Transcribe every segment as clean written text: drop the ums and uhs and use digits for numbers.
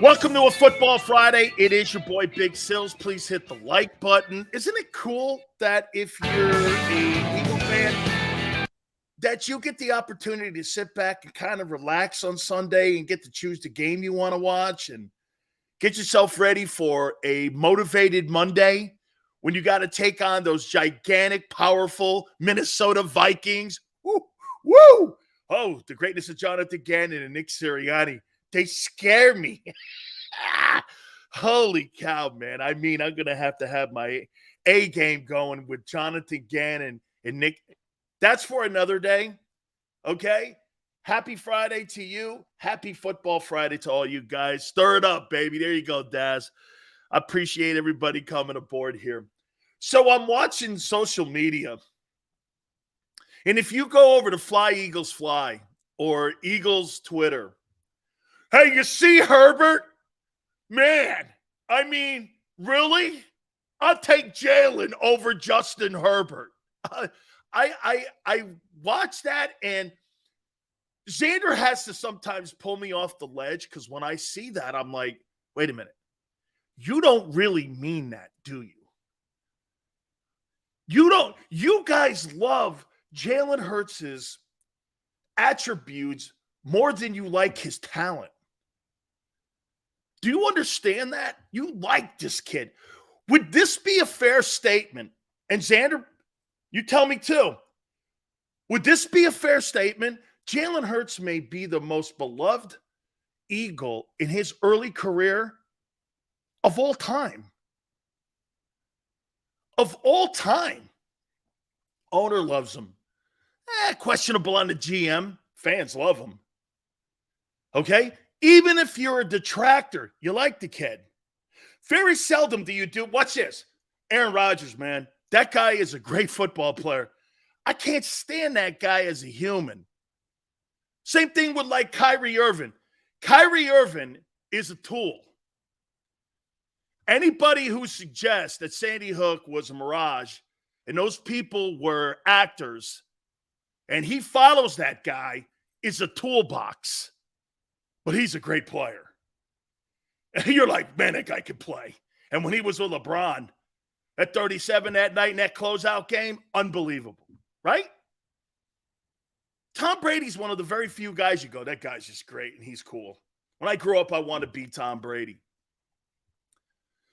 Welcome to a Football Friday. It is your boy Big Sills. Please hit the like button. Isn't it cool that if you're a Eagle fan, that you get the opportunity to sit back and kind of relax on Sunday and get to choose the game you want to watch and get yourself ready for a motivated Monday when you got to take on those gigantic, powerful Minnesota Vikings. Woo! Woo! Oh, the greatness of Jonathan Gannon and Nick Sirianni. They scare me. Holy cow, man. I mean, I'm going to have my A game going with Jonathan Gannon and Nick. That's for another day, okay? Happy Friday to you. Happy Football Friday to all you guys. Stir it up, baby. There you go, Daz. I appreciate everybody coming aboard here. So I'm watching social media, and if you go over to Fly Eagles Fly or Eagles Twitter, hey, you see Herbert? Man, I mean, really? I'll take Jalen over Justin Herbert. I watch that, and Xander has to sometimes pull me off the ledge because when I see that, I'm like, wait a minute. You don't really mean that, do you? You guys love Jalen Hurts' attributes more than you like his talent. Do you understand that? You like this kid. Would this be a fair statement? And Xander, you tell me too. Would this be a fair statement? Jalen Hurts may be the most beloved Eagle in his early career of all time. Of all time. Owner loves him. Questionable on the GM. Fans love him. Okay? Even if you're a detractor, you like the kid. Very seldom do you do. Watch this. Aaron Rodgers, man. That guy is a great football player. I can't stand that guy as a human. Same thing with like Kyrie Irving. Kyrie Irving is a tool. Anybody who suggests that Sandy Hook was a mirage and those people were actors and he follows that guy is a toolbox. But he's a great player. And you're like, man, that guy can play. And when he was with LeBron at 37 that night in that closeout game, unbelievable, right? Tom Brady's one of the very few guys you go, that guy's just great and he's cool. When I grew up, I wanted to be Tom Brady.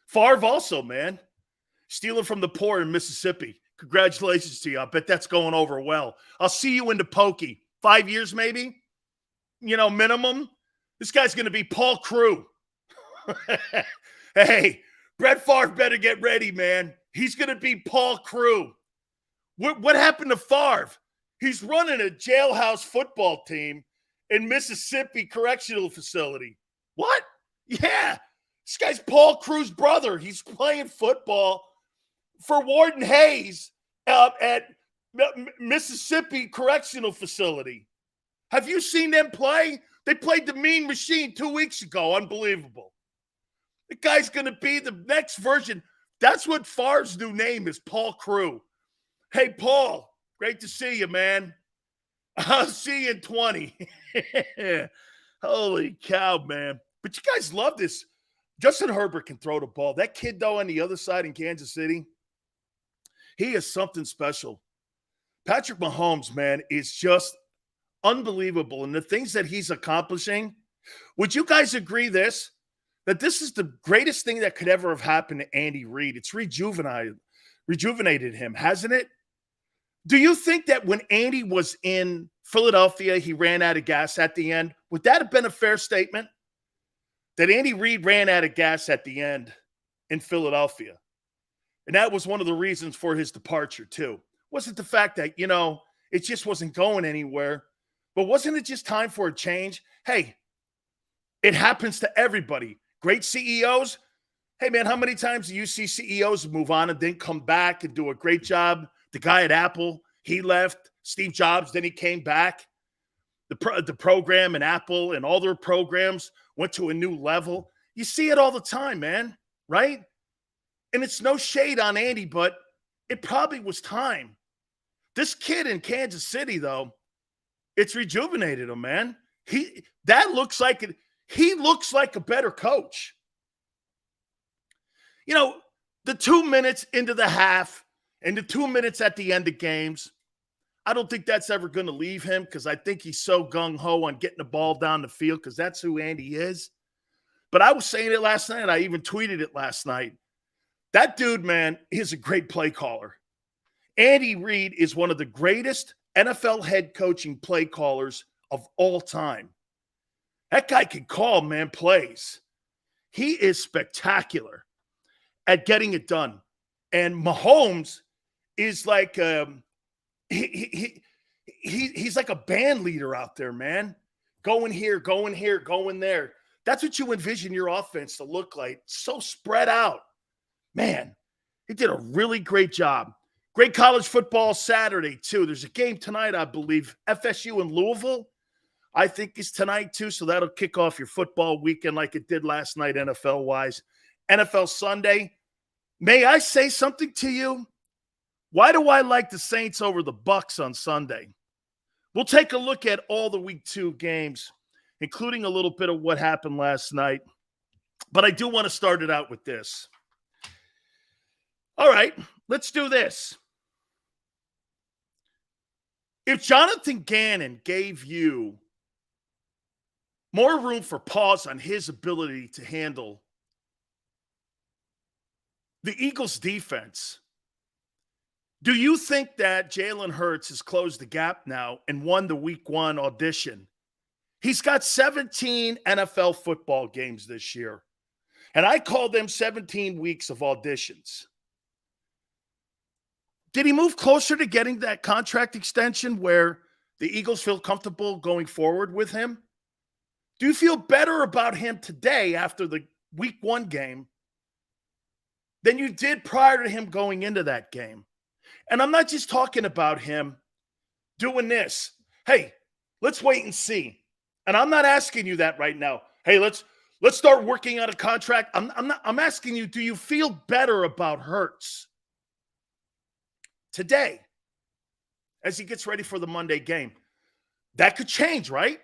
Favre also, man. Stealing from the poor in Mississippi. Congratulations to you. I bet that's going over well. I'll see you in the pokey. 5 years maybe, minimum. This guy's going to be Paul Crew. Hey, Brett Favre better get ready, man. He's going to be Paul Crew. What happened to Favre? He's running a jailhouse football team in Mississippi Correctional Facility. What? Yeah. This guy's Paul Crew's brother. He's playing football for Warden Hayes at Mississippi Correctional Facility. Have you seen them play? They played the Mean Machine 2 weeks ago. Unbelievable. The guy's going to be the next version. That's what Favre's new name is, Paul Crew. Hey, Paul, great to see you, man. I'll see you in 20. Holy cow, man. But you guys love this. Justin Herbert can throw the ball. That kid, though, on the other side in Kansas City, he is something special. Patrick Mahomes, man, is just unbelievable. And the things that he's accomplishing, would you guys agree that this is the greatest thing that could ever have happened to Andy Reid? It's rejuvenated him, hasn't it? Do you think that when Andy was in Philadelphia, he ran out of gas at the end? Would that have been a fair statement? That Andy Reid ran out of gas at the end in Philadelphia. And that was one of the reasons for his departure, too. Wasn't the fact that, it just wasn't going anywhere. But wasn't it just time for a change? Hey, it happens to everybody. Great CEOs. Hey, man, how many times do you see CEOs move on and then come back and do a great job? The guy at Apple, he left. Steve Jobs, then he came back. The program and Apple and all their programs went to a new level. You see it all the time, man, right? And it's no shade on Andy, but it probably was time. This kid in Kansas City, though, it's rejuvenated him, man. That looks like it. he looks like a better coach. You know, the 2 minutes into the half and the 2 minutes at the end of games, I don't think that's ever going to leave him because I think he's so gung-ho on getting the ball down the field because that's who Andy is. But I was saying it last night. I even tweeted it last night. That dude, man, is a great play caller. Andy Reid is one of the greatest NFL head coaching play callers of all time. That guy can call, man, plays. He is spectacular at getting it done. And Mahomes is like he's like a band leader out there, man. Going here, going here, going there. That's what you envision your offense to look like. So spread out. Man, he did a really great job. Great college football Saturday, too. There's a game tonight, I believe. FSU in Louisville, I think, is tonight, too. So that'll kick off your football weekend like it did last night, NFL-wise. NFL Sunday. May I say something to you? Why do I like the Saints over the Bucs on Sunday? We'll take a look at all the Week 2 games, including a little bit of what happened last night. But I do want to start it out with this. All right, let's do this. If Jonathan Gannon gave you more room for pause on his ability to handle the Eagles' defense, do you think that Jalen Hurts has closed the gap now and won the Week 1 audition? He's got 17 NFL football games this year, and I call them 17 weeks of auditions. Did he move closer to getting that contract extension where the Eagles feel comfortable going forward with him? Do you feel better about him today after the Week 1 game than you did prior to him going into that game? And I'm not just talking about him doing this. Hey, let's wait and see. And I'm not asking you that right now. Hey, let's start working on a contract. I'm asking you, do you feel better about Hurts today as he gets ready for the Monday game? That could change, right?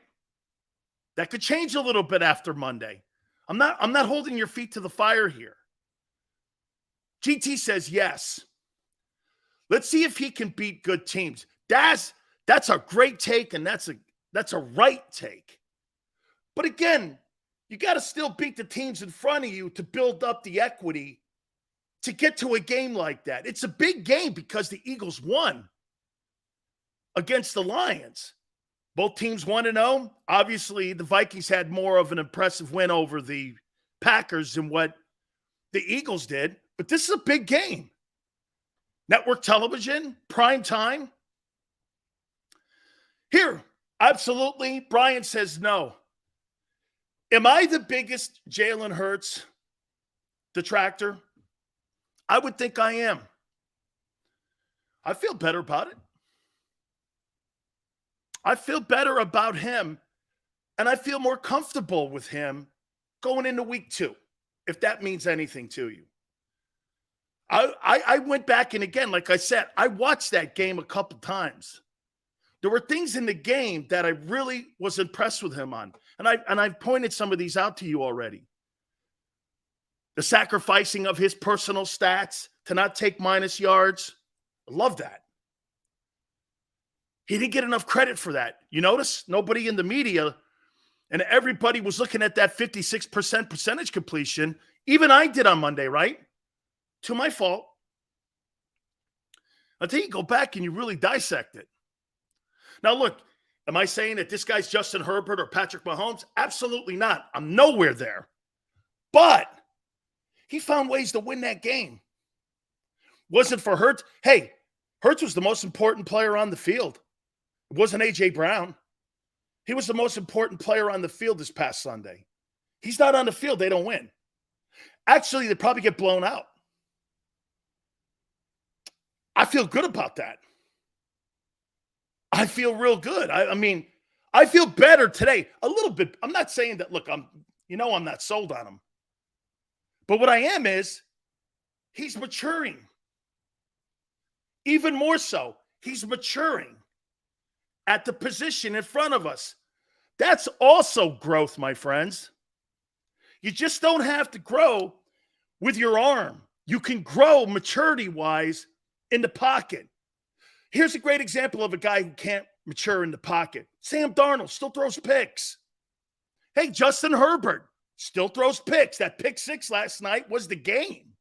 That could change a little bit after Monday. I'm not holding your feet to the fire here. GT says yes. Let's see if he can beat good teams. That's a great take, and that's a right take. But again, you got to still beat the teams in front of you to build up the equity to get to a game like that. It's a big game because the Eagles won against the Lions. Both teams 1-0. Obviously, the Vikings had more of an impressive win over the Packers than what the Eagles did. But this is a big game. Network television, prime time. Here, absolutely. Brian says no. Am I the biggest Jalen Hurts detractor? I would think I am. I feel better about it. I feel better about him, and I feel more comfortable with him going into Week 2, if that means anything to you. I went back, and again, like I said, I watched that game a couple times. There were things in the game that I really was impressed with him on, and I've pointed some of these out to you already. The sacrificing of his personal stats to not take minus yards. I love that. He didn't get enough credit for that. You notice? Nobody in the media, and everybody was looking at that 56% percentage completion. Even I did on Monday, right? To my fault. Until you go back and you really dissect it. Now, look, am I saying that this guy's Justin Herbert or Patrick Mahomes? Absolutely not. I'm nowhere there. But he found ways to win that game. Wasn't for Hurts. Hey, Hurts was the most important player on the field. It wasn't A.J. Brown. He was the most important player on the field this past Sunday. He's not on the field, they don't win. Actually, they probably get blown out. I feel good about that. I feel real good. I mean, I feel better today. A little bit. I'm not saying that, look, I'm not sold on him. But what I am is he's maturing. Even more so, he's maturing at the position in front of us. That's also growth, my friends. You just don't have to grow with your arm. You can grow maturity-wise in the pocket. Here's a great example of a guy who can't mature in the pocket. Sam Darnold still throws picks. Hey, Justin Herbert still throws picks. That pick 6 last night was the game.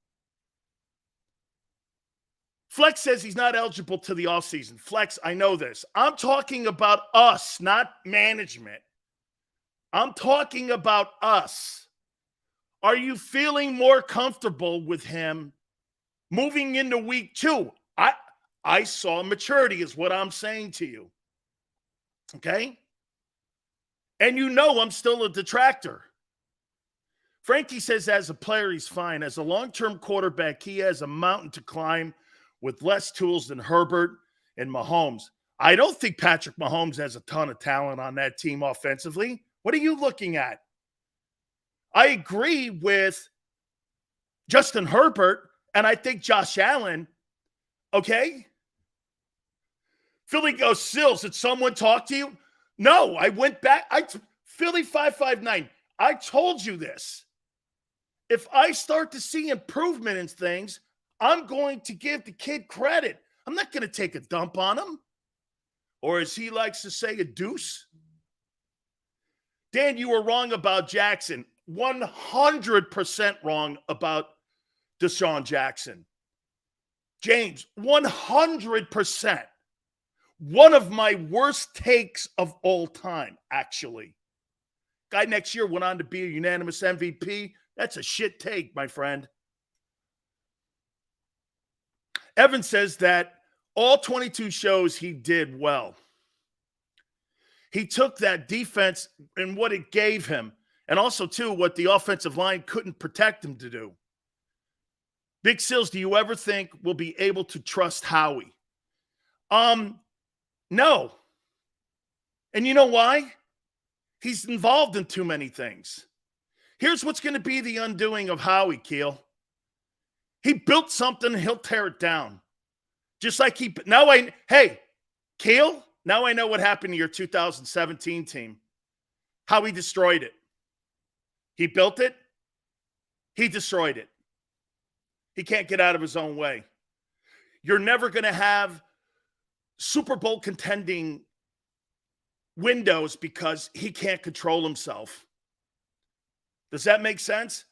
Flex says he's not eligible to the offseason. Flex, I know this. I'm talking about us, not management. I'm talking about us. Are you feeling more comfortable with him moving into week 2? I saw maturity is what I'm saying to you. Okay? And you know I'm still a detractor. Frankie says as a player, he's fine. As a long-term quarterback, he has a mountain to climb with less tools than Herbert and Mahomes. I don't think Patrick Mahomes has a ton of talent on that team offensively. What are you looking at? I agree with Justin Herbert, and I think Josh Allen, okay? Philly goes, Sills, did someone talk to you? No, I went back. Philly 559. I told you this. If I start to see improvement in things, I'm going to give the kid credit. I'm not going to take a dump on him. Or as he likes to say, a deuce. Dan, you were wrong about Jackson. 100% wrong about Deshaun Jackson. James, 100%. One of my worst takes of all time, actually. Guy next year went on to be a unanimous MVP. That's a shit take, my friend. Evan says that all 22 shows he did well. He took that defense and what it gave him, and also, too, what the offensive line couldn't protect him to do. Big Sills, do you ever think we'll be able to trust Howie? No. And you know why? He's involved in too many things. Here's what's going to be the undoing of Howie, Keel. He built something, he'll tear it down. Just like Keel, now I know what happened to your 2017 team. How he destroyed it. He built it. He destroyed it. He can't get out of his own way. You're never going to have Super Bowl contending windows because he can't control himself. Does that make sense?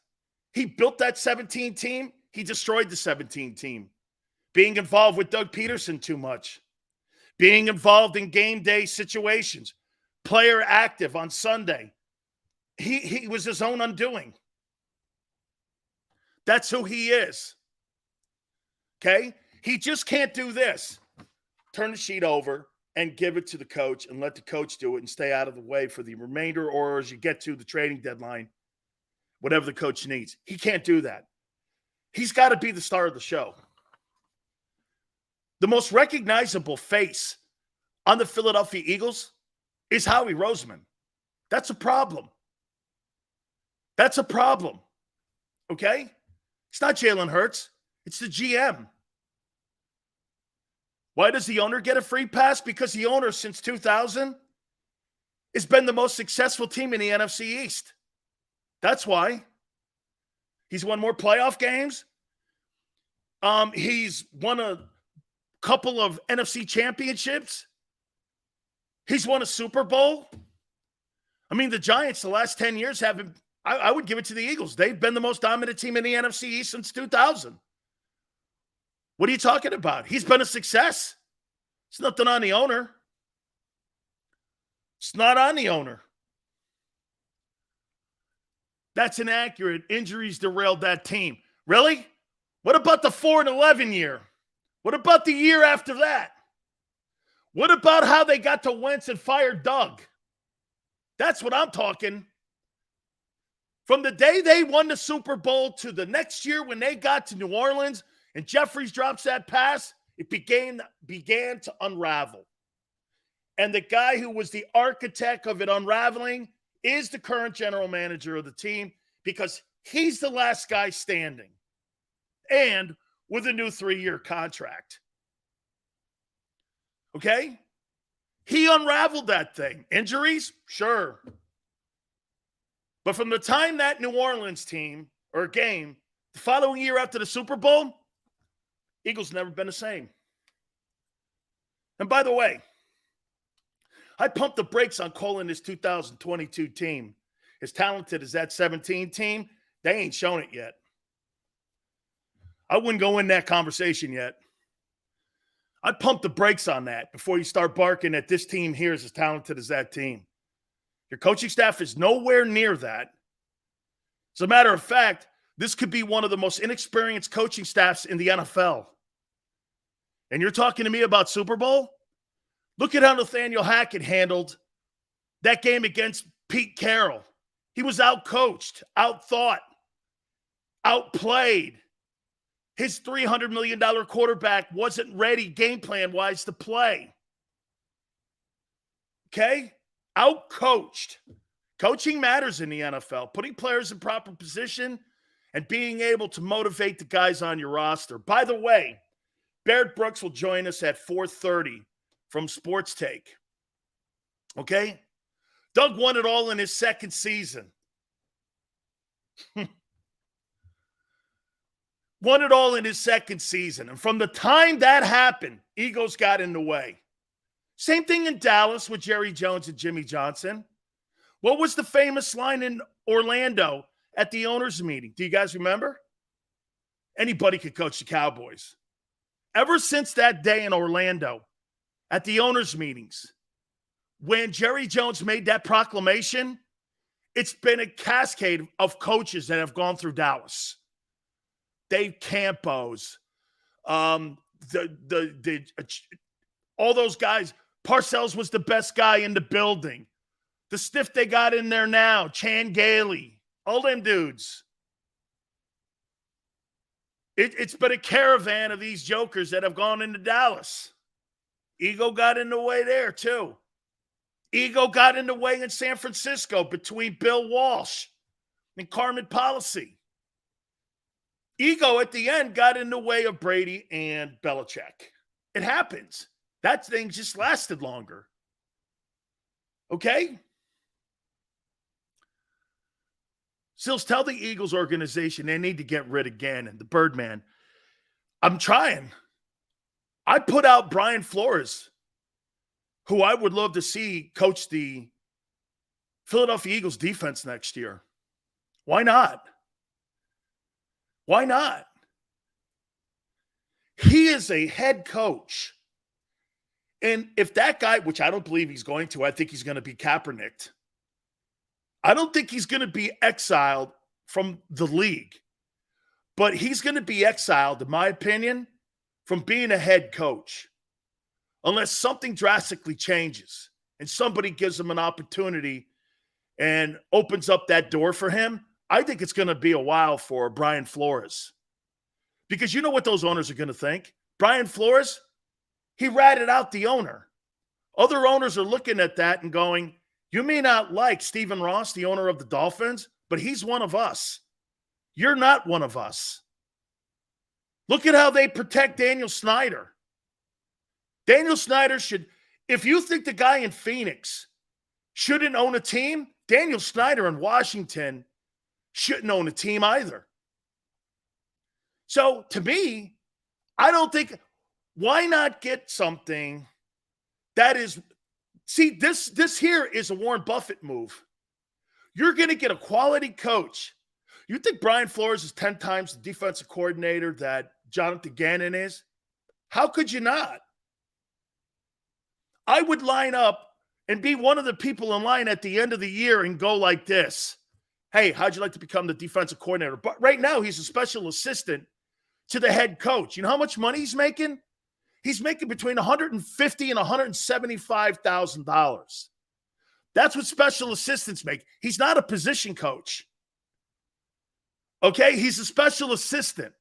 He built that 17 team. He destroyed the 17 team. Being involved with Doug Peterson too much. Being involved in game day situations. Player active on Sunday. He was his own undoing. That's who he is. Okay? He just can't do this. Turn the sheet over and give it to the coach and let the coach do it and stay out of the way for the remainder or as you get to the trading deadline, whatever the coach needs. He can't do that. He's got to be the star of the show. The most recognizable face on the Philadelphia Eagles is Howie Roseman. That's a problem. That's a problem. Okay? It's not Jalen Hurts. It's the GM. Why does the owner get a free pass? Because the owner since 2000 has been the most successful team in the NFC East. That's why. He's won more playoff games. He's won a couple of NFC championships. He's won a Super Bowl. I mean, the Giants the last 10 years haven't. I would give it to the Eagles. They've been the most dominant team in the NFC East since 2000. What are you talking about? He's been a success. It's nothing on the owner. It's not on the owner. That's inaccurate. Injuries derailed that team. Really? What about the 4-11 year? What about the year after that? What about how they got to Wentz and fired Doug? That's what I'm talking. From the day they won the Super Bowl to the next year when they got to New Orleans and Jeffries drops that pass, it began to unravel. And the guy who was the architect of it unraveling is the current general manager of the team because he's the last guy standing and with a new 3-year contract. Okay? He unraveled that thing. Injuries? Sure. But from the time that New Orleans team or game, the following year after the Super Bowl, Eagles never been the same. And by the way, I pumped the brakes on calling this 2022 team as talented as that 17 team. They ain't shown it yet. I wouldn't go in that conversation yet. I pumped the brakes on that before you start barking that this team here is as talented as that team. Your coaching staff is nowhere near that. As a matter of fact, this could be one of the most inexperienced coaching staffs in the NFL. And you're talking to me about Super Bowl? Look at how Nathaniel Hackett handled that game against Pete Carroll. He was outcoached, outthought, outplayed. His $300 million quarterback wasn't ready game plan-wise to play. Okay? Outcoached. Coaching matters in the NFL. Putting players in proper position and being able to motivate the guys on your roster. By the way, Barrett Brooks will join us at 4:30 from Sports Take. Okay? Doug won it all in his second season. Won it all in his second season. And from the time that happened, egos got in the way. Same thing in Dallas with Jerry Jones and Jimmy Johnson. What was the famous line in Orlando at the owners' meeting? Do you guys remember? Anybody could coach the Cowboys. Ever since that day in Orlando at the owners' meetings, when Jerry Jones made that proclamation, it's been a cascade of coaches that have gone through Dallas. Dave Campos, all those guys. Parcells was the best guy in the building. The stiff they got in there now, Chan Gailey, all them dudes. It's been a caravan of these jokers that have gone into Dallas. Ego got in the way there, too. Ego got in the way in San Francisco between Bill Walsh and Carmen Policy. Ego at the end got in the way of Brady and Belichick. It happens. That thing just lasted longer. Okay? Sills, tell the Eagles organization they need to get rid of Gannon, the Birdman. I'm trying. I put out Brian Flores, who I would love to see coach the Philadelphia Eagles defense next year. Why not? Why not? He is a head coach. And if that guy, which I don't believe he's going to, I think he's going to be Kaepernicked. I don't think he's going to be exiled from the league. But he's going to be exiled, in my opinion, from being a head coach. Unless something drastically changes and somebody gives him an opportunity and opens up that door for him, I think it's going to be a while for Brian Flores. Because you know what those owners are going to think? Brian Flores, he ratted out the owner. Other owners are looking at that and going, you may not like Stephen Ross, the owner of the Dolphins, but he's one of us. You're not one of us. Look at how they protect Daniel Snyder. Daniel Snyder should, if you think the guy in Phoenix shouldn't own a team, Daniel Snyder in Washington shouldn't own a team either. So to me, I don't think, why not get something that is, see, this here is a Warren Buffett move. You're going to get a quality coach. You think Brian Flores is 10 times the defensive coordinator that Jonathan Gannon is? How could you not? I would line up and be one of the people in line at the end of the year and go like this. Hey, how'd you like to become the defensive coordinator? But right now, he's a special assistant to the head coach. You know how much money he's making? He's making between $150,000 and $175,000. That's what special assistants make. He's not a position coach. Okay? He's a special assistant.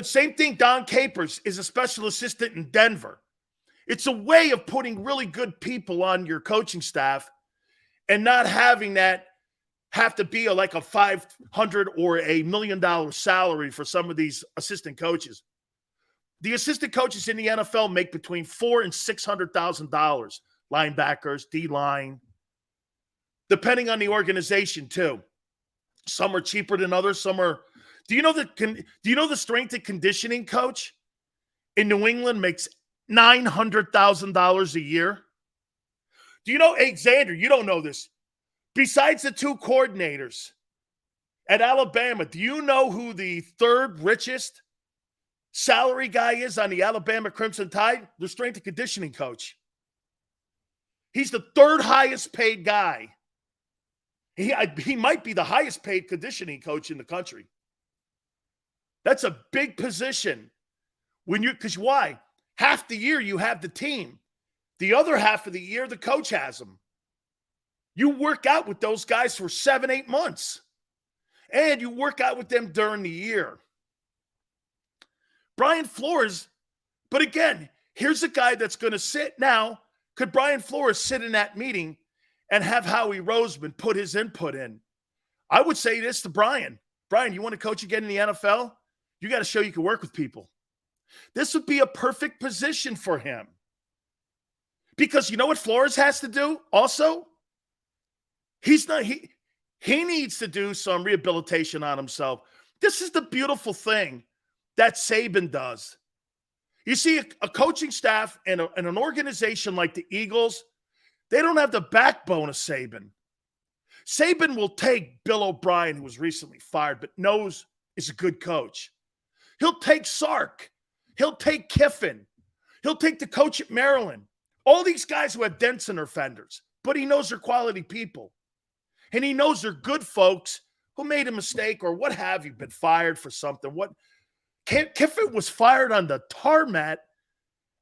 Same thing, Don Capers is a special assistant in Denver. It's a way of putting really good people on your coaching staff and not having that have to be like a $500,000 or $1 million salary for some of these assistant coaches. The assistant coaches in the NFL make between $400,000 and $600,000. Linebackers, D-line, depending on the organization too. Some are cheaper than others. Some are. Do you know the strength and conditioning coach in New England makes $900,000 a year? Do you know, Xander? You don't know this. Besides the two coordinators at Alabama, do you know who the third richest salary guy is on the Alabama Crimson Tide? The strength and conditioning coach. He's the third highest paid guy. He might be the highest paid conditioning coach in the country. That's a big position. Because why? Half the year you have the team. The other half of the year, the coach has them. You work out with those guys for 7-8 months. And you work out with them during the year. Brian Flores, but again, here's a guy that's going to sit now. Could Brian Flores sit in that meeting and have Howie Roseman put his input in? I would say this to Brian. Brian, you want to coach again in the NFL? You got to show you can work with people. This would be a perfect position for him. Because you know what Flores has to do also? He needs to do some rehabilitation on himself. This is the beautiful thing that Saban does. You see, a coaching staff and an organization like the Eagles, they don't have the backbone of Saban. Saban will take Bill O'Brien, who was recently fired, but knows is a good coach. He'll take Sark. He'll take Kiffin. He'll take the coach at Maryland. All these guys who have dents in their fenders, but he knows they're quality people. And he knows they're good folks who made a mistake or what have you, been fired for something. Kiffin was fired on the tarmac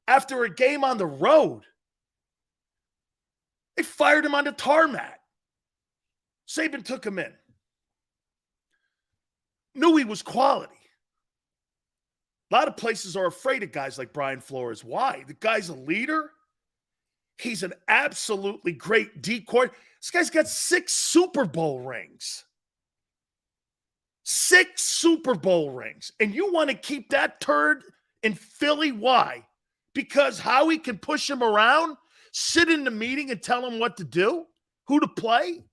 after a game on the road. They fired him on the tarmac. Saban took him in. Knew he was quality. A lot of places are afraid of guys like Brian Flores. Why? The guy's a leader. He's an absolutely great decoy. This guy's got 6 Super Bowl rings. 6 Super Bowl rings. And you want to keep that turd in Philly? Why? Because Howie can push him around, sit in the meeting and tell him what to do, who to play?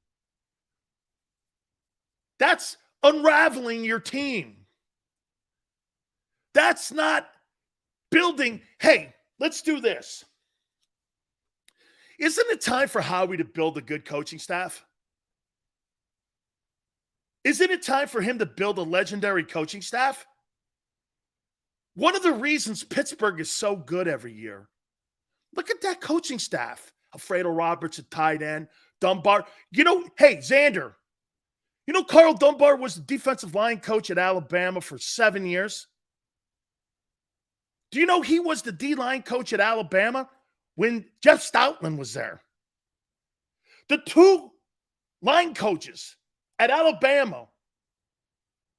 That's unraveling your team. That's not building, hey, let's do this. Isn't it time for Howie to build a good coaching staff? Isn't it time for him to build a legendary coaching staff? One of the reasons Pittsburgh is so good every year, look at that coaching staff. Alfredo Roberts at tight end, Dunbar. You know, hey, Xander, you know Carl Dunbar was the defensive line coach at Alabama for 7 years? Do you know he was the D-line coach at Alabama when Jeff Stoutland was there? The 2 line coaches at Alabama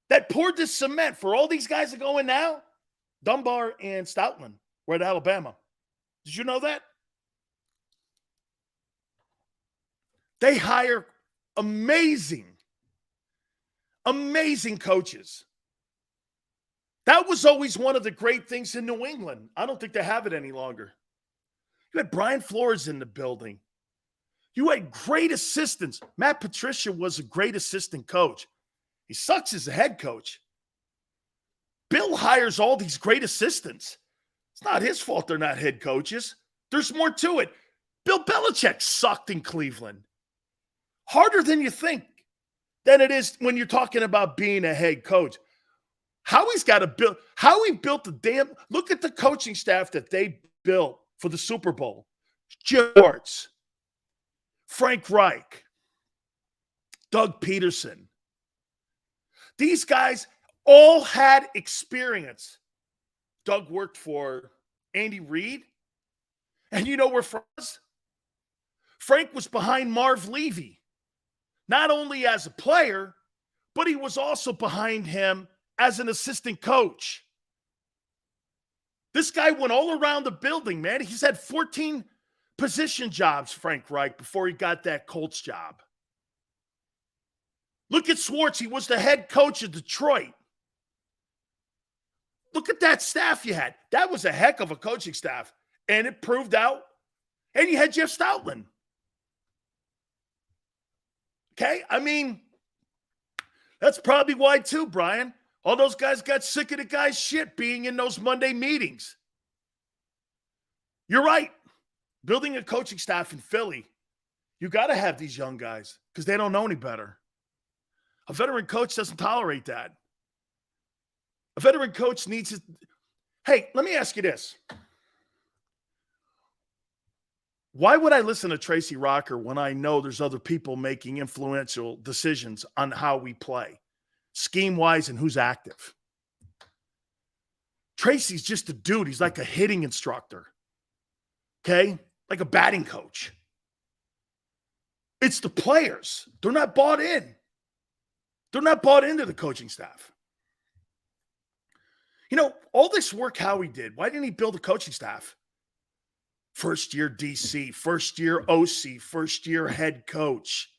that poured this cement for all these guys that go in now, Dunbar and Stoutland were at Alabama. Did you know that? They hire amazing coaches. That was always one of the great things in New England. I don't think they have it any longer. You had Brian Flores in the building. You had great assistants. Matt Patricia was a great assistant coach. He sucks as a head coach. Bill hires all these great assistants. It's not his fault they're not head coaches. There's more to it. Bill Belichick sucked in Cleveland. Harder than you think than it is when you're talking about being a head coach. Howie's got to build. Howie built the damn. Look at the coaching staff that they built for the Super Bowl. Jim Schwartz, Frank Reich, Doug Peterson. These guys all had experience. Doug worked for Andy Reid. And you know where Frank was? Frank was behind Marv Levy. Not only as a player, but he was also behind him as an assistant coach. This guy went all around the building, man. He's had 14 position jobs, Frank Reich, before he got that Colts job. Look at Schwartz. He was the head coach of Detroit. Look at that staff you had. That was a heck of a coaching staff. And it proved out. And you had Jeff Stoutland. Okay? I mean, that's probably why too, Brian. All those guys got sick of the guy's shit being in those Monday meetings. You're right. Building a coaching staff in Philly, you got to have these young guys because they don't know any better. A veteran coach doesn't tolerate that. A veteran coach needs to. Hey, let me ask you this. Why would I listen to Tracy Rocker when I know there's other people making influential decisions on how we play, scheme-wise and who's active? Tracy's just a dude. He's like a hitting instructor, okay? Like a batting coach. It's the players. They're not bought in. They're not bought into the coaching staff. You know, all this work Howie did, why didn't he build a coaching staff? First year DC, first year OC, first year head coach,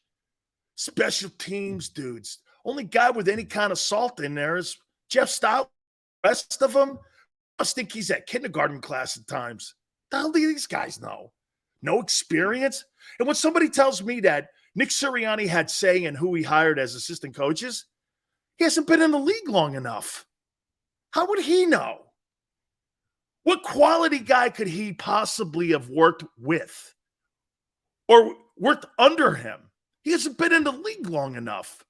special teams dudes. Only guy with any kind of salt in there is Jeff Stout. The rest of them, I must think he's at kindergarten class at times. The hell do these guys know? No experience? And when somebody tells me that Nick Sirianni had say in who he hired as assistant coaches, he hasn't been in the league long enough. How would he know? What quality guy could he possibly have worked with or worked under him? He hasn't been in the league long enough.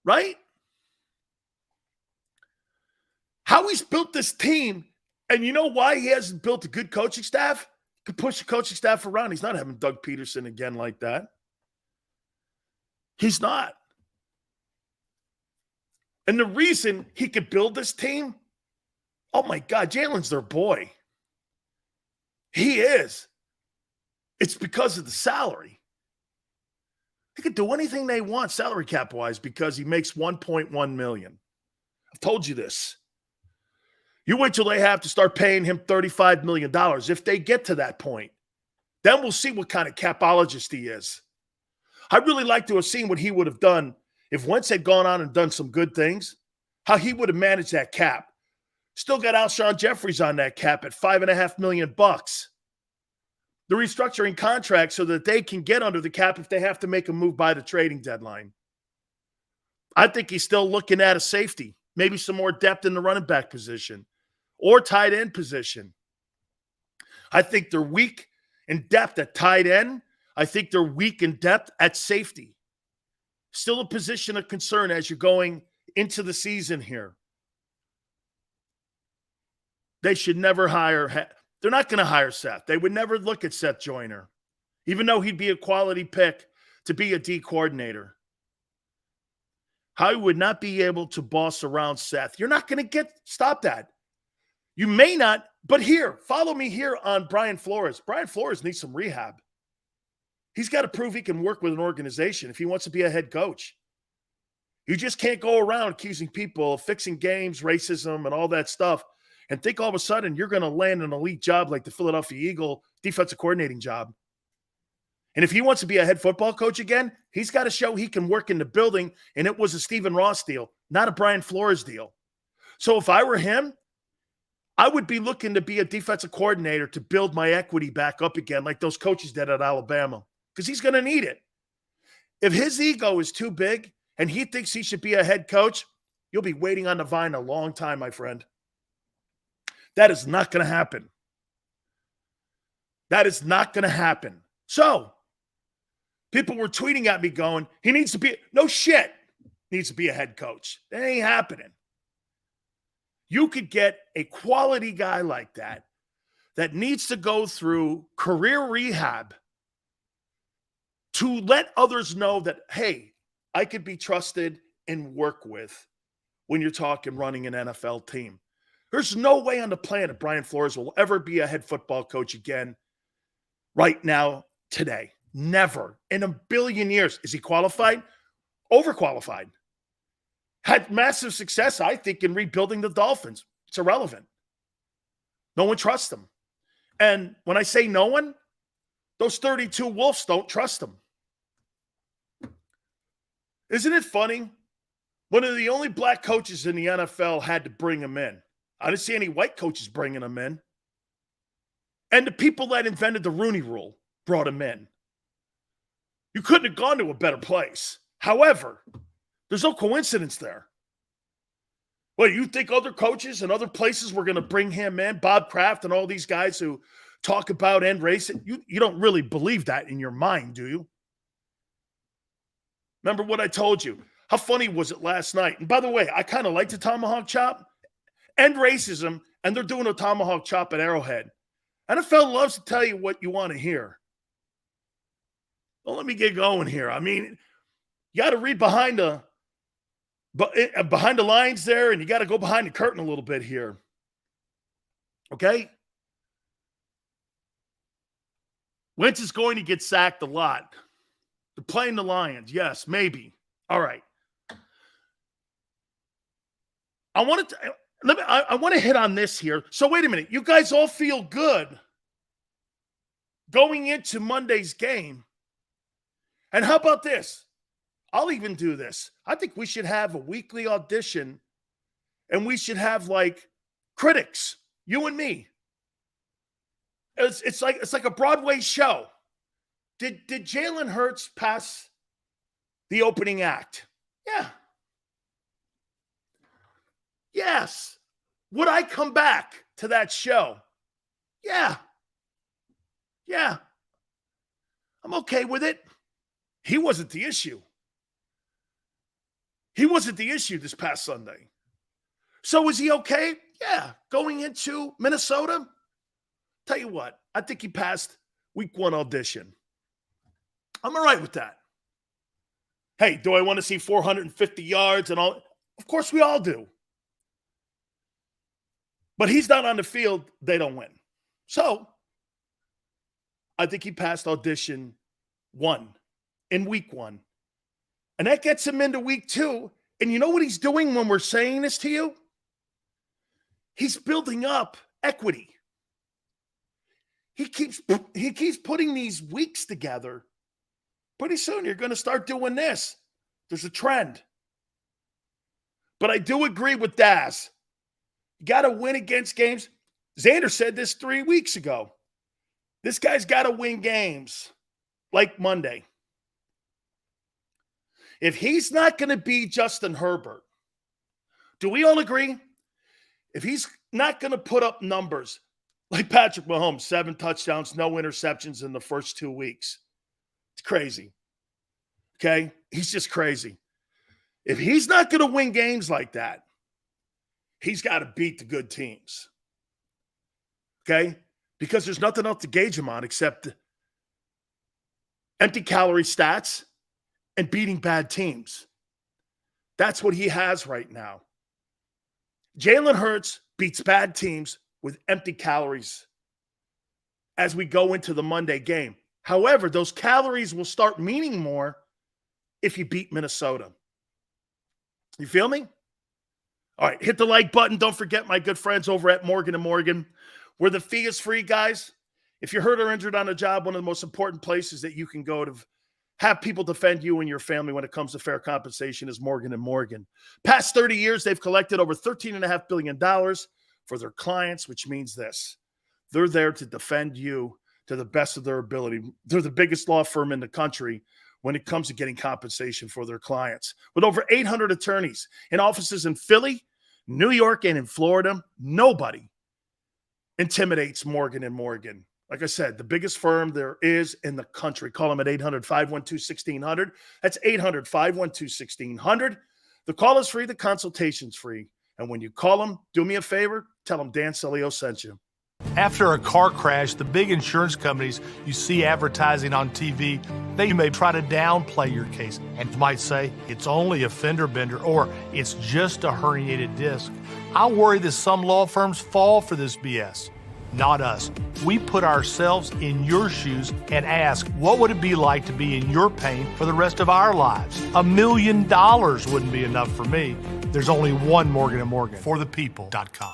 Right? Howie's built this team, and you know why he hasn't built a good coaching staff? He could push the coaching staff around. He's not having Doug Peterson again like that. He's not. And the reason he could build this team, oh my God, Jalen's their boy. He is. It's because of the salary. They could do anything they want salary cap-wise because he makes $1.1 million. I've told you this. You wait till they have to start paying him $35 million. If they get to that point, then we'll see what kind of capologist he is. I'd really like to have seen what he would have done if Wentz had gone on and done some good things, how he would have managed that cap. Still got Alshon Jeffries on that cap at $5.5 million. The restructuring contract so that they can get under the cap if they have to make a move by the trading deadline. I think he's still looking at a safety, maybe some more depth in the running back position or tight end position. I think they're weak in depth at tight end. I think they're weak in depth at safety. Still a position of concern as you're going into the season here. They should never hire. They're not going to hire Seth. They would never look at Seth Joyner, even though he'd be a quality pick to be a D coordinator. Howie would not be able to boss around Seth. You're not going to stop that. You may not, but here, follow me here on Brian Flores. Brian Flores needs some rehab. He's got to prove he can work with an organization if he wants to be a head coach. You just can't go around accusing people of fixing games, racism, and all that stuff and think all of a sudden you're going to land an elite job like the Philadelphia Eagle defensive coordinating job. And if he wants to be a head football coach again, he's got to show he can work in the building, and it was a Stephen Ross deal, not a Brian Flores deal. So if I were him, I would be looking to be a defensive coordinator to build my equity back up again like those coaches did at Alabama, because he's going to need it. If his ego is too big and he thinks he should be a head coach, you'll be waiting on the vine a long time, my friend. That is not going to happen. That is not going to happen. So, people were tweeting at me going, he needs to be, no shit, needs to be a head coach. That ain't happening. You could get a quality guy like that needs to go through career rehab to let others know that, hey, I could be trusted and work with when you're talking running an NFL team. There's no way on the planet Brian Flores will ever be a head football coach again right now, today. Never. In a billion years. Is he qualified? Overqualified. Had massive success, I think, in rebuilding the Dolphins. It's irrelevant. No one trusts him. And when I say no one, those 32 Wolves don't trust him. Isn't it funny One of the only black coaches in the NFL had to bring him in. I didn't see any white coaches bringing him in. And the people that invented the Rooney Rule brought him in. You couldn't have gone to a better place. However, there's no coincidence there. Well, you think other coaches and other places were going to bring him in, Bob Kraft and all these guys who talk about end racing? You don't really believe that in your mind, do you? Remember what I told you? How funny was it last night? And by the way, I kind of like the tomahawk chop. End racism, and they're doing a tomahawk chop at Arrowhead. NFL loves to tell you what you want to hear. Well, let me get going here. I mean, you got to read behind the lines there, and you got to go behind the curtain a little bit here. Okay? Wentz is going to get sacked a lot. They're playing the Lions. Yes, maybe. All right. I want to hit on this here. So wait a minute. You guys all feel good going into Monday's game. And how about this? I'll even do this. I think we should have a weekly audition, and we should have like critics, you and me. It's like a Broadway show. Did Jalen Hurts pass the opening act? Yeah. Yes. Would I come back to that show? Yeah. Yeah. I'm okay with it. He wasn't the issue. He wasn't the issue this past Sunday. So was he okay? Yeah. Going into Minnesota? Tell you what, I think he passed week 1 audition. I'm all right with that. Hey, do I want to see 450 yards and all? Of course we all do. But he's not on the field, they don't win. So, I think he passed audition 1 in week 1. And that gets him into week 2. And you know what he's doing when we're saying this to you? He's building up equity. He keeps putting these weeks together. Pretty soon you're going to start doing this. There's a trend. But I do agree with Daz. You got to win against games. Xander said this 3 weeks ago. This guy's got to win games like Monday. If he's not going to be Justin Herbert, do we all agree? If he's not going to put up numbers like Patrick Mahomes, 7 touchdowns, no interceptions in the first 2 weeks, it's crazy. Okay? He's just crazy. If he's not going to win games like that, he's got to beat the good teams. Okay? Because there's nothing else to gauge him on except empty calorie stats and beating bad teams. That's what he has right now. Jalen Hurts beats bad teams with empty calories as we go into the Monday game. However, those calories will start meaning more if you beat Minnesota. You feel me? All right, hit the like button. Don't forget my good friends over at Morgan & Morgan, where the fee is free, guys. If you're hurt or injured on a job, one of the most important places that you can go to have people defend you and your family when it comes to fair compensation is Morgan & Morgan. Past 30 years, they've collected over $13.5 billion for their clients, which means this. They're there to defend you to the best of their ability. They're the biggest law firm in the country when it comes to getting compensation for their clients. With over 800 attorneys in offices in Philly, New York, and in Florida, nobody intimidates Morgan & Morgan. Like I said, the biggest firm there is in the country. Call them at 800-512-1600. That's 800-512-1600. The call is free. The consultation's free. And when you call them, do me a favor, tell them Dan Sileo sent you. After a car crash, the big insurance companies you see advertising on TV, they may try to downplay your case and might say it's only a fender bender or it's just a herniated disc. I worry that some law firms fall for this BS. Not us. We put ourselves in your shoes and ask, what would it be like to be in your pain for the rest of our lives? $1 million wouldn't be enough for me. There's only one Morgan & Morgan. ForThePeople.com.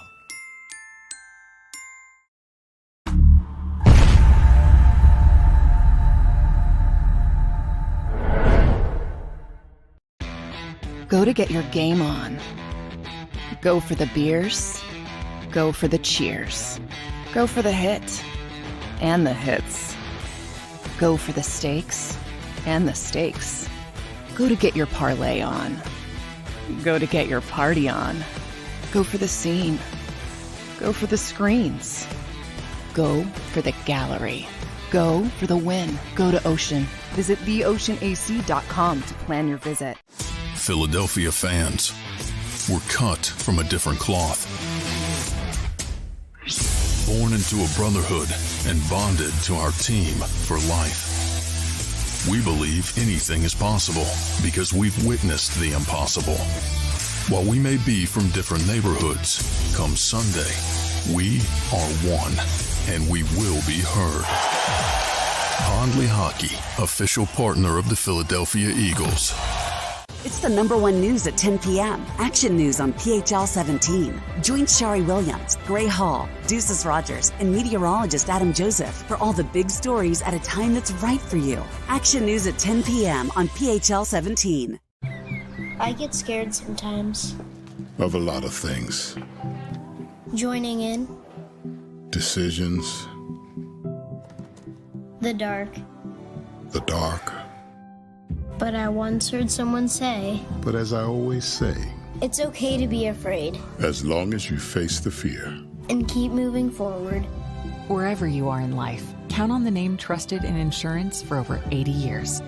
Go to get your game on. Go for the beers. Go for the cheers. Go for the hit and the hits. Go for the stakes and the stakes. Go to get your parlay on. Go to get your party on. Go for the scene. Go for the screens. Go for the gallery. Go for the win. Go to Ocean. Visit theoceanac.com to plan your visit. Philadelphia fans, we're cut from a different cloth. Born into a brotherhood and bonded to our team for life. We believe anything is possible because we've witnessed the impossible. While we may be from different neighborhoods, come Sunday, we are one, and we will be heard. Pondley Hockey, official partner of the Philadelphia Eagles. It's the #1 news at 10 p.m. Action News on PHL 17. Join Shari Williams, Gray Hall, Deuces Rogers, and meteorologist Adam Joseph for all the big stories at a time that's right for you. Action News at 10 p.m. on PHL 17. I get scared sometimes. Of a lot of things. Joining in. Decisions. The dark. The dark. But I once heard someone say, But as I always say, it's okay to be afraid. as long as you face the fear. And keep moving forward. Wherever you are in life, count on the name trusted in insurance for over 80 years.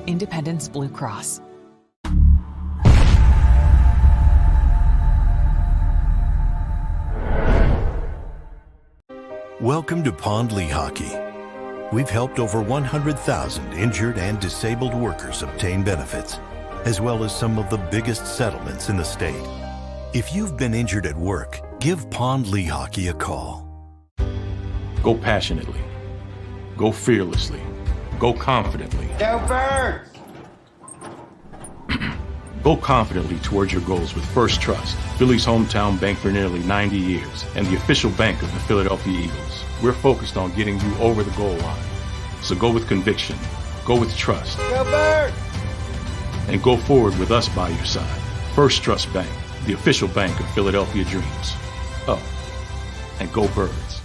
Independence Blue Cross. Welcome to Pondley Hockey. We've helped over 100,000 injured and disabled workers obtain benefits, as well as some of the biggest settlements in the state. If you've been injured at work, give Pondley Hockey a call. Go passionately. Go fearlessly. Go confidently. Go Birds! Go confidently towards your goals with First Trust, Philly's hometown bank for nearly 90 years, and the official bank of the Philadelphia Eagles. We're focused on getting you over the goal line. So go with conviction, go with trust, Go Birds! and go forward with us by your side. First Trust Bank, the official bank of Philadelphia dreams. Oh, and go Birds.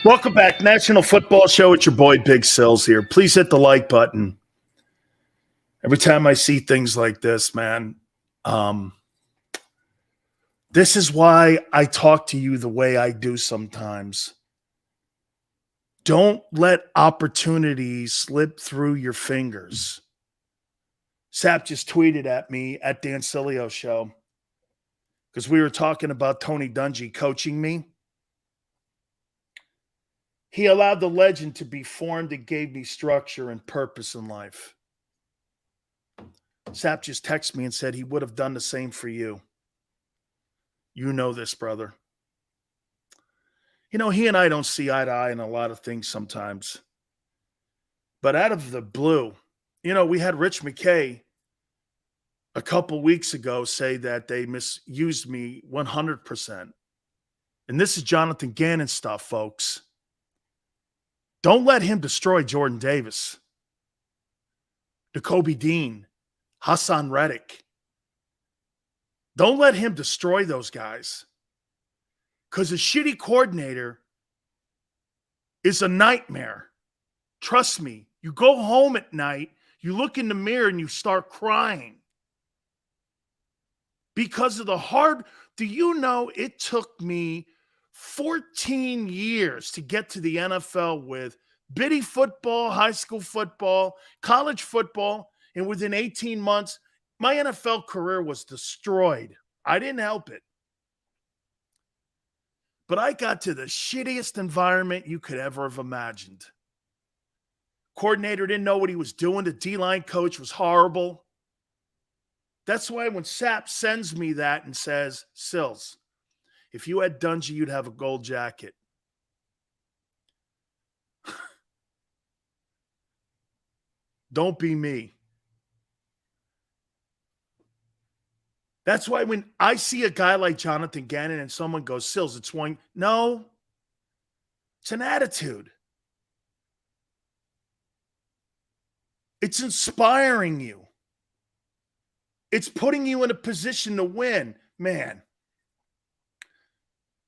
Welcome back. National Football Show. It's your boy Big Sills here. Please hit the like button. Every time I see things like this, man, this is why I talk to you the way I do sometimes. Don't let opportunities slip through your fingers. Sap just tweeted at me at Dan Sileo Show because we were talking about Tony Dungy coaching me. He allowed the legend to be formed and gave me structure and purpose in life. Sap just texted me and said he would have done the same for you. You know this, brother. You know, he and I don't see eye to eye in a lot of things sometimes. But out of the blue, you know, we had Rich McKay a couple weeks ago say that they misused me 100%. And this is Jonathan Gannon stuff, folks. Don't let him destroy Jordan Davis, Jacoby Dean, Hassan Reddick. Don't let him destroy those guys. Because a shitty coordinator is a nightmare. Trust me. You go home at night, you look in the mirror and you start crying. Because of the hard, do you know it took me 14 years to get to the NFL with bitty football, high school football, college football, and within 18 months, my NFL career was destroyed. I didn't help it. But I got to the shittiest environment you could ever have imagined. Coordinator didn't know what he was doing. The D-line coach was horrible. That's why when Sap sends me that and says, Sills, if you had Dungy, you'd have a gold jacket. Don't be me. That's why when I see a guy like Jonathan Gannon and someone goes, Sills, it's one. No, it's an attitude. It's inspiring you. It's putting you in a position to win. Man,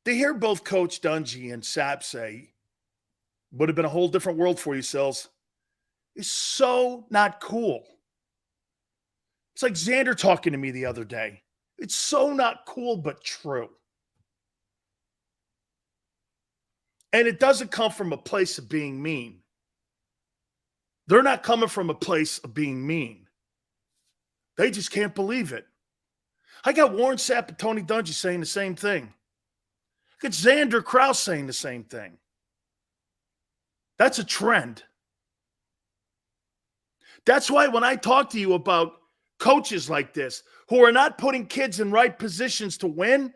to hear both Coach Dungy and Sapp say, would have been a whole different world for you, Sills, is so not cool. It's like Xander talking to me the other day. It's so not cool, but true. And it doesn't come from a place of being mean. They're not coming from a place of being mean. They just can't believe it. I got Warren Sapp and Tony Dungy saying the same thing. I got Xander Krause saying the same thing. That's a trend. That's why when I talk to you about coaches like this who are not putting kids in right positions to win,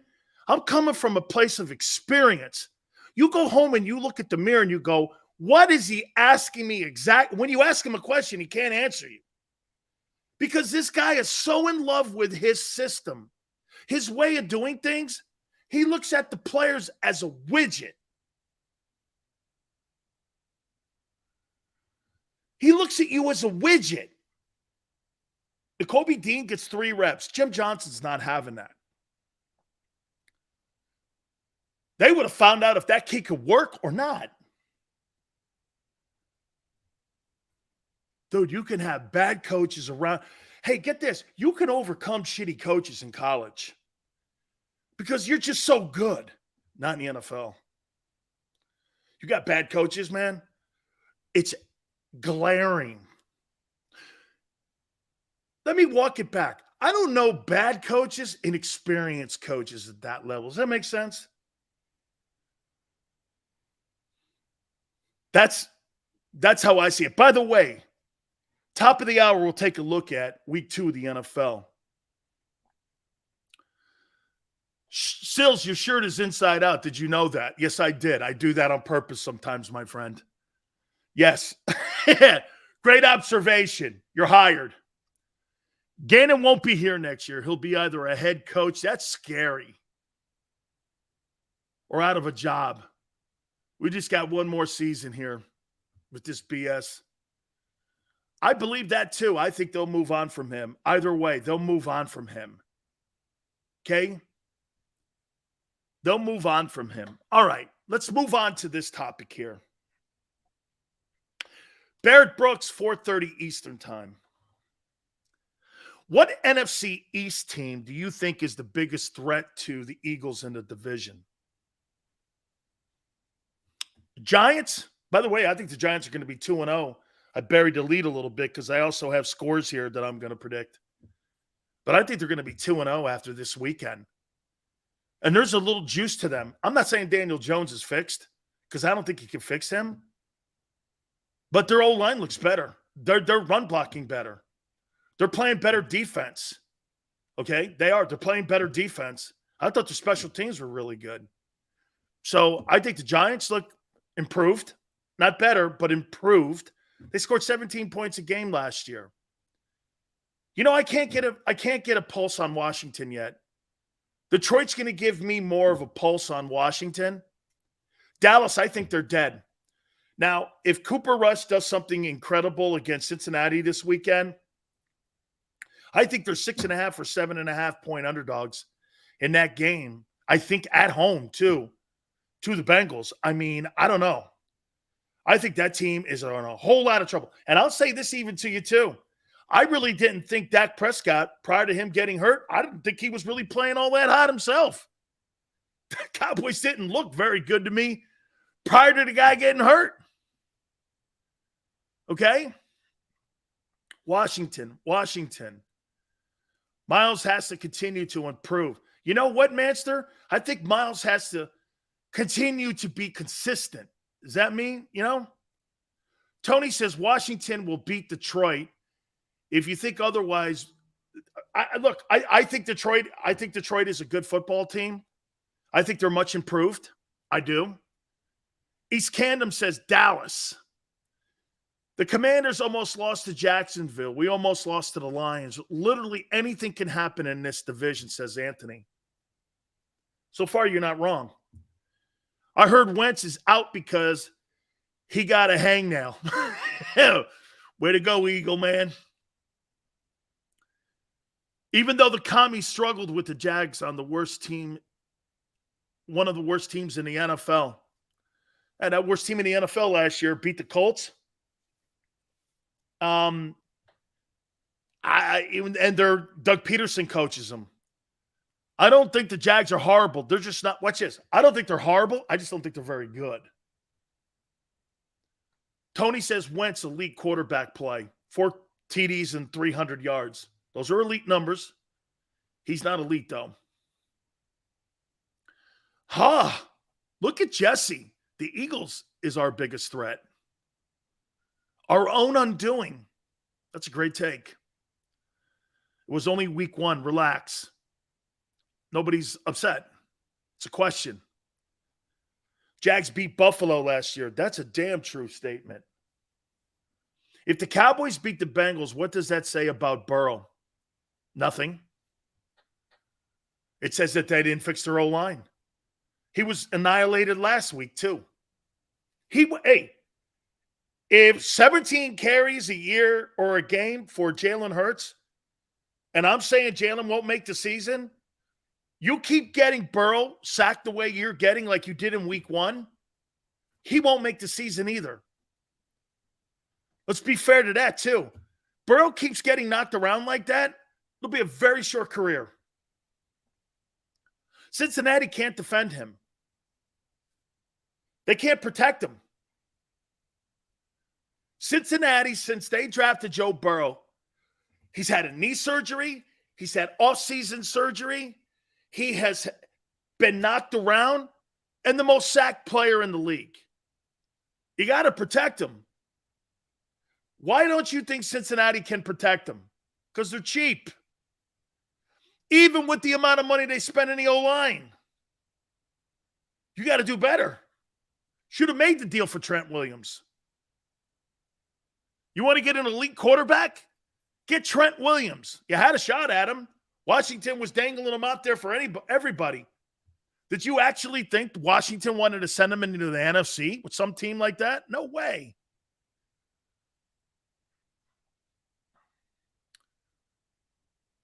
I'm coming from a place of experience. You go home and you look at the mirror and you go, what is he asking me exactly? When you ask him a question, he can't answer you. Because this guy is so in love with his system, his way of doing things, he looks at the players as a widget. He looks at you as a widget. Kobe Dean gets 3 reps. Jim Johnson's not having that. They would have found out if that kid could work or not. Dude, you can have bad coaches around. Hey, get this. You can overcome shitty coaches in college because you're just so good. Not in the NFL. You got bad coaches, man. It's glaring. Let me walk it back. I don't know bad coaches and experienced coaches at that level. Does that make sense? That's how I see it. By the way, top of the hour, we'll take a look at week 2 of the NFL. Sills, your shirt is inside out. Did you know that? Yes, I did. I do that on purpose sometimes, my friend. Yes. Great observation. You're hired. Gannon won't be here next year. He'll be either a head coach. That's scary. Or out of a job. We just got one more season here with this BS. I believe that too. I think they'll move on from him. Either way, they'll move on from him. Okay? They'll move on from him. All right, let's move on to this topic here. Barrett Brooks, 4:30 Eastern time. What NFC East team do you think is the biggest threat to the Eagles in the division? Giants? By the way, I think the Giants are going to be 2-0. I buried the lead a little bit because I also have scores here that I'm going to predict. But I think they're going to be 2-0 after this weekend. And there's a little juice to them. I'm not saying Daniel Jones is fixed because I don't think he can fix him. But their O-line looks better. They're run blocking better. They're playing better defense. Okay? They are. They're playing better defense. I thought their special teams were really good. So I think the Giants look improved. Not better, but improved. They scored 17 points a game last year. You know, I can't get a pulse on Washington yet. Detroit's going to give me more of a pulse on Washington. Dallas, I think they're dead. Now, if Cooper Rush does something incredible against Cincinnati this weekend, I think they're 6.5 or 7.5 point underdogs in that game. I think at home, too, to the Bengals. I mean, I don't know. I think that team is in a whole lot of trouble. And I'll say this even to you, too. I really didn't think Dak Prescott, prior to him getting hurt, I didn't think he was really playing all that hot himself. The Cowboys didn't look very good to me prior to the guy getting hurt. Okay? Washington. Miles has to continue to improve. You know what, Manster? I think Miles has to continue to be consistent. Does that mean, Tony says Washington will beat Detroit. If you think otherwise, I think Detroit is a good football team. I think they're much improved. I do. East Camden says Dallas. The Commanders almost lost to Jacksonville. We almost lost to the Lions. Literally anything can happen in this division, says Anthony. So far, you're not wrong. I heard Wentz is out because he got a hangnail. Way to go, Eagle man. Even though the Commies struggled with the Jags on the worst team, one of the worst teams in the NFL. And that worst team in the NFL last year beat the Colts. And their Doug Peterson coaches them. I don't think the Jags are horrible. They're just not. Watch this. I don't think they're horrible. I just don't think they're very good. Tony says Wentz elite quarterback play. 4 TDs and 300 yards. Those are elite numbers. He's not elite, though. Look at Jesse. The Eagles is our biggest threat. Our own undoing. That's a great take. It was only week 1. Relax. Nobody's upset. It's a question. Jags beat Buffalo last year. That's a damn true statement. If the Cowboys beat the Bengals, what does that say about Burrow? Nothing. It says that they didn't fix their O-line. He was annihilated last week, too. If 17 carries a year or a game for Jalen Hurts, and I'm saying Jalen won't make the season, you keep getting Burrow sacked the way you're getting like you did in week 1, he won't make the season either. Let's be fair to that, too. Burrow keeps getting knocked around like that, it'll be a very short career. Cincinnati can't defend him. They can't protect him. Cincinnati, since they drafted Joe Burrow, he's had a knee surgery. He's had off-season surgery. He has been knocked around and the most sacked player in the league. You got to protect him. Why don't you think Cincinnati can protect him? Because they're cheap. Even with the amount of money they spend in the O-line. You got to do better. Should have made the deal for Trent Williams. You want to get an elite quarterback? Get Trent Williams. You had a shot at him. Washington was dangling him out there for everybody. Did you actually think Washington wanted to send him into the NFC with some team like that? No way.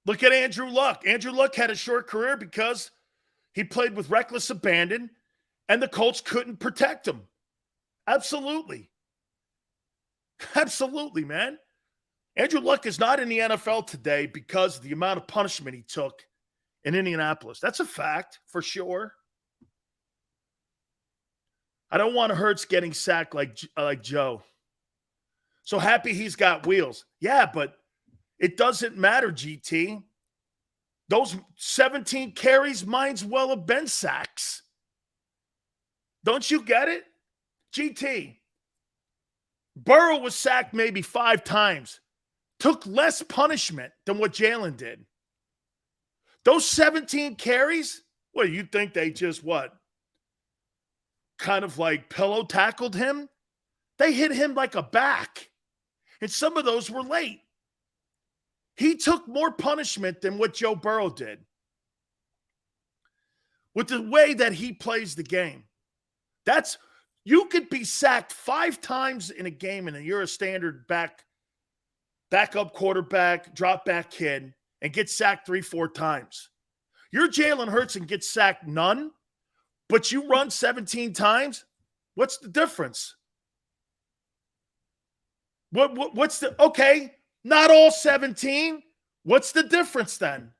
Look at Andrew Luck. Andrew Luck had a short career because he played with reckless abandon and the Colts couldn't protect him. Absolutely. Absolutely, man. Andrew Luck is not in the NFL today because of the amount of punishment he took in Indianapolis. That's a fact, for sure. I don't want Hurts getting sacked like Joe. So happy he's got wheels. Yeah, but it doesn't matter, GT. Those 17 carries might as well have been sacks. Don't you get it? GT. Burrow was sacked maybe 5 times. Took less punishment than what Jalen did. Those 17 carries, what, you think they just what? Kind of like pillow tackled him? They hit him like a back. And some of those were late. He took more punishment than what Joe Burrow did. With the way that he plays the game. You could be sacked 5 times in a game and you're a standard backup quarterback, drop back kid, and get sacked 3-4 times. You're Jalen Hurts and get sacked none, but you run 17 times. What's the difference? Okay, not all 17. What's the difference then?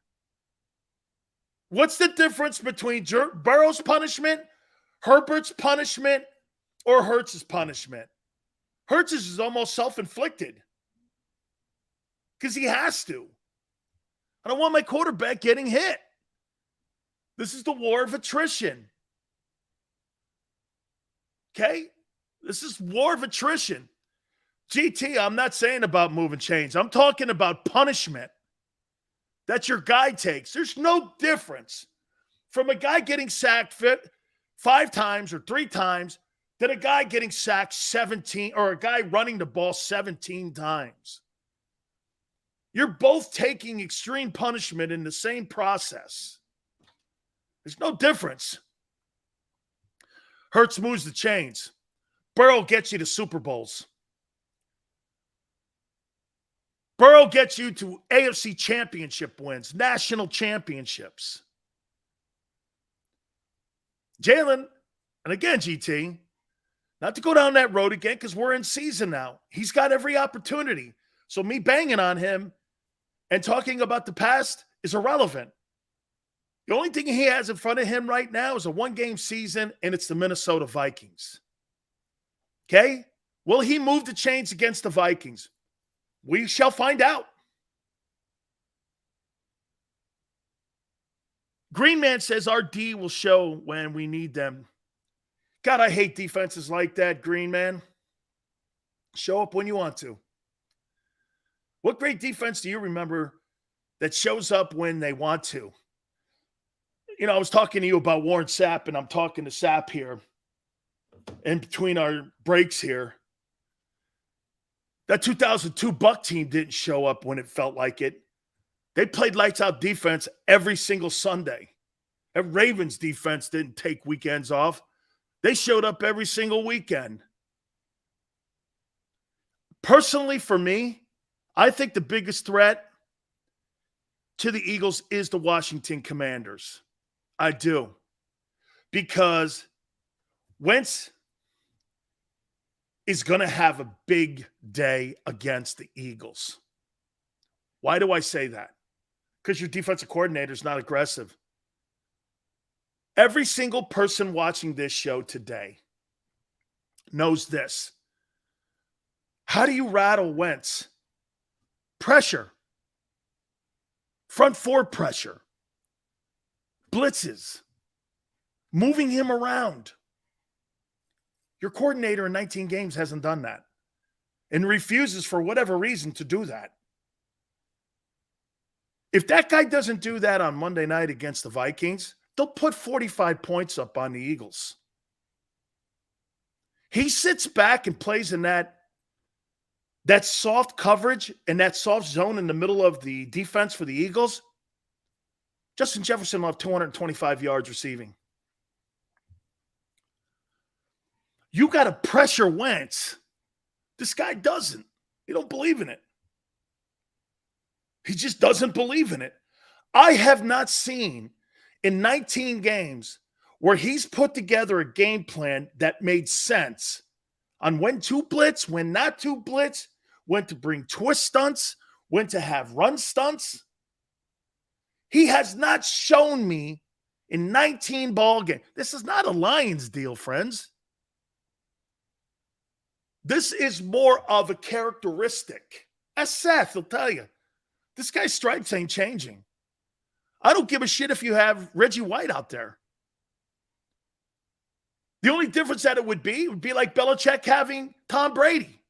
What's the difference between Burrow's punishment, Herbert's punishment, or Hurts' punishment? Hurts' is almost self-inflicted because he has to. I don't want my quarterback getting hit. This is the war of attrition. Okay? This is war of attrition. GT, I'm not saying about moving chains. I'm talking about punishment that your guy takes. There's no difference from a guy getting sacked 5 times or 3 times than a guy getting sacked 17 or a guy running the ball 17 times. You're both taking extreme punishment in the same process. There's no difference. Hurts moves the chains. Burrow gets you to Super Bowls. Burrow gets you to AFC championship wins, national championships. Jalen, and again, GT, not to go down that road again because we're in season now. He's got every opportunity. So me banging on him and talking about the past is irrelevant. The only thing he has in front of him right now is a one-game season, and it's the Minnesota Vikings. Okay? Will he move the chains against the Vikings? We shall find out. Green Man says our D will show when we need them. God, I hate defenses like that, Green Man. Show up when you want to. What great defense do you remember that shows up when they want to? You know, I was talking to you about Warren Sapp, and I'm talking to Sapp here in between our breaks here. That 2002 Buck team didn't show up when it felt like it. They played lights out defense every single Sunday. That Ravens defense didn't take weekends off. They showed up every single weekend. Personally, for me, I think the biggest threat to the Eagles is the Washington Commanders. I do. Because Wentz is going to have a big day against the Eagles. Why do I say that? Because your defensive coordinator is not aggressive. Every single person watching this show today knows this. How do you rattle Wentz? Pressure. Front four pressure. Blitzes. Moving him around. Your coordinator in 19 games hasn't done that and refuses for whatever reason to do that. If that guy doesn't do that on Monday night against the Vikings, they'll put 45 points up on the Eagles. He sits back and plays in that soft coverage and that soft zone in the middle of the defense for the Eagles. Justin Jefferson will have 225 yards receiving. You got to pressure Wentz. This guy doesn't. He don't believe in it. He just doesn't believe in it. I have not seen in 19 games where he's put together a game plan that made sense on when to blitz, when not to blitz, when to bring twist stunts, when to have run stunts. He has not shown me in 19 ball games. This is not a Lions deal, friends. This is more of a characteristic. As Seth will tell you, this guy's stripes ain't changing. I don't give a shit if you have Reggie White out there. The only difference that it would be like Belichick having Tom Brady.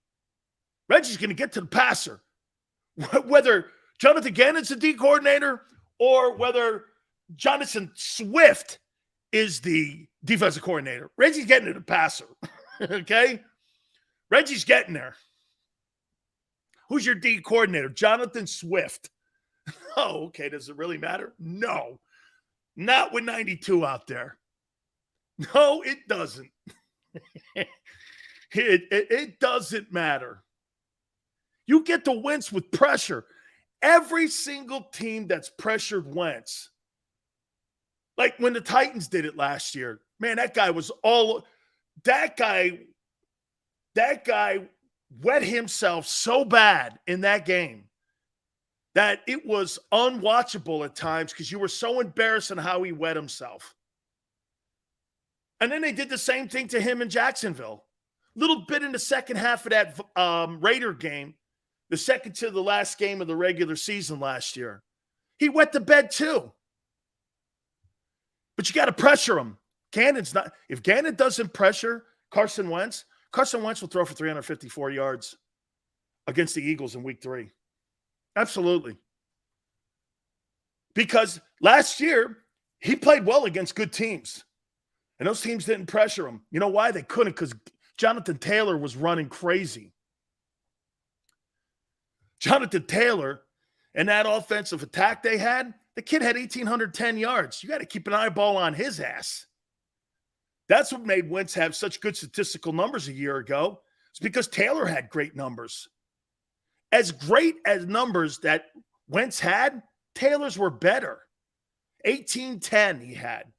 Reggie's going to get to the passer. Whether Jonathan Gannon's the D coordinator or whether Jonathan Swift is the defensive coordinator, Reggie's getting to the passer. Okay? Reggie's getting there. Who's your D coordinator? Jonathan Swift. Oh, okay. Does it really matter? No. Not with 92 out there. No, it doesn't. It doesn't matter. You get to Wentz with pressure. Every single team that's pressured Wentz, like when the Titans did it last year, man, that guy wet himself so bad in that game that it was unwatchable at times because you were so embarrassed on how he wet himself. And then they did the same thing to him in Jacksonville. Little bit in the second half of that Raider game, the second to the last game of the regular season last year. He wet the bed too. But you got to pressure him. If Gannon doesn't pressure Carson Wentz will throw for 354 yards against the Eagles in week 3. Absolutely. Because last year, he played well against good teams. And those teams didn't pressure him. You know why? They couldn't, because Jonathan Taylor was running crazy. Jonathan Taylor and that offensive attack they had, the kid had 1,810 yards. You got to keep an eyeball on his ass. That's what made Wentz have such good statistical numbers a year ago. It's because Taylor had great numbers. As great as numbers that Wentz had, Taylor's were better. 1,810 he had.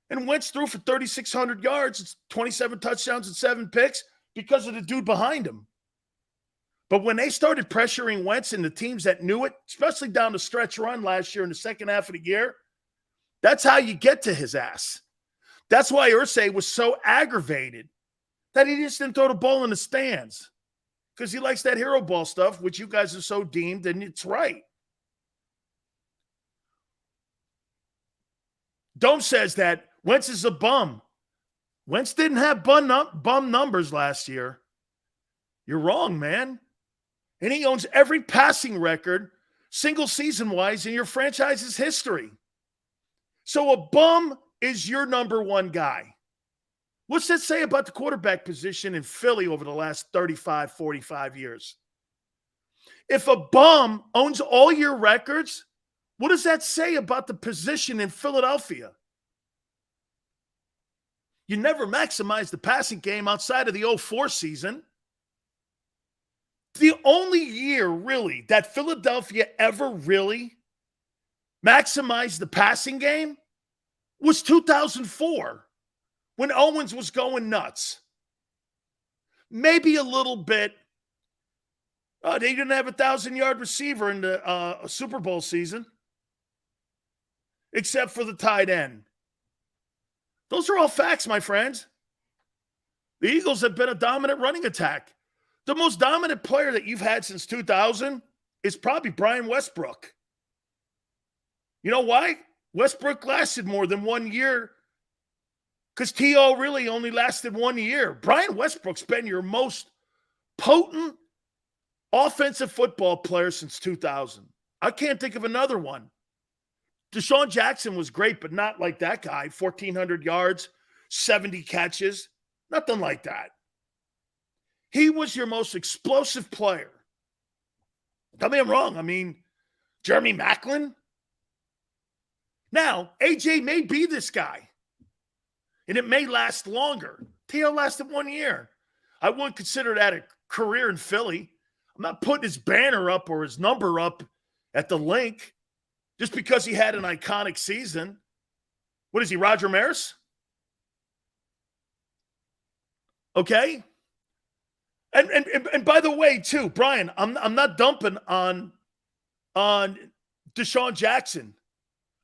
And Wentz threw for 3,600 yards, 27 touchdowns and 7 picks because of the dude behind him. But when they started pressuring Wentz and the teams that knew it, especially down the stretch run last year in the second half of the year, that's how you get to his ass. That's why Irsay was so aggravated that he just didn't throw the ball in the stands, because he likes that hero ball stuff, which you guys are so deemed, and it's right. Dome says that Wentz is a bum. Wentz didn't have bum numbers last year. You're wrong, man. And he owns every passing record, single season-wise, in your franchise's history. So a bum is your number one guy. What's that say about the quarterback position in Philly over the last 35, 45 years? If a bum owns all your records, what does that say about the position in Philadelphia? You never maximized the passing game outside of the 2004 season. The only year, really, that Philadelphia ever really maximized the passing game was 2004, when Owens was going nuts. Maybe a little bit. They didn't have a 1,000-yard receiver in the Super Bowl season, except for the tight end. Those are all facts, my friends. The Eagles have been a dominant running attack. The most dominant player that you've had since 2000 is probably Brian Westbrook. You know why? Westbrook lasted more than 1 year because T.O. really only lasted 1 year. Brian Westbrook's been your most potent offensive football player since 2000. I can't think of another one. Deshaun Jackson was great, but not like that guy. 1,400 yards, 70 catches, nothing like that. He was your most explosive player. Tell me I'm wrong. I mean, Jeremy Maclin. Now, AJ may be this guy, and it may last longer. T.O. lasted 1 year. I wouldn't consider that a career in Philly. I'm not putting his banner up or his number up at the link just because he had an iconic season. What is he, Roger Maris? Okay. And by the way, too, Brian, I'm not dumping on Deshaun Jackson.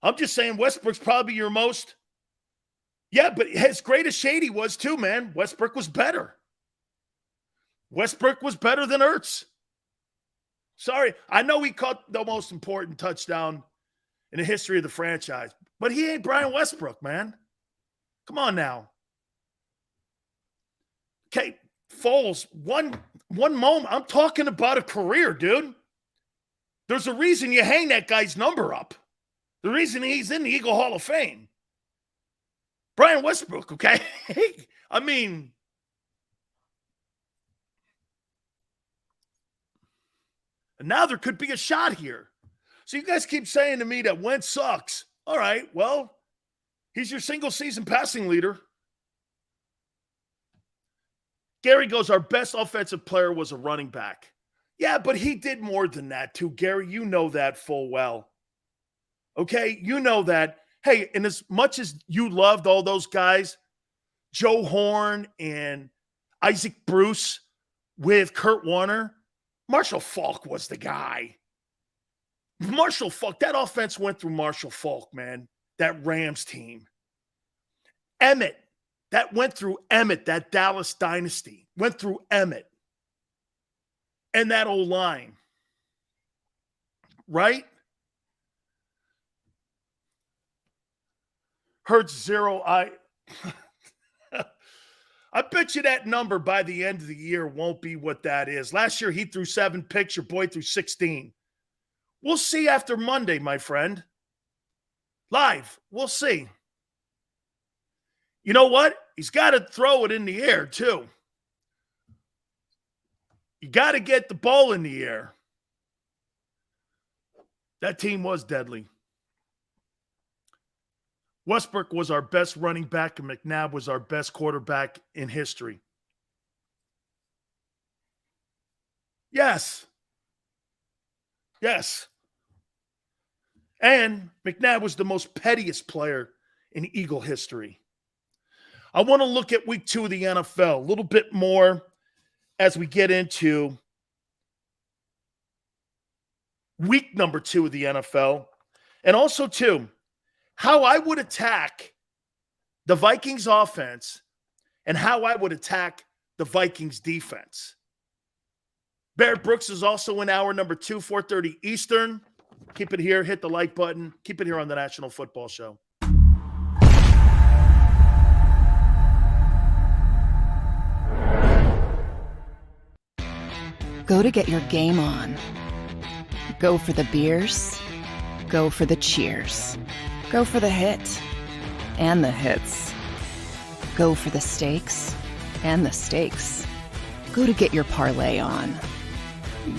I'm just saying Westbrook's probably your most. Yeah, but as great as Shady was too, man, Westbrook was better. Westbrook was better than Hurts. Sorry, I know he caught the most important touchdown in the history of the franchise, but he ain't Brian Westbrook, man. Come on now. Okay, Foles, one moment. I'm talking about a career, dude. There's a reason you hang that guy's number up. The reason he's in the Eagle Hall of Fame. Brian Westbrook, okay? I mean, and now there could be a shot here. So you guys keep saying to me that Wentz sucks. All right, well, he's your single-season passing leader. Gary goes, our best offensive player was a running back. Yeah, but he did more than that too, Gary. You know that full well. Okay? You know that. Hey, and as much as you loved all those guys, Joe Horn and Isaac Bruce with Kurt Warner, Marshall Faulk was the guy. Marshall Faulk, that offense went through Marshall Faulk, man. That Rams team. Emmett, that went through Emmett, that Dallas dynasty. Went through Emmett. And that old line. Right? Hurts 0. I bet you that number by the end of the year won't be what that is. Last year, he threw 7 picks. Your boy threw 16. We'll see after Monday, my friend. Live. We'll see. You know what? He's got to throw it in the air, too. You got to get the ball in the air. That team was deadly. Westbrook was our best running back, and McNabb was our best quarterback in history. Yes. Yes. And McNabb was the most pettiest player in Eagle history. I want to look at week 2 of the NFL a little bit more as we get into week number 2 of the NFL. And also, too, how I would attack the Vikings offense and how I would attack the Vikings defense. Barrett Brooks is also in hour number 2, 4:30 Eastern. Keep it here. Hit the like button. Keep it here on the National Football Show. Go to get your game on. Go for the beers. Go for the cheers. Go for the hit and the hits. Go for the stakes and the stakes. Go to get your parlay on.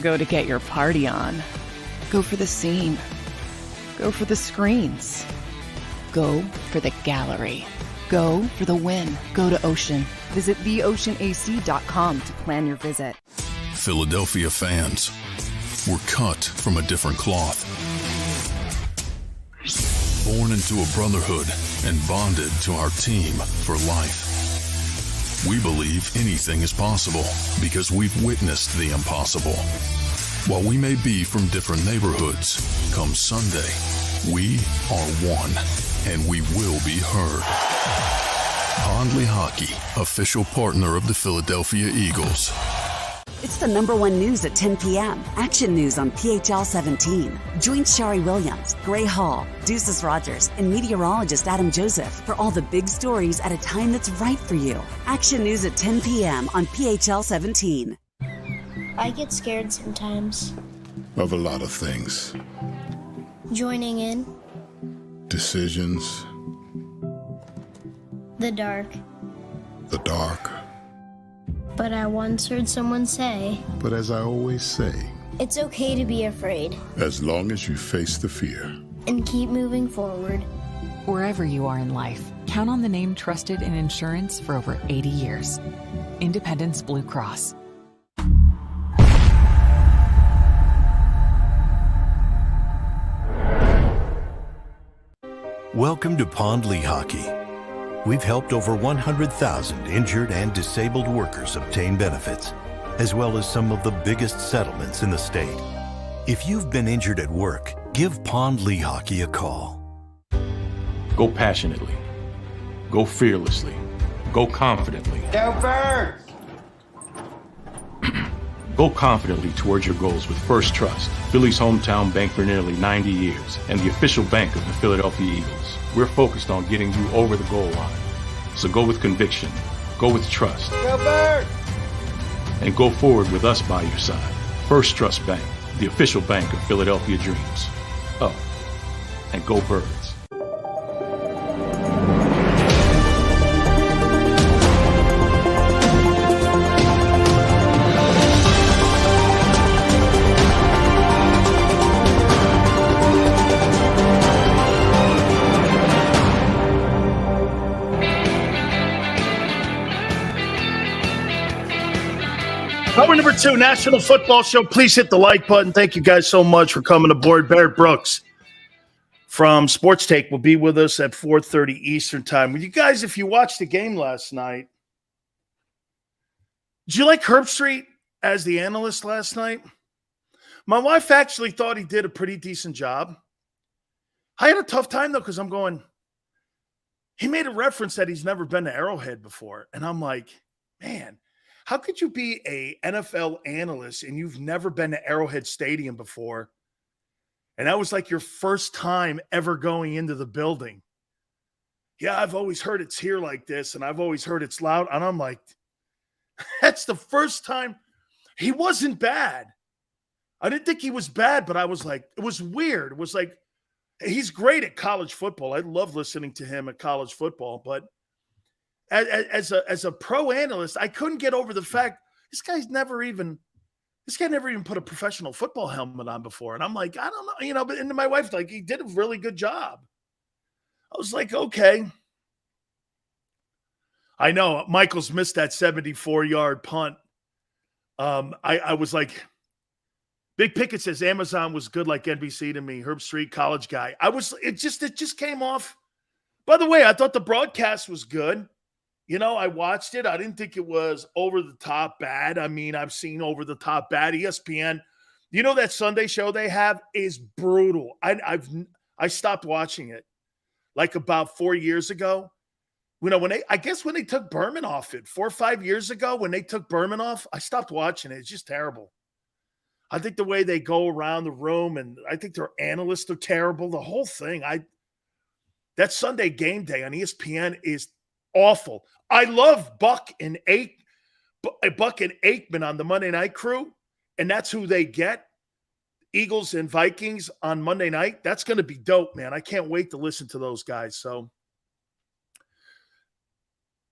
Go to get your party on. Go for the scene. Go for the screens. Go for the gallery. Go for the win. Go to Ocean. Visit theoceanac.com to plan your visit. Philadelphia fans, we're cut from a different cloth. Born into a brotherhood and bonded to our team for life. We believe anything is possible because we've witnessed the impossible. While we may be from different neighborhoods, come Sunday, we are one, and we will be heard. Pondley Hockey, official partner of the Philadelphia Eagles. It's the #1 news at 10 p.m. Action News on PHL 17. Join Shari Williams, Gray Hall, Deuces Rogers, and meteorologist Adam Joseph for all the big stories at a time that's right for you. Action News at 10 p.m. on PHL 17. I get scared sometimes. Of a lot of things. Joining in. Decisions. The dark. The dark. But I once heard someone say, But as I always say, it's okay to be afraid. as long as you face the fear. And keep moving forward. Wherever you are in life, count on the name trusted in insurance for over 80 years. Independence Blue Cross. Welcome to Pondley Hockey. We've helped over 100,000 injured and disabled workers obtain benefits, as well as some of the biggest settlements in the state. If you've been injured at work, give Pondley Hockey a call. Go passionately. Go fearlessly. Go confidently. Go Birds! Go confidently towards your goals with First Trust, Philly's hometown bank for nearly 90 years, and the official bank of the Philadelphia Eagles. We're focused on getting you over the goal line. So go with conviction, go with trust, Go Birds! and go forward with us by your side. First Trust Bank, the official bank of Philadelphia dreams. Oh, and go Birds. Hour number 2, National Football Show. Please hit the like button. Thank you guys so much for coming aboard. Barrett Brooks from Sports Take will be with us at 4:30 Eastern time. Well, you guys, if you watched the game last night, did you like Herbstreit as the analyst last night? My wife actually thought he did a pretty decent job. I had a tough time, though, because I'm going, he made a reference that he's never been to Arrowhead before. And I'm like, man, how could you be a NFL analyst and you've never been to Arrowhead Stadium before? And that was like your first time ever going into the building. Yeah, I've always heard it's here like this, and I've always heard it's loud. And I'm like, that's the first time. He wasn't bad. I didn't think he was bad, but I was like, it was weird. It was like, he's great at college football. I love listening to him at college football, but as a pro analyst, I couldn't get over the fact this guy never even put a professional football helmet on before. And I'm like, I don't know, but and my wife's like, he did a really good job. I was like, okay. I know Michael's missed that 74-yard punt. I was like, Big Pickett says Amazon was good like NBC to me. Herb Street, college guy. It just came off. By the way, I thought the broadcast was good. I watched it. I didn't think it was over the top bad. I mean, I've seen over the top bad. ESPN, that Sunday show they have is brutal. I stopped watching it like about 4 years ago. When they took Berman off it 4 or 5 years ago, when they took Berman off, I stopped watching it. It's just terrible. I think the way they go around the room, and I think their analysts are terrible. The whole thing. That Sunday game day on ESPN is awful. I love Buck and Aikman on the Monday Night Crew, and that's who they get. Eagles and Vikings on Monday night. That's going to be dope, man. I can't wait to listen to those guys. So,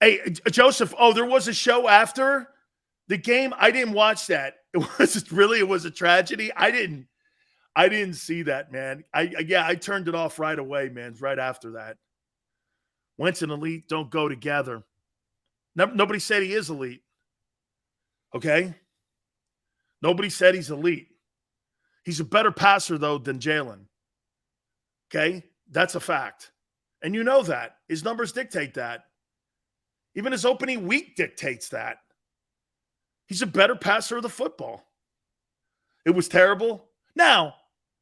hey, Joseph, there was a show after the game. I didn't watch that. It was a tragedy. I didn't see that, man. I turned it off right away, man, right after that. Wentz and elite don't go together. Nobody said he is elite. Okay? Nobody said he's elite. He's a better passer, though, than Jalen. Okay? That's a fact. And you know that. His numbers dictate that. Even his opening week dictates that. He's a better passer of the football. It was terrible. Now,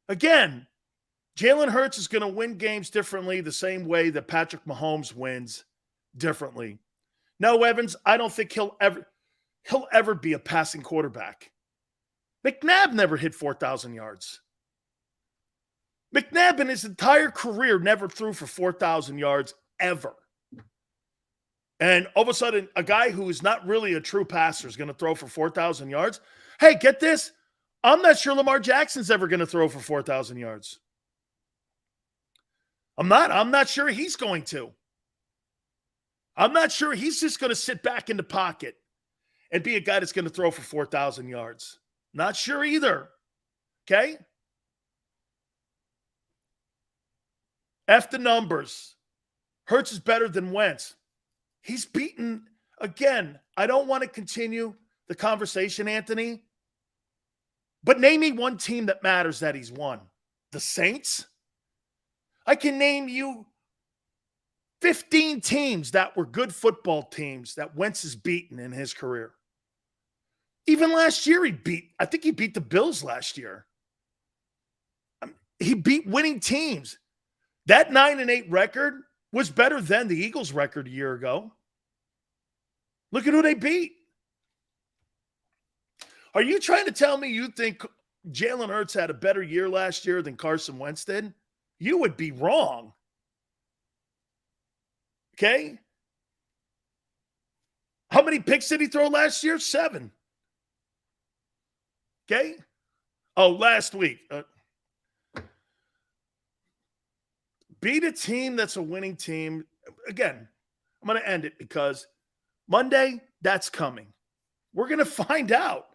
again, Jalen Hurts is going to win games differently the same way that Patrick Mahomes wins differently. No, Evans, I don't think he'll ever be a passing quarterback. McNabb never hit 4,000 yards. McNabb in his entire career never threw for 4,000 yards ever. And all of a sudden, a guy who is not really a true passer is going to throw for 4,000 yards. Hey, get this. I'm not sure Lamar Jackson's ever going to throw for 4,000 yards. I'm not sure he's going to. I'm not sure he's just going to sit back in the pocket and be a guy that's going to throw for 4,000 yards. Not sure either. Okay? F the numbers. Hurts is better than Wentz. He's beaten, again, I don't want to continue the conversation, Anthony, but name me one team that matters that he's won. The Saints? I can name you 15 teams that were good football teams that Wentz has beaten in his career. Even last year I think he beat the Bills last year. He beat winning teams. That 9-8 record was better than the Eagles' record a year ago. Look at who they beat. Are you trying to tell me you think Jalen Hurts had a better year last year than Carson Wentz did? You would be wrong. Okay? How many picks did he throw last year? 7. Okay? Oh, last week. Beat a team that's a winning team. Again, I'm going to end it because Monday, that's coming. We're going to find out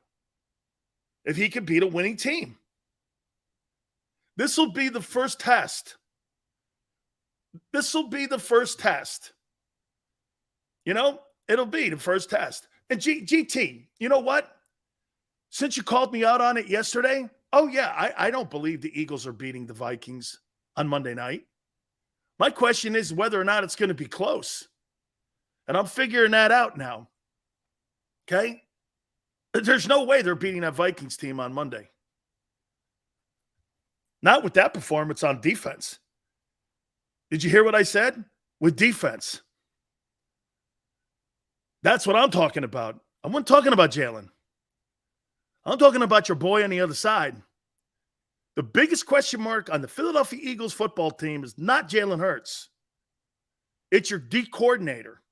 if he can beat a winning team. This will be the first test. It'll be the first test. And GT, you know what? Since you called me out on it yesterday, I don't believe the Eagles are beating the Vikings on Monday night. My question is whether or not it's going to be close. And I'm figuring that out now. Okay? There's no way they're beating that Vikings team on Monday. Not with that performance on defense. Did you hear what I said? With defense. That's what I'm talking about. I'm not talking about Jalen. I'm talking about your boy on the other side. The biggest question mark on the Philadelphia Eagles football team is not Jalen Hurts. It's your D coordinator.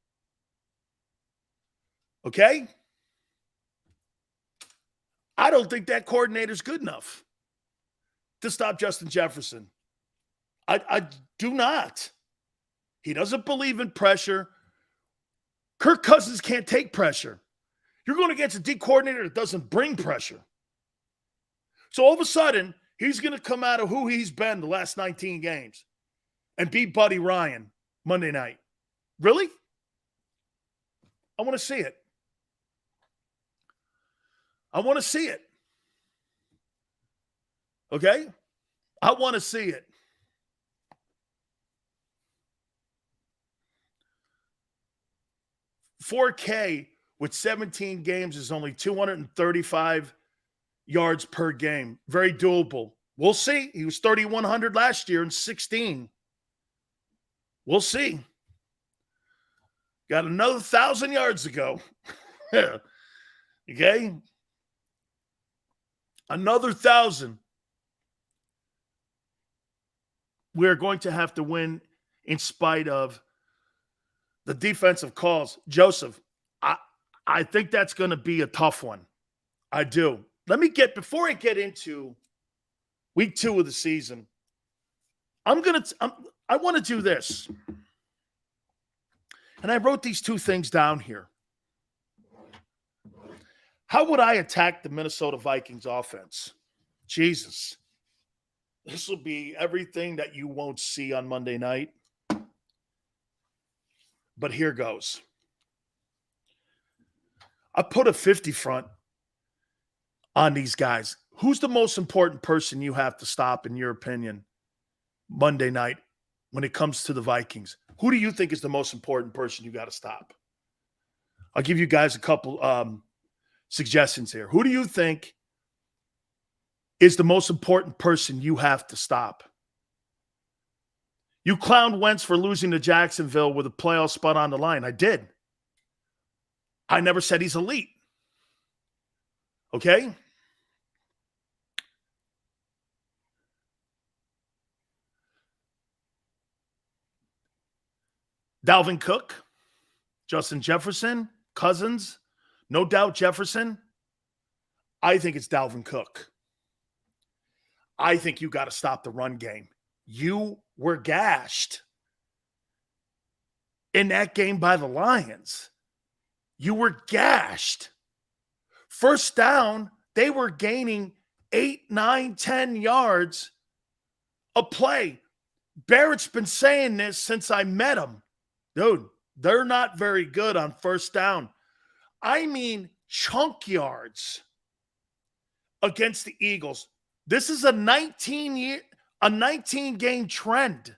Okay? I don't think that coordinator's good enough to stop Justin Jefferson. I do not. He doesn't believe in pressure. Kirk Cousins can't take pressure. You're going against a D coordinator that doesn't bring pressure. So all of a sudden, he's going to come out of who he's been the last 19 games and beat Buddy Ryan Monday night. Really? I want to see it. I want to see it. Okay? I want to see it. $4K with 17 games is only 235 yards per game. Very doable. We'll see. He was 3,100 last year in 16. We'll see. Got another 1,000 yards to go. Okay? Another 1,000. We're going to have to win in spite of the defensive calls. Joseph, I think that's going to be a tough one. I do. Before I get into week 2 of the season, I want to do this. And I wrote these 2 things down here. How would I attack the Minnesota Vikings offense? Jesus. This will be everything that you won't see on Monday night. But here goes. I put a 50 front on these guys. Who's the most important person you have to stop, in your opinion, Monday night when it comes to the Vikings? Who do you think is the most important person you got to stop? I'll give you guys a couple suggestions here. Who do you think is the most important person you have to stop? You clowned Wentz for losing to Jacksonville with a playoff spot on the line. I did. I never said he's elite. Okay? Dalvin Cook, Justin Jefferson, Cousins, no doubt Jefferson. I think it's Dalvin Cook. I think you got to stop the run game. You were gashed in that game by the Lions. You were gashed. First down, they were gaining 8, 9, 10 yards a play. Barrett's been saying this since I met him. Dude, they're not very good on first down. I mean, chunk yards against the Eagles. This is a 19-game trend.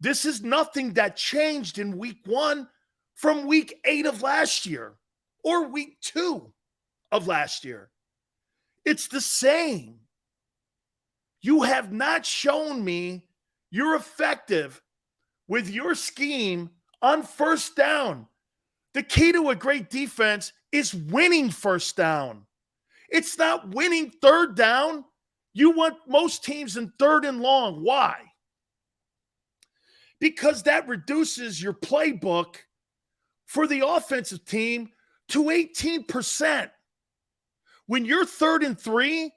This is nothing that changed in week 1 from week 8 of last year or week 2 of last year. It's the same. You have not shown me you're effective with your scheme on first down. The key to a great defense is winning first down. It's not winning third down. You want most teams in third and long. Why? Because that reduces your playbook for the offensive team to 18%. When you're 3rd and 3,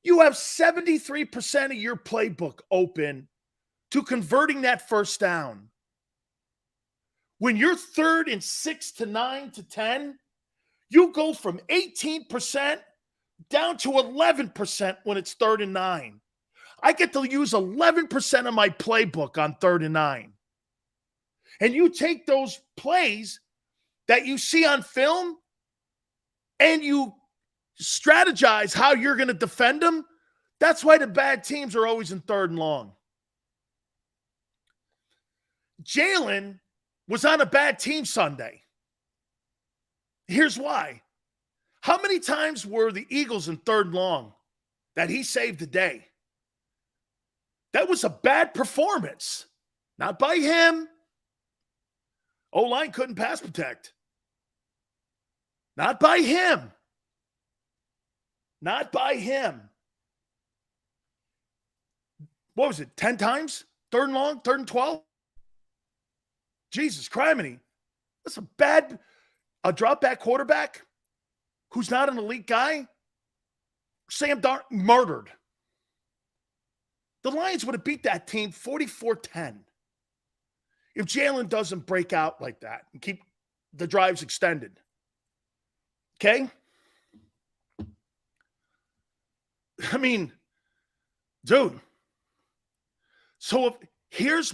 you have 73% of your playbook open to converting that first down. When you're 3rd and 6 to 9 to 10, you go from 18% down to 11% when it's 3rd and 9. I get to use 11% of my playbook on 3rd and 9. And you take those plays that you see on film and you strategize how you're going to defend them. That's why the bad teams are always in 3rd and long. Jalen was on a bad team Sunday. Here's why. How many times were the Eagles in 3rd and long that he saved the day? That was a bad performance. Not by him. O-line couldn't pass protect. Not by him. Not by him. What was it, 10 times? 3rd and long, 3rd and 12? Jesus, criminy. That's a drop-back quarterback who's not an elite guy. Sam Darnold murdered. The Lions would have beat that team 44-10 if Jalen doesn't break out like that and keep the drives extended. Okay? I mean, dude. So here's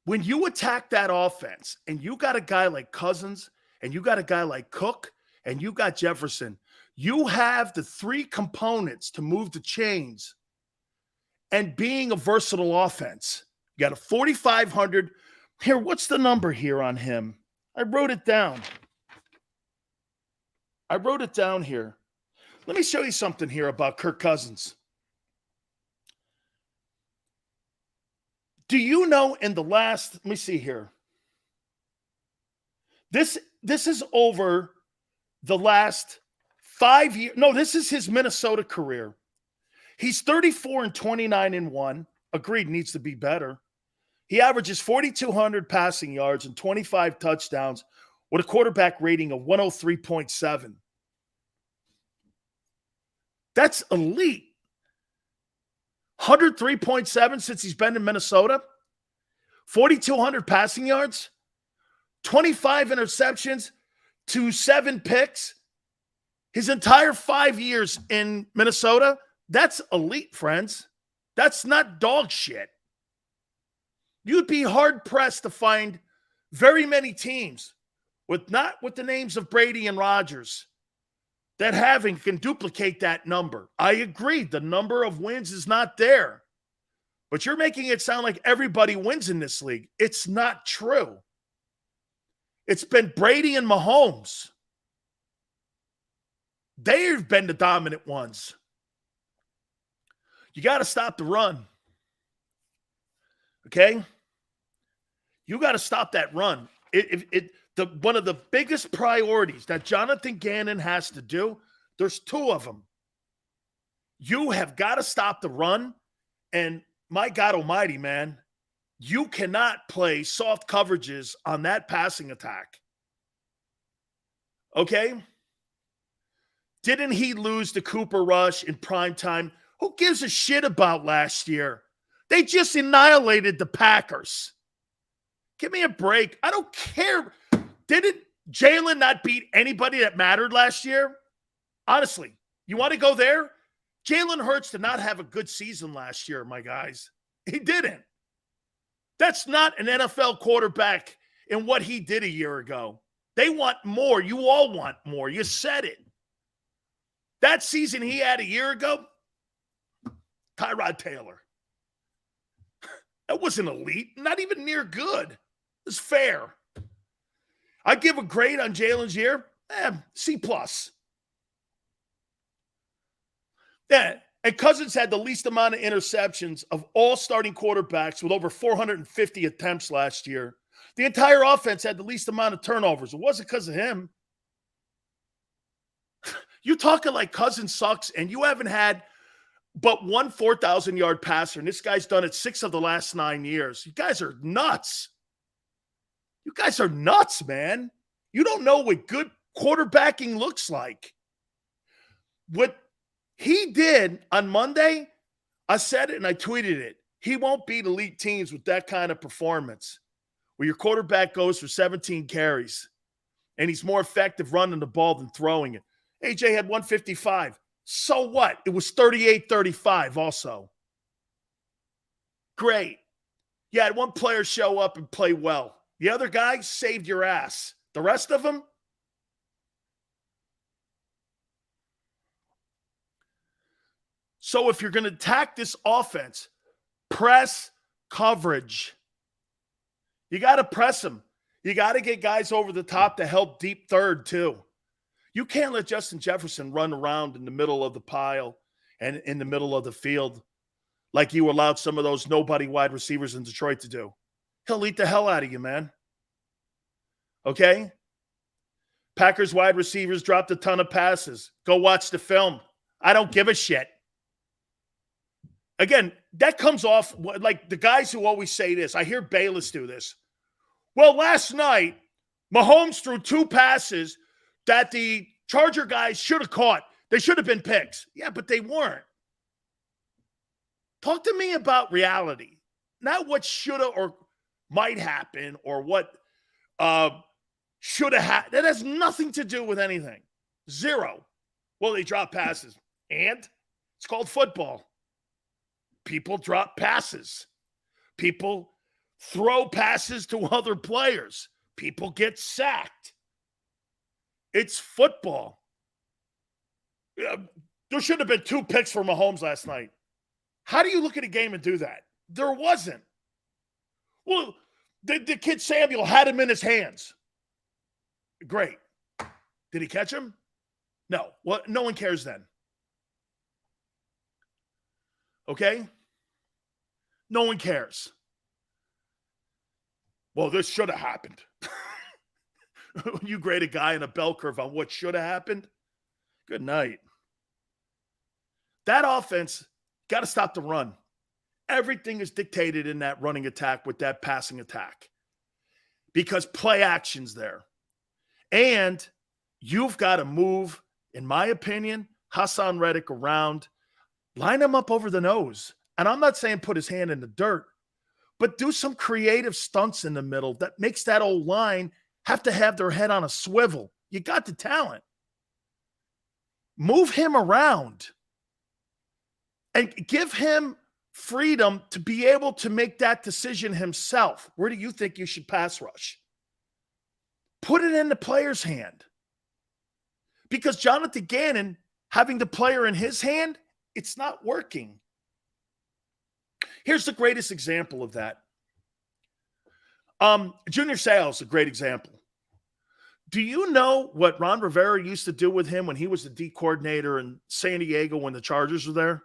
when you attack that offense and you got a guy like Cousins and you got a guy like Cook and you got Jefferson, you have the three components to move the chains and being a versatile offense. You got a 4,500. Here, what's the number here on him? I wrote it down. Here. Let me show you something here about Kirk Cousins. Do you know in the last, let me see here. This is over the last 5 years. No, this is his Minnesota career. He's 34-29-1. Agreed, needs to be better. He averages 4,200 passing yards and 25 touchdowns with a quarterback rating of 103.7. That's elite. 103.7 since he's been in Minnesota. 4,200 passing yards. 25 interceptions to 7 picks. His entire 5 years in Minnesota. That's elite, friends. That's not dog shit. You'd be hard-pressed to find very many teams not with the names of Brady and Rodgers that can duplicate that number. I agree. The number of wins is not there. But you're making it sound like everybody wins in this league. It's not true. It's been Brady and Mahomes. They've been the dominant ones. You got to stop the run. Okay? You got to stop that run. One of the biggest priorities that Jonathan Gannon has to do, there's 2 of them. You have got to stop the run, and my God almighty, man, you cannot play soft coverages on that passing attack. Okay? Didn't he lose to Cooper Rush in prime time? Who gives a shit about last year? They just annihilated the Packers. Give me a break. I don't care. Didn't Jalen not beat anybody that mattered last year? Honestly, you want to go there? Jalen Hurts did not have a good season last year, my guys. He didn't. That's not an NFL quarterback in what he did a year ago. They want more. You all want more. You said it. That season he had a year ago, Tyrod Taylor. That wasn't elite. Not even near good. It's fair. I give a grade on Jalen's year, C+. Yeah, and Cousins had the least amount of interceptions of all starting quarterbacks with over 450 attempts last year. The entire offense had the least amount of turnovers. It wasn't because of him. You talking like Cousins sucks, and you haven't had but one 4,000-yard passer, and this guy's done it 6 of the last 9 years. You guys are nuts. You guys are nuts, man. You don't know what good quarterbacking looks like. What he did on Monday, I said it and I tweeted it. He won't beat elite teams with that kind of performance, where your quarterback goes for 17 carries, and he's more effective running the ball than throwing it. AJ had 155. So what? It was 38-35 also. Great. You had one player show up and play well. The other guy saved your ass. The rest of them? So if you're going to attack this offense, press coverage. You got to press them. You got to get guys over the top to help deep third too. You can't let Justin Jefferson run around in the middle of the pile and in the middle of the field like you allowed some of those nobody wide receivers in Detroit to do. He'll eat the hell out of you, man. Okay? Packers wide receivers dropped a ton of passes. Go watch the film. I don't give a shit. Again, that comes off like the guys who always say this. I hear Bayless do this. Well, last night, Mahomes threw 2 passes that the Charger guys should have caught. They should have been picks. Yeah, but they weren't. Talk to me about reality, not what should have or might happen or what Should have had. That has nothing to do with anything. Zero. Well, they drop passes. And it's called football. People drop passes. People throw passes to other players. People get sacked. It's football. There should have been 2 picks for Mahomes last night. How do you look at a game and do that? There wasn't. Well, the kid Samuel had him in his hands. Great. Did he catch him? No. Well, no one cares then. Okay? No one cares. Well, this should have happened. You grade a guy in a bell curve on what should have happened? Good night. That offense got to stop the run. Everything is dictated in that running attack with that passing attack because play action's there. And you've got to move, in my opinion, Hassan Reddick around, line him up over the nose. And I'm not saying put his hand in the dirt, but do some creative stunts in the middle that makes that old line have to have their head on a swivel. You got the talent. Move him around and give him freedom to be able to make that decision himself. Where do you think you should pass rush? Put it in the player's hand. Because Jonathan Gannon, having the player in his hand, it's not working. Here's the greatest example of that. Junior Seau is a great example. Do you know what Ron Rivera used to do with him when he was the D coordinator in San Diego when the Chargers were there?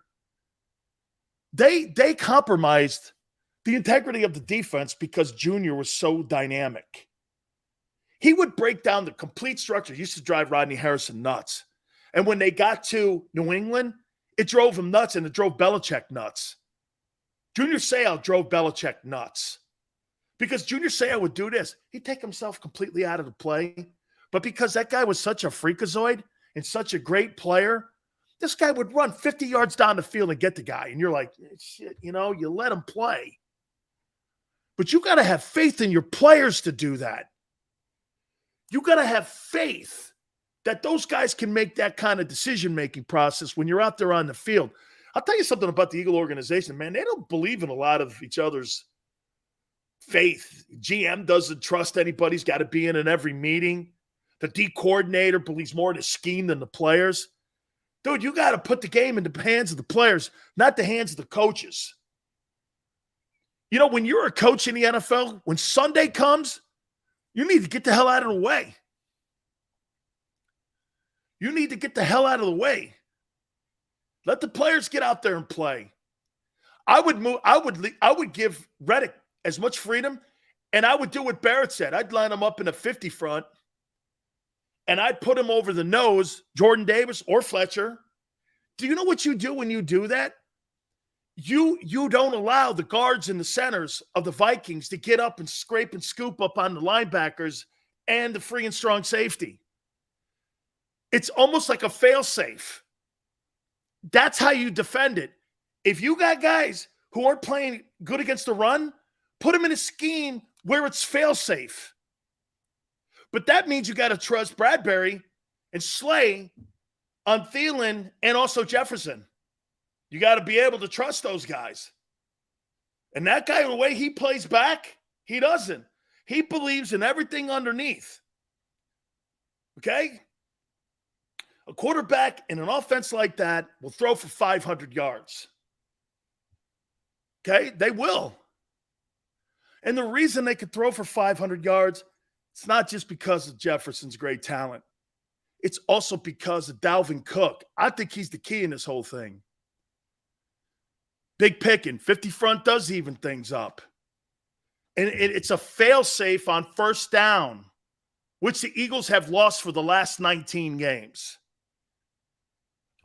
They compromised the integrity of the defense because Junior was so dynamic. He would break down the complete structure. He used to drive Rodney Harrison nuts. And when they got to New England, it drove him nuts and it drove Belichick nuts. Junior Seau drove Belichick nuts. Because Junior Seau would do this. He'd take himself completely out of the play. But because that guy was such a freakazoid and such a great player, this guy would run 50 yards down the field and get the guy. And you're like, shit, you let him play. But you got to have faith in your players to do that. You got to have faith that those guys can make that kind of decision-making process when you're out there on the field. I'll tell you something about the Eagle organization, man. They don't believe in a lot of each other's faith. GM doesn't trust anybody. He's got to be in every meeting. The D coordinator believes more in the scheme than the players. Dude, you got to put the game in the hands of the players, not the hands of the coaches. When you're a coach in the NFL, when Sunday comes, you need to get the hell out of the way. You need to get the hell out of the way. Let the players get out there and play. I would give Reddick as much freedom, and I would do what Barrett said. I'd line him up in a 50 front, and I'd put him over the nose, Jordan Davis or Fletcher. Do you know what you do when you do that? You don't allow the guards and the centers of the Vikings to get up and scrape and scoop up on the linebackers and the free and strong safety. It's almost like a fail-safe. That's how you defend it. If you got guys who aren't playing good against the run, put them in a scheme where it's fail-safe. But that means you got to trust Bradbury and Slay on Thielen and also Jefferson. You got to be able to trust those guys. And that guy, the way he plays back, he doesn't. He believes in everything underneath. Okay? A quarterback in an offense like that will throw for 500 yards. Okay? They will. And the reason they could throw for 500 yards, it's not just because of Jefferson's great talent. It's also because of Dalvin Cook. I think he's the key in this whole thing. Big picking. 50 front does even things up. And it's a fail-safe on first down, which the Eagles have lost for the last 19 games.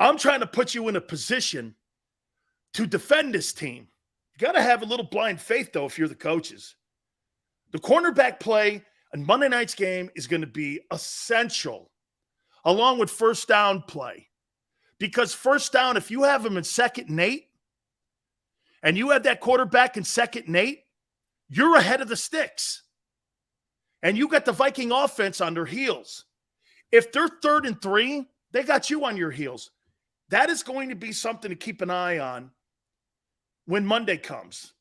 I'm trying to put you in a position to defend this team. You got to have a little blind faith, though, if you're the coaches. The cornerback play on Monday night's game is going to be essential, along with first down play. Because first down, if you have them in 2nd and 8, and you have that quarterback in 2nd and 8, you're ahead of the sticks. and you got the Viking offense on their heels. If they're 3rd and 3, they got you on your heels. That is going to be something to keep an eye on when Monday comes.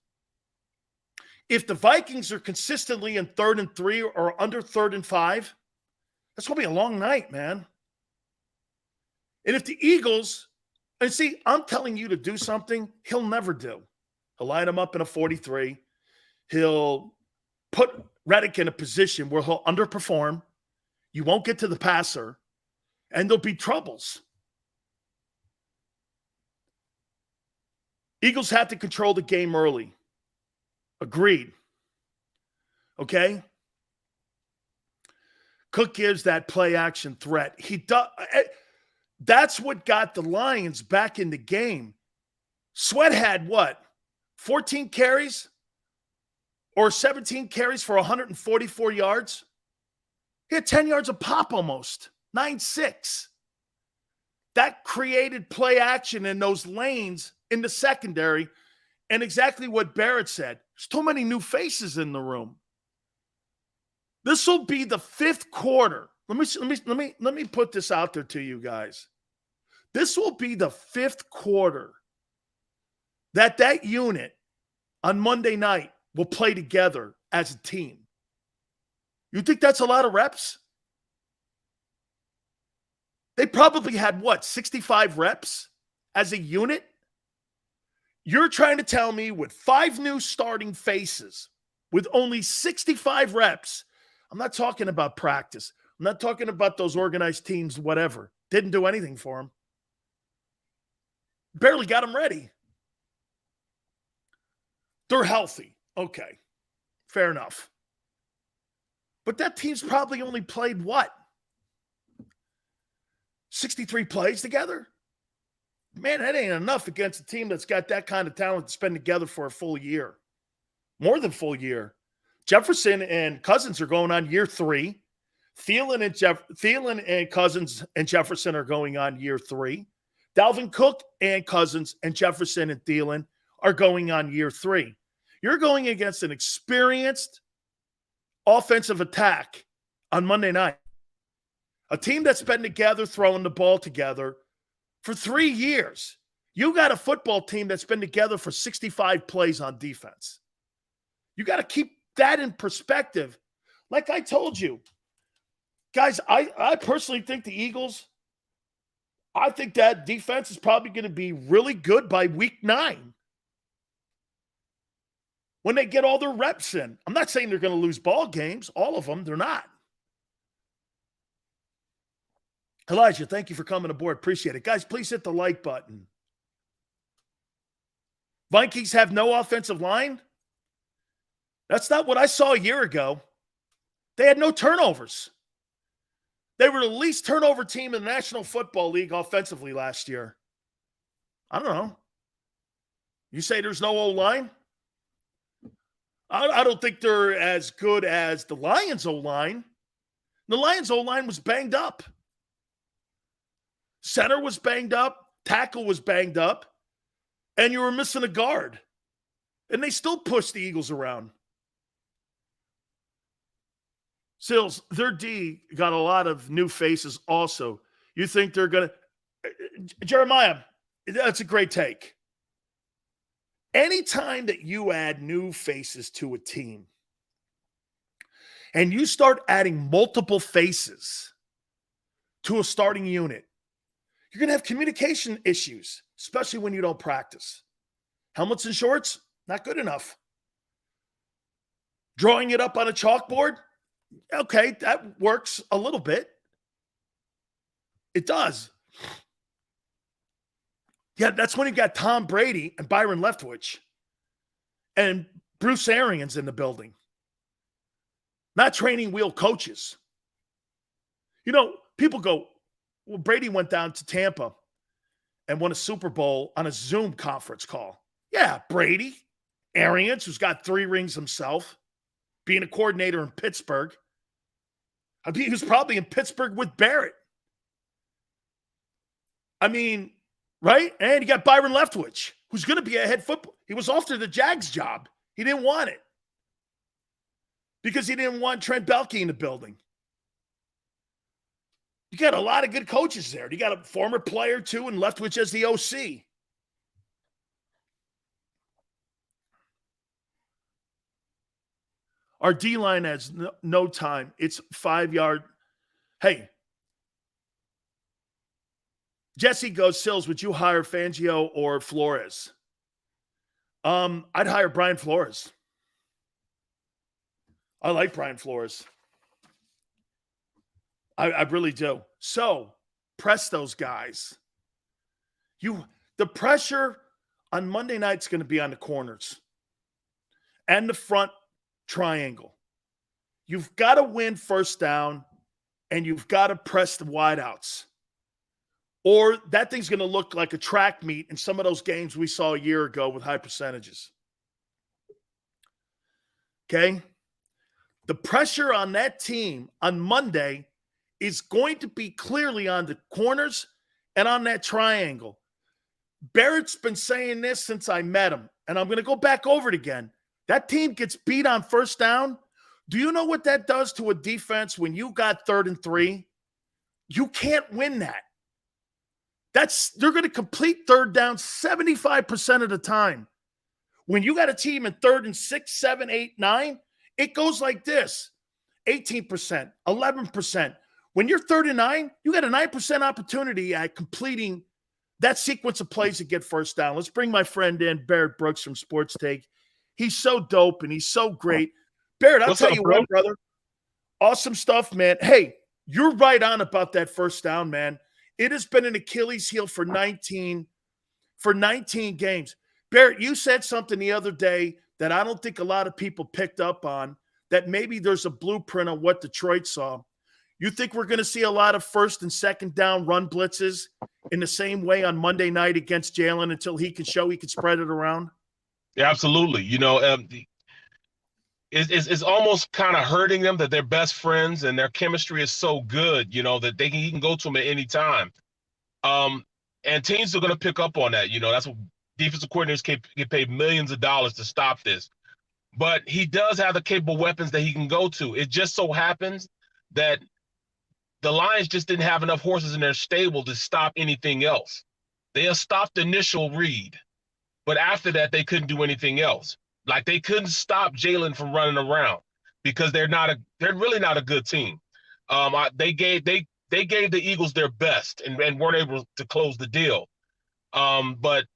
If the Vikings are consistently in 3rd and 3 or under 3rd and 5, that's going to be a long night, man. And if the Eagles, and see, I'm telling you to do something he'll never do. He'll line them up in a 43. He'll put Reddick in a position where he'll underperform. You won't get to the passer, and there'll be troubles. Eagles have to control the game early. Agreed. Okay? Cook gives that play action threat. He does. That's what got the Lions back in the game. Sweat had what? 14 carries or 17 carries for 144 yards? He had 10 yards a pop almost. 9-6. That created play action in those lanes in the secondary. And exactly what Barrett said. There's too many new faces in the room. This will be the 5th quarter. Let me put this out there to you guys. This will be the 5th quarter that unit on Monday night will play together as a team. You think that's a lot of reps? They probably had, 65 reps as a unit? You're trying to tell me with 5 new starting faces, with only 65 reps, I'm not talking about practice. I'm not talking about those organized teams, whatever. Didn't do anything for them. Barely got them ready. They're healthy. Okay. Fair enough. But that team's probably only played 63 plays together? Man, that ain't enough against a team that's got that kind of talent to spend together for a full year. More than full year. Jefferson and Cousins are going on year 3. Thielen and Cousins and Jefferson are going on year 3. Dalvin Cook and Cousins and Jefferson and Thielen are going on year 3. You're going against an experienced offensive attack on Monday night. A team that's been together, throwing the ball together for 3 years. You got a football team that's been together for 65 plays on defense. You got to keep that in perspective. Like I told you, guys, I personally think the Eagles, I think that defense is probably going to be really good by week 9 when they get all their reps in. I'm not saying they're going to lose ball games. All of them, they're not. Elijah, thank you for coming aboard. Appreciate it. Guys, please hit the like button. Vikings have no offensive line? That's not what I saw a year ago. They had no turnovers. They were the least turnover team in the National Football League offensively last year. I don't know. You say there's no O-line? I don't think they're as good as the Lions O-line. The Lions O-line was banged up. Center was banged up. Tackle was banged up. And you were missing a guard. And they still pushed the Eagles around. Sills, their D got a lot of new faces also. You think they're going to... Jeremiah, that's a great take. Anytime that you add new faces to a team and you start adding multiple faces to a starting unit, you're going to have communication issues, especially when you don't practice. Helmets and shorts, not good enough. Drawing it up on a chalkboard, okay, that works a little bit. It does. Yeah, that's when you got Tom Brady and Byron Leftwich and Bruce Arians in the building. Not training wheel coaches. You know, people go, well, Brady went down to Tampa and won a Super Bowl on a Zoom conference call. Yeah, Brady, Arians, who's got 3 rings himself, being a coordinator in Pittsburgh. I mean, he was probably in Pittsburgh with Barrett. I mean, right? And you got Byron Leftwich, who's going to be a head football. He was offered the Jags job. He didn't want it. because he didn't want Trent Baalke in the building. You got a lot of good coaches there. You got a former player, too, and Leftwich as the OC. Our D-line has no time. It's 5-yard. Hey, Jesse goes, Sills, would you hire Fangio or Flores? I'd hire Brian Flores. I like Brian Flores. I really do. So, press those guys. The pressure on Monday night is going to be on the corners and the front triangle. You've got to win first down, and you've got to press the wideouts. Or that thing's going to look like a track meet in some of those games we saw a year ago with high percentages. Okay? The pressure on that team on Monday is going to be clearly on the corners and on that triangle. Barrett's been saying this since I met him, and I'm going to go back over it again. That team gets beat on first down. Do you know what that does to a defense when you got 3rd and 3? You can't win that. They're going to complete 3rd down 75% of the time. When you got a team in 3rd and 6, 7, 8, 9, it goes like this: 18%, 11%. When you're 3rd and 9, you got a 9% opportunity at completing that sequence of plays to get first down. Let's bring my friend in, Barrett Brooks from Sports Take. He's so dope and he's so great. Barrett, I'll tell you what, brother. Awesome stuff, man. Hey, you're right on about that first down, man. It has been an Achilles heel for 19 games. Barrett, you said something the other day that I don't think a lot of people picked up on, that maybe there's a blueprint on what Detroit saw. You think we're going to see a lot of 1st and 2nd down run blitzes in the same way on Monday night against Jalen until he can show he can spread it around? Yeah, absolutely. You know, it's almost kind of hurting them that they're best friends and their chemistry is so good, you know, that he can go to them at any time. And teams are going to pick up on that. You know, that's what defensive coordinators get paid millions of dollars to stop this. But he does have the capable weapons that he can go to. It just so happens that the Lions just didn't have enough horses in their stable to stop anything else. They have stopped the initial read, but after that, they couldn't do anything else. Like, they couldn't stop Jalen from running around because they're really not a good team. They gave the Eagles their best and weren't able to close the deal. But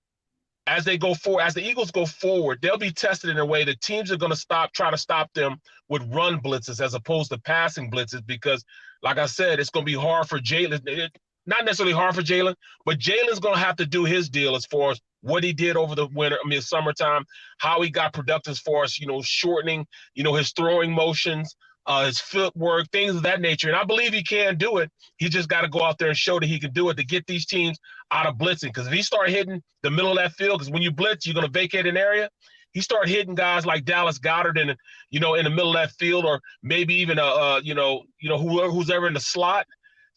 as they go forward, as the Eagles go forward, they'll be tested in a way that teams are going to try to stop them with run blitzes as opposed to passing blitzes, because, like I said, it's going to be hard for Jalen. Not necessarily hard for Jalen, but Jalen's going to have to do his deal as far as what he did over the summertime, how he got productive as far as, you know, shortening, you know, his throwing motions, his footwork, things of that nature. And I believe he can do it. He just got to go out there and show that he can do it to get these teams out of blitzing. Because if he start hitting the middle of that field, because when you blitz, you're going to vacate an area. He start hitting guys like Dallas Goedert in the middle of that field, or maybe even who's ever in the slot.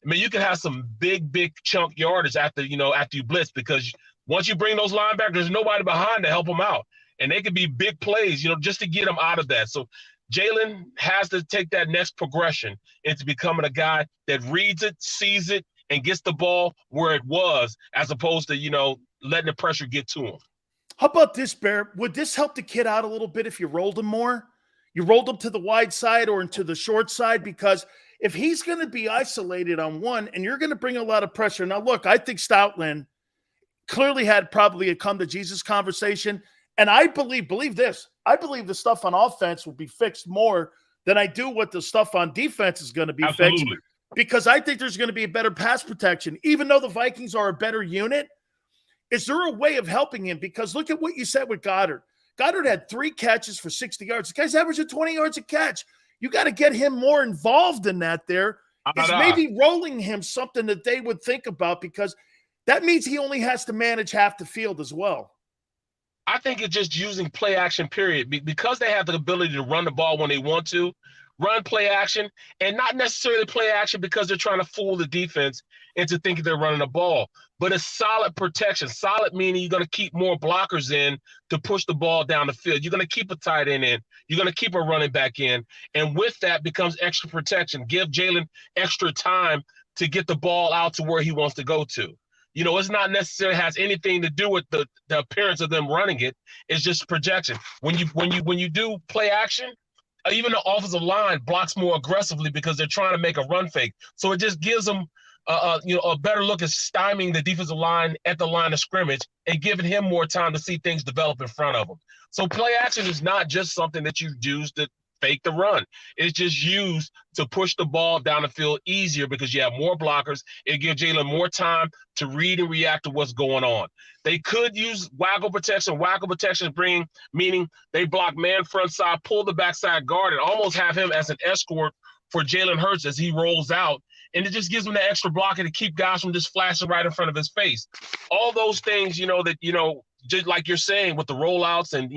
I mean, you can have some big chunk yardage after you blitz, because once you bring those linebackers, there's nobody behind to help them out. And they could be big plays, just to get them out of that. So Jalen has to take that next progression into becoming a guy that reads it, sees it, and gets the ball where it was, as opposed to, letting the pressure get to him. How about this, Bear? Would this help the kid out a little bit if you rolled him more? You rolled him to the wide side or into the short side? Because if he's going to be isolated on one and you're going to bring a lot of pressure. Now, look, I think Stoutland clearly had probably a come-to-Jesus conversation. And I believe this. I believe the stuff on offense will be fixed more than I do what the stuff on defense is going to be fixed. Because I think there's going to be a better pass protection. Even though the Vikings are a better unit, is there a way of helping him? Because look at what you said with Goddard. Goddard had 3 catches for 60 yards. The guy's averaging 20 yards a catch. You got to get him more involved in that there. Is maybe rolling him something that they would think about, because that means he only has to manage half the field as well. I think it's just using play action, period, because they have the ability to run the ball when they want to, run play action, and not necessarily play action because they're trying to fool the defense into thinking they're running the ball. But it's solid protection. Solid meaning you're going to keep more blockers in to push the ball down the field. You're going to keep a tight end in. You're going to keep a running back in. And with that becomes extra protection. Give Jalen extra time to get the ball out to where he wants to go to. You know, it's not necessarily has anything to do with the appearance of them running it. It's just projection. When you do play action, even the offensive line blocks more aggressively because they're trying to make a run fake. So it just gives them a better look at stymieing the defensive line at the line of scrimmage and giving him more time to see things develop in front of him. So play action is not just something that you use to fake the run. It's just used to push the ball down the field easier because you have more blockers. It gives Jalen more time to read and react to what's going on. They could use waggle protection. Waggle protection meaning they block man front side, pull the backside guard, and almost have him as an escort for Jalen Hurts as he rolls out. And it just gives him the extra blocker to keep guys from just flashing right in front of his face. All those things, just like you're saying with the rollouts and,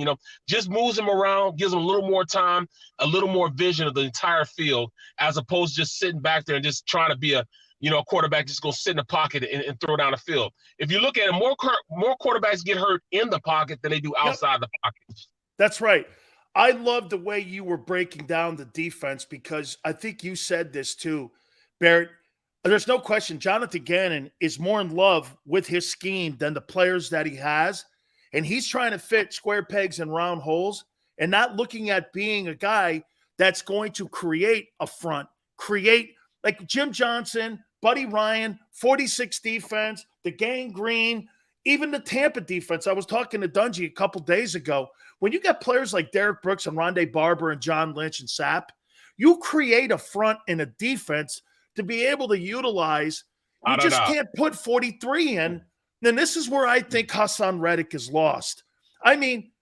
just moves him around, gives him a little more time, a little more vision of the entire field, as opposed to just sitting back there and just trying to be a quarterback just go sit in the pocket and throw down the field. If you look at it, more quarterbacks get hurt in the pocket than they do outside the pocket. That's right. I love the way you were breaking down the defense because I think you said this too, Barrett. There's no question Jonathan Gannon is more in love with his scheme than the players that he has. And he's trying to fit square pegs in round holes and not looking at being a guy that's going to create a front, create like Jim Johnson, Buddy Ryan, 46 defense, the Gang Green, even the Tampa defense. I was talking to Dungy a couple days ago. When you got players like Derek Brooks and Rondé Barber and John Lynch and Sapp, you create a front and a defense to be able to utilize. You just can't put 43 in. Then this is where I think Hassan Reddick is lost. I mean,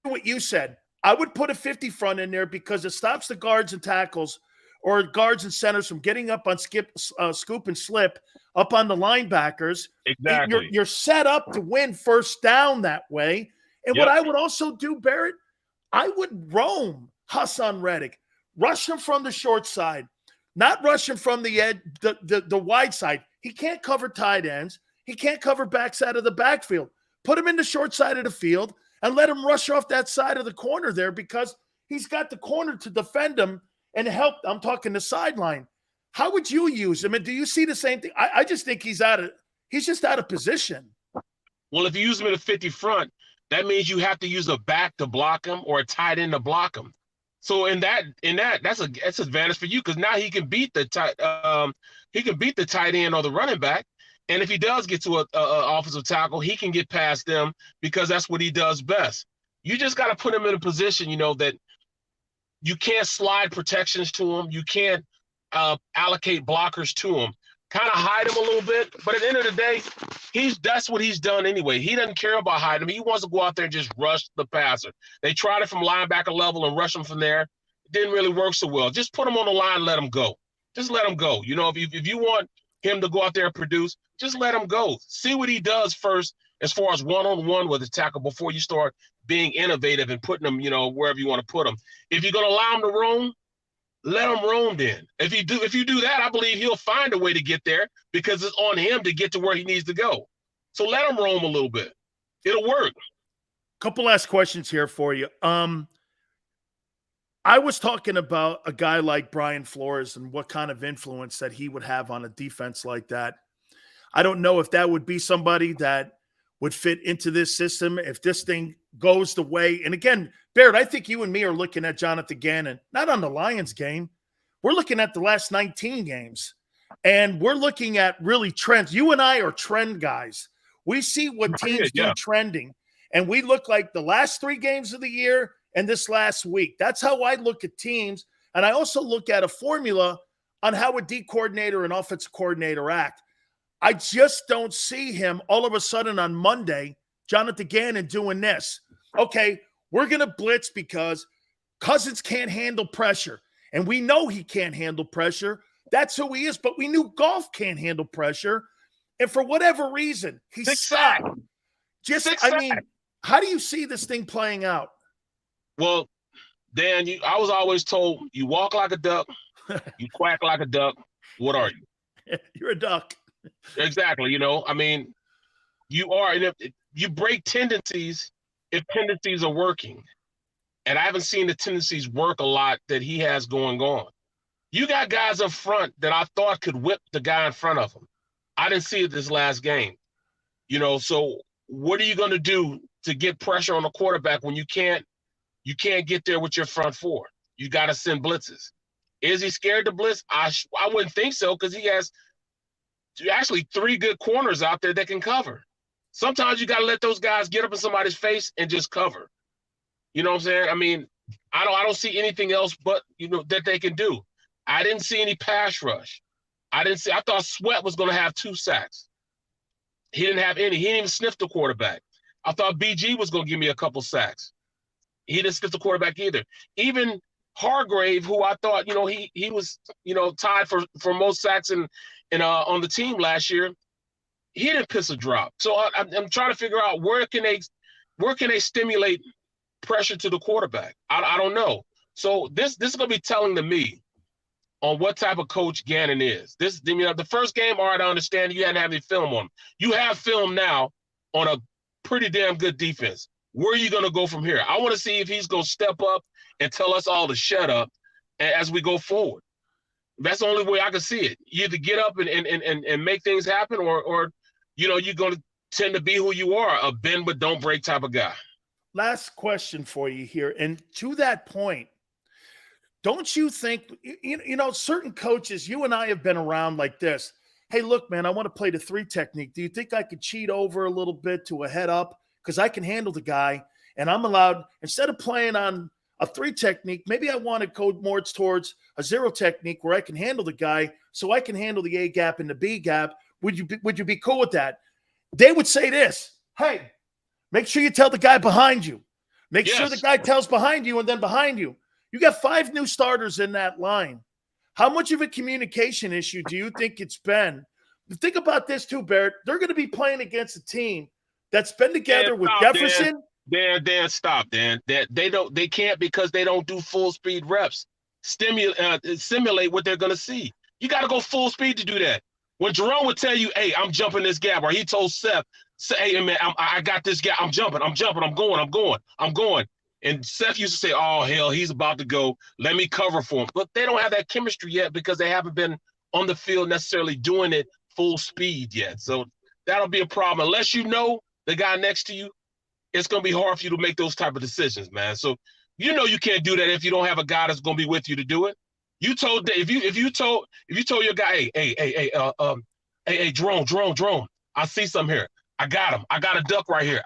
what you said, I would put a 50 front in there because it stops the guards and tackles or guards and centers from getting up on scoop and slip up on the linebackers. Exactly. You're set up to win first down that way. And what I would also do, Barrett, I would roam Hassan Reddick, rush him from the short side, not rush him from the edge, the wide side. He can't cover tight ends. He can't cover backside of the backfield. Put him in the short side of the field and let him rush off that side of the corner there because he's got the corner to defend him and help. I'm talking the sideline. How would you use him? And do you see the same thing? I just think he's just out of position. Well, if you use him in a 50 front, that means you have to use a back to block him or a tight end to block him. So that's advantage for you because now he can beat the tight end or the running back. And if he does get to a offensive tackle, he can get past them because that's what he does best. You just got to put him in a position, that you can't slide protections to him. You can't allocate blockers to him. Kind of hide him a little bit. But at the end of the day, that's what he's done anyway. He doesn't care about hiding him. He wants to go out there and just rush the passer. They tried it from linebacker level and rush him from there. It didn't really work so well. Just put him on the line and let him go. Just let him go. If you want him to go out there and produce, just let him go. See what he does first as far as one-on-one with the tackle before you start being innovative and putting him, wherever you want to put him. If you're going to allow him to roam, let him roam then. If you do that, I believe he'll find a way to get there because it's on him to get to where he needs to go. So let him roam a little bit. It'll work. Couple last questions here for you. I was talking about a guy like Brian Flores and what kind of influence that he would have on a defense like that. I don't know if that would be somebody that would fit into this system if this thing goes the way. And again, Barrett, I think you and me are looking at Jonathan Gannon, not on the Lions game. We're looking at the last 19 games. And we're looking at really trends. You and I are trend guys. We see what teams do trending. And we look like the last 3 games of the year and this last week. That's how I look at teams. And I also look at a formula on how a D coordinator and offensive coordinator act. I just don't see him all of a sudden on Monday, Jonathan Gannon doing this. Okay, we're going to blitz because Cousins can't handle pressure. And we know he can't handle pressure. That's who he is. But we knew Goff can't handle pressure. And for whatever reason, he sucked. How do you see this thing playing out? Well, Dan, I was always told you walk like a duck, you quack like a duck. What are you? You're a duck. Exactly. I mean, you are, and if you break tendencies, if tendencies are working. And I haven't seen the tendencies work a lot that he has going on. You got guys up front that I thought could whip the guy in front of him. I didn't see it this last game. So what are you going to do to get pressure on the quarterback when you can't get there with your front four? You got to send blitzes. Is he scared to blitz? I wouldn't think so, because he has actually 3 good corners out there that can cover. Sometimes you got to let those guys get up in somebody's face and just cover. You know what I'm saying? I mean, I don't see anything else but, that they can do. I didn't see any pass rush. I thought Sweat was going to have 2 sacks. He didn't have any. He didn't even sniff the quarterback. I thought BG was going to give me a couple sacks. He didn't sniff the quarterback either. Even Hargrave, who I thought, he was, tied for most sacks on the team last year, he didn't piss a drop. So I'm trying to figure out where can they stimulate pressure to the quarterback. I don't know. So this is going to be telling to me on what type of coach Gannon is. The first game, all right, I understand you hadn't had any film on him. You have film now on a pretty damn good defense. Where are you going to go from here? I want to see if he's going to step up and tell us all to shut up as we go forward. That's the only way I can see it. You either get up and make things happen, or you're going to tend to be who you are, a bend but don't break type of guy. Last question for you here. And to that point, don't you think, certain coaches, you and I have been around like this. Hey, look, man, I want to play the 3 technique. Do you think I could cheat over a little bit to a head up? Because I can handle the guy, and I'm allowed, instead of playing on a 3 technique, maybe I want to go more towards a 0 technique where I can handle the guy so I can handle the A gap and the B gap. Would you be cool with that? They would say this: hey, make sure you tell the guy behind you. Make sure the guy tells behind you and then behind you. You got 5 new starters in that line. How much of a communication issue do you think it's been? Think about this too, Barrett. They're going to be playing against a team that's been together with Jefferson. Dan, stop, Dan. They can't, because they don't do full speed reps. Simulate what they're going to see. You got to go full speed to do that. When Jerome would tell you, hey, I'm jumping this gap, or he told Seth, say, hey, man, I got this gap. I'm jumping, I'm going. And Seth used to say, oh, hell, he's about to go. Let me cover for him. But they don't have that chemistry yet, because they haven't been on the field necessarily doing it full speed yet. So that'll be a problem. Unless you know the guy next to you, it's going to be hard for you to make those type of decisions, man. So you can't do that if you don't have a guy that's going to be with you to do it. You told if you told your guy, hey, Jerome, I see something here. I got him. I got a duck right here.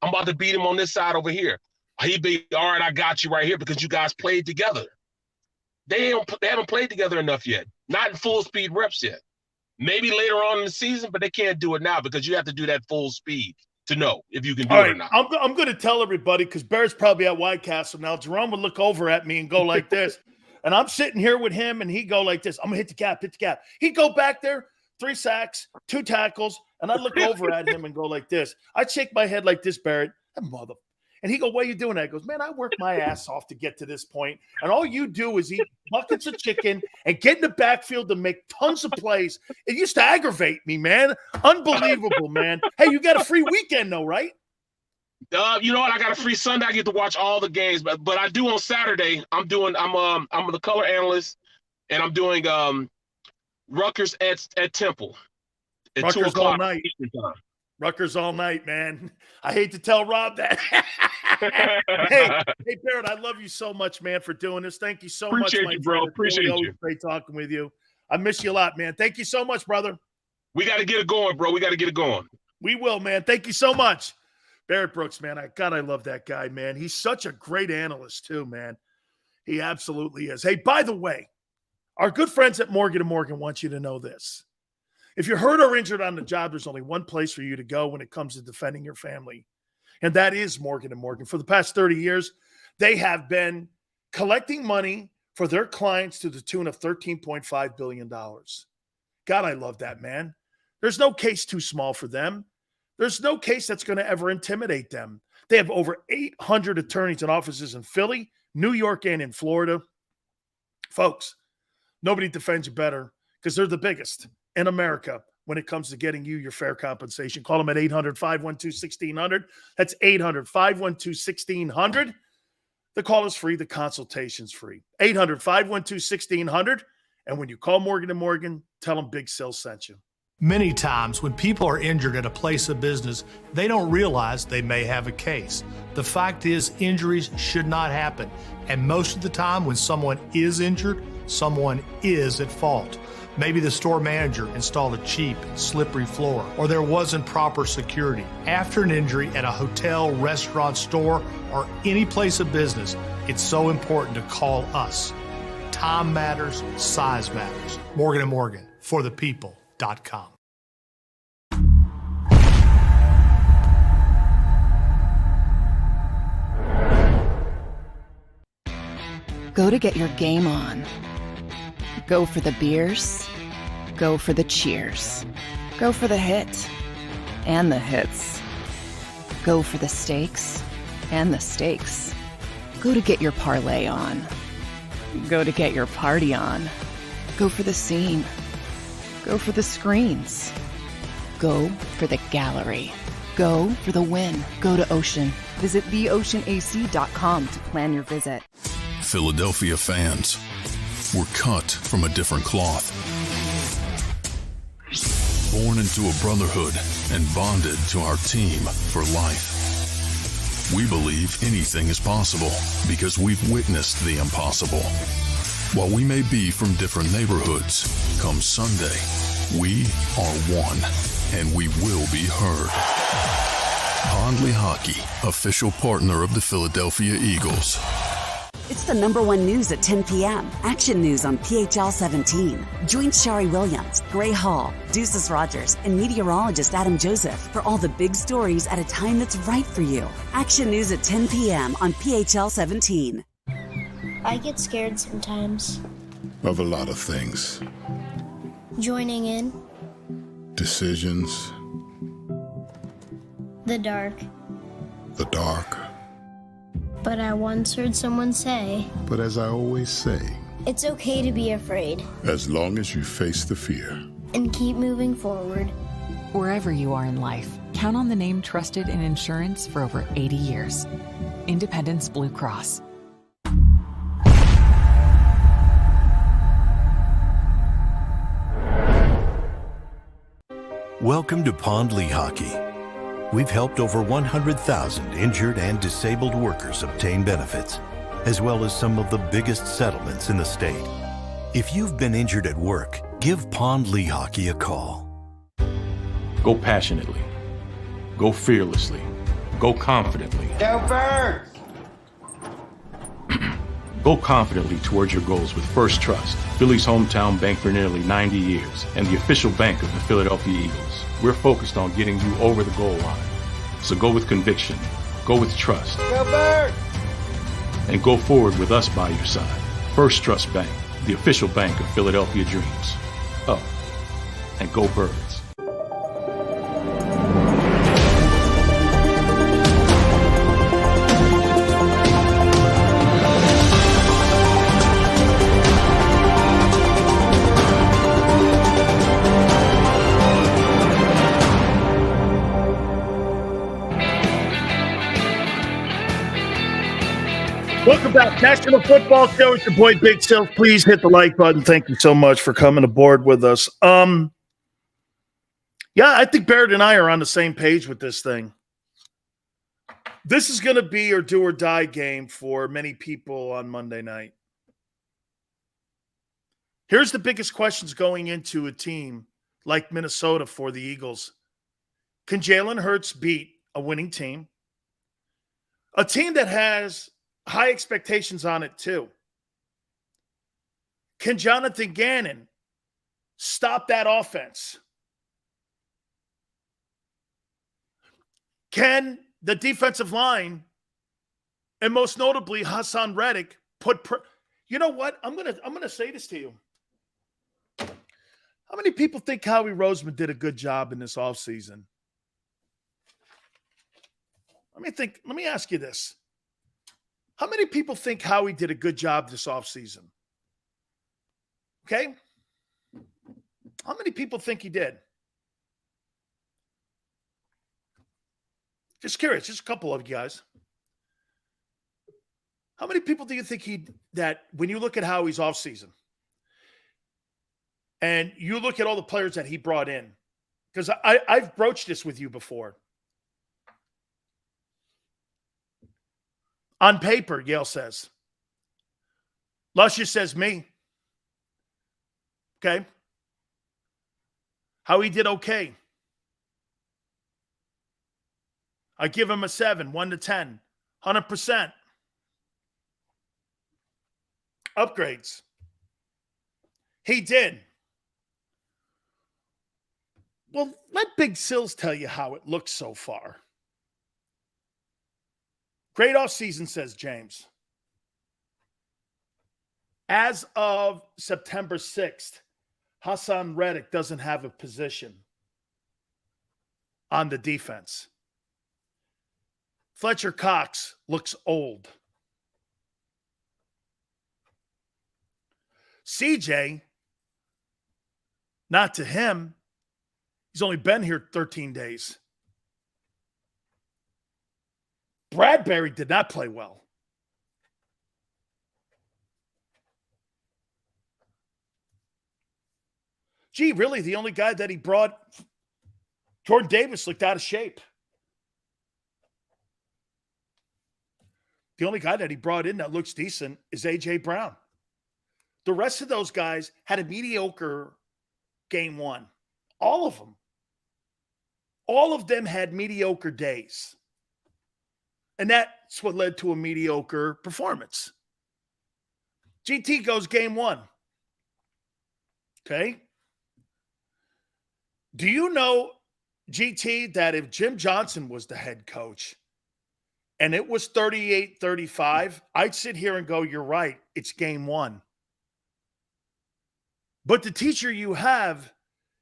I'm about to beat him on this side over here. He'd be, all right, I got you right here, because you guys played together. They haven't played together enough yet. Not in full speed reps yet. Maybe later on in the season, but they can't do it now, because you have to do that full speed to know if you can do it or not. I'm going to tell everybody, because Barrett's probably at White Castle now. Jerome would look over at me and go like this. And I'm sitting here with him, and he'd go like this. I'm going to hit the gap. He'd go back there, 3 sacks, 2 tackles, and I'd look over at him and go like this. I'd shake my head like this, Barrett. That mother. And he go, why are you doing that? He goes, man, I worked my ass off to get to this point. And all you do is eat buckets of chicken and get in the backfield to make tons of plays. It used to aggravate me, man. Unbelievable, man. Hey, you got a free weekend though, right? You know what? I got a free Sunday. I get to watch all the games, but I do on Saturday. I'm the color analyst, and I'm doing Rutgers at Temple at Rutgers 2 o'clock all night. Eastern time. Rutgers all night, man. I hate to tell Rob that. hey, Barrett, I love you so much, man, for doing this. Thank you so Appreciate much, you, bro. Appreciate you. Great talking with you. I miss you a lot, man. Thank you so much, brother. We got to get it going, bro. We got to get it going. We will, man. Thank you so much. Barrett Brooks, man. I love that guy, man. He's such a great analyst, too, man. He absolutely is. Hey, by the way, our good friends at Morgan & Morgan want you to know this. If you're hurt or injured on the job, there's only one place for you to go when it comes to defending your family, and that is Morgan & Morgan. For the past 30 years, they have been collecting money for their clients to the tune of $13.5 billion. God, I love that, man. There's no case too small for them. There's no case that's going to ever intimidate them. They have over 800 attorneys and offices in Philly, New York, and in Florida. Folks, nobody defends you better because they're the biggest in America when it comes to getting you your fair compensation. Call them at 800-512-1600. That's 800-512-1600. The call is free. The consultation's free. 800-512-1600. And when you call Morgan & Morgan, tell them Big Sil sent you. Many times when people are injured at a place of business, they don't realize they may have a case. The fact is, injuries should not happen. And most of the time when someone is injured, someone is at fault. Maybe the store manager installed a cheap, slippery floor, or there wasn't proper security. After an injury at a hotel, restaurant, store, or any place of business, it's so important to call us. Time matters, size matters. Morgan & Morgan, for the people.com. Go to get your game on. Go for the beers. Go for the cheers. Go for the hit and the hits. Go for the stakes and the stakes. Go to get your parlay on. Go to get your party on. Go for the scene. Go for the screens. Go for the gallery. Go for the win. Go to Ocean. Visit theoceanac.com to plan your visit. Philadelphia fans, we're cut from a different cloth. Born into a brotherhood and bonded to our team for life. We believe anything is possible because we've witnessed the impossible. While we may be from different neighborhoods, come Sunday, we are one, and we will be heard. Pondley Hockey, official partner of the Philadelphia Eagles. It's the #1 news at 10 p.m. Action News on PHL 17. Join Shari Williams, Gray Hall, Deuces Rogers, and meteorologist Adam Joseph for all the big stories at a time that's right for you. Action News at 10 p.m. on PHL 17. I get scared sometimes. Of a lot of things. Joining in. Decisions. The dark. The dark. But I once heard someone say, But as I always say, it's okay to be afraid. as long as you face the fear. And keep moving forward. Wherever you are in life, count on the name trusted in insurance for over 80 years. Independence Blue Cross. Welcome to Pondley Hockey. We've helped over 100,000 injured and disabled workers obtain benefits, as well as some of the biggest settlements in the state. If you've been injured at work, give Pondley Hockey a call. Go passionately. Go fearlessly. Go confidently. Go Birds! Go confidently towards your goals with First Trust, Philly's hometown bank for nearly 90 years, and the official bank of the Philadelphia Eagles. We're focused on getting you over the goal line. So go with conviction, go with trust, Go Birds! and go forward with us by your side. First Trust Bank, the official bank of Philadelphia dreams. Oh, and go Birds. Welcome back. National Football Show. It's your boy Big Sil. Please hit the like button. Thank you so much for coming aboard with us. Yeah, I think Barrett and I are on the same page with this thing. This is going to be your do or die game for many people on Monday night. Here's the biggest questions going into a team like Minnesota for the Eagles. Can Jalen Hurts beat a winning team? A team that has high expectations on it too. Can Jonathan Gannon stop that offense? Can the defensive line, and most notably Hassan Reddick, you know what? I'm gonna say this to you. How many people think Howie Roseman did a good job in this offseason? Let me ask you this. How many people think Howie did a good job this offseason? Okay? How many people think he did? Just curious, just a couple of you guys. How many people do you think that when you look at Howie's offseason and you look at all the players that he brought in, because I've broached this with you before. On paper, Yale says. Luscious says me. Okay. Howie did okay. I give him a 7, 1 to 10, 100%. Upgrades. He did. Well, let Big Sills tell you how it looks so far. Great offseason, says James. As of September 6th, Hassan Reddick doesn't have a position on the defense. Fletcher Cox looks old. CJ, not to him. He's only been here 13 days. Bradbury did not play well. Gee, really, the only guy that he brought, Jordan Davis, looked out of shape. The only guy that he brought in that looks decent is A.J. Brown. The rest of those guys had a mediocre game one. All of them. All of them had mediocre days. And that's what led to a mediocre performance. GT goes game one. Okay? Do you know, GT, that if Jim Johnson was the head coach and it was 38-35, I'd sit here and go, you're right, it's game one. But the teacher you have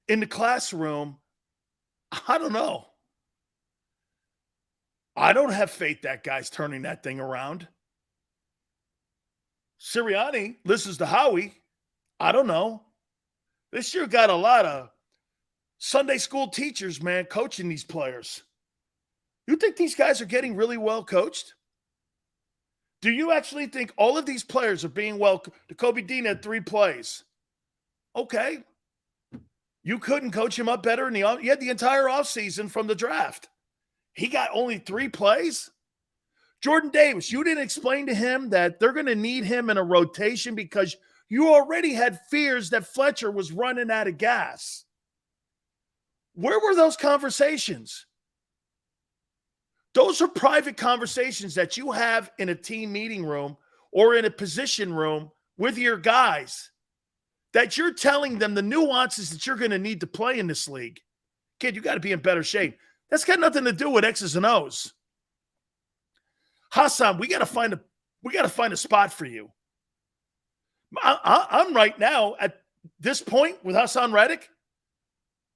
in the classroom, I don't know. I don't have faith that guy's turning that thing around. Sirianni listens to Howie. I don't know. This year got a lot of Sunday school teachers, man, coaching these players. You think these guys are getting really well coached? Do you actually think all of these players are being well? Kobe Dean had 3 plays. Okay. You couldn't coach him up better you had the entire offseason from the draft. He got only 3 plays. Jordan Davis, you didn't explain to him that they're going to need him in a rotation because you already had fears that Fletcher was running out of gas. Where were those conversations? Those are private conversations that you have in a team meeting room or in a position room with your guys that you're telling them the nuances that you're going to need to play in this league. Kid, you got to be in better shape. That's got nothing to do with X's and O's. Hassan, we got to find a spot for you. I'm right now at this point with Hassan Reddick.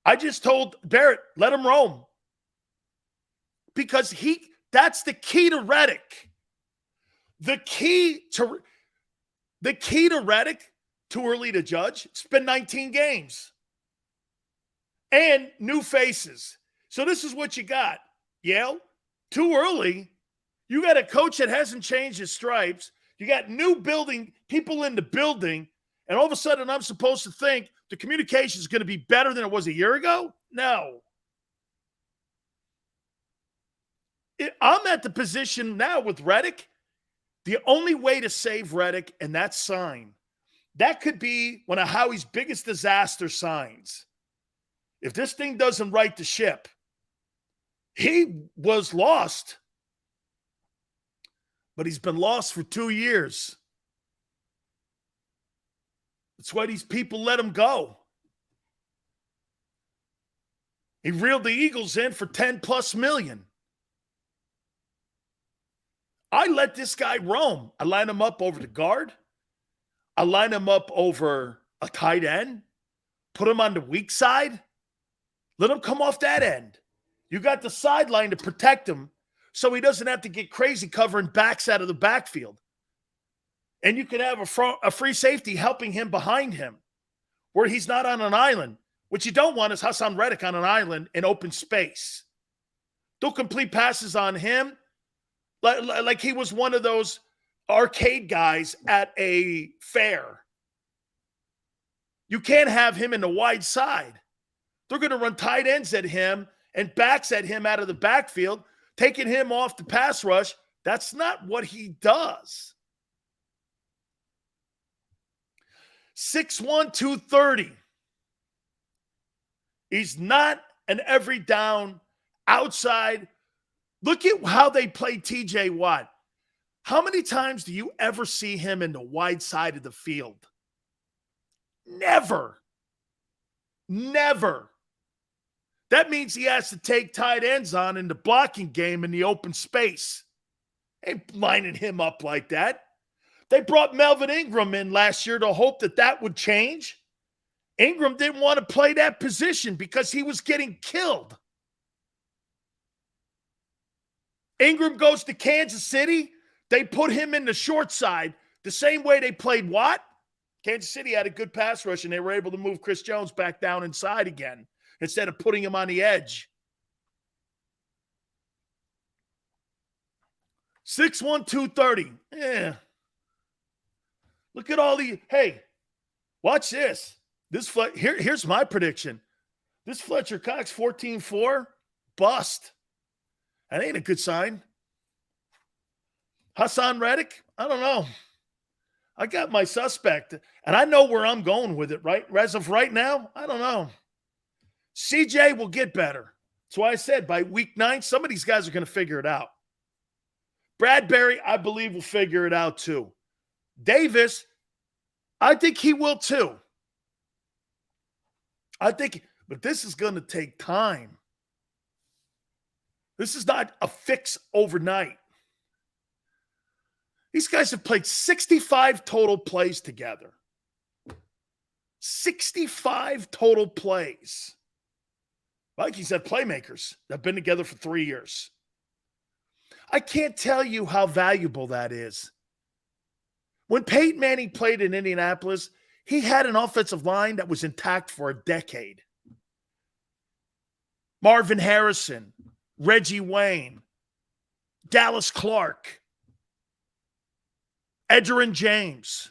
I just told Barrett, let him roam. Because that's the key to Reddick. The key to Reddick, too early to judge. It's been 19 games. And new faces. So this is what you got. Yale, too early. You got a coach that hasn't changed his stripes. You got new people in the building. And all of a sudden I'm supposed to think the communication is going to be better than it was a year ago? No. I'm at the position now with Reddick. The only way to save Reddick, and that's sign. That could be one of Howie's biggest disaster signs. If this thing doesn't right the ship, he was lost. But he's been lost for 2 years. That's why these people let him go. He reeled the Eagles in for $10+ million. I let this guy roam. I line him up over the guard. I line him up over a tight end. Put him on the weak side. Let him come off that end. You got the sideline to protect him so he doesn't have to get crazy covering backs out of the backfield. And you can have a free safety helping him behind him where he's not on an island. What you don't want is Hassan Reddick on an island in open space. Don't complete passes on him like he was one of those arcade guys at a fair. You can't have him in the wide side. They're going to run tight ends at him and backs at him out of the backfield, taking him off the pass rush. That's not what he does. 6'1", 230. He's not an every down outside. Look at how they play TJ Watt. How many times do you ever see him in the wide side of the field? Never. Never. That means he has to take tight ends on in the blocking game in the open space. Ain't lining him up like that. They brought Melvin Ingram in last year to hope that would change. Ingram didn't want to play that position because he was getting killed. Ingram goes to Kansas City. They put him in the short side the same way they played Watt. Kansas City had a good pass rush, and they were able to move Chris Jones back down inside again instead of putting him on the edge. 6'1", 230. Yeah. Look at all the – hey, watch this. Here's my prediction. This Fletcher Cox 14-4, bust. That ain't a good sign. Hassan Reddick, I don't know. I got my suspect, and I know where I'm going with it, right? As of right now, I don't know. CJ will get better. That's why I said by week 9, some of these guys are going to figure it out. Bradbury, I believe, will figure it out too. Davis, I think he will too. But this is going to take time. This is not a fix overnight. These guys have played 65 total plays together. 65 total plays. Vikings have playmakers that have been together for 3 years. I can't tell you how valuable that is. When Peyton Manning played in Indianapolis, he had an offensive line that was intact for a decade. Marvin Harrison, Reggie Wayne, Dallas Clark, Edgerrin James.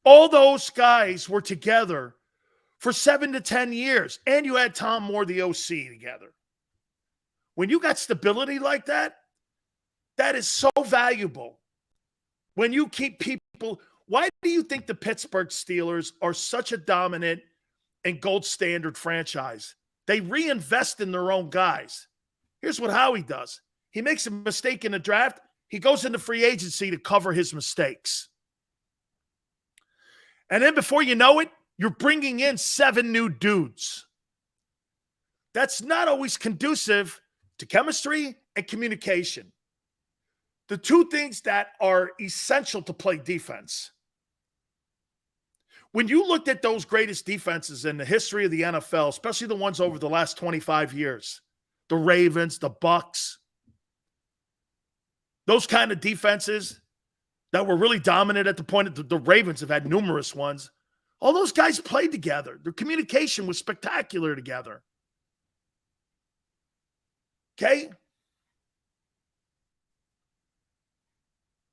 All those guys were together for 7 to 10 years. And you had Tom Moore, the OC, together. When you got stability like that, that is so valuable. When you keep people, why do you think the Pittsburgh Steelers are such a dominant and gold standard franchise? They reinvest in their own guys. Here's what Howie does. He makes a mistake in the draft. He goes into free agency to cover his mistakes. And then before you know it, you're bringing in 7 new dudes. That's not always conducive to chemistry and communication. The two things that are essential to play defense. When you looked at those greatest defenses in the history of the NFL, especially the ones over the last 25 years, the Ravens, the Bucks, those kind of defenses that were really dominant at the point that the Ravens have had numerous ones, all those guys played together. Their communication was spectacular together. Okay?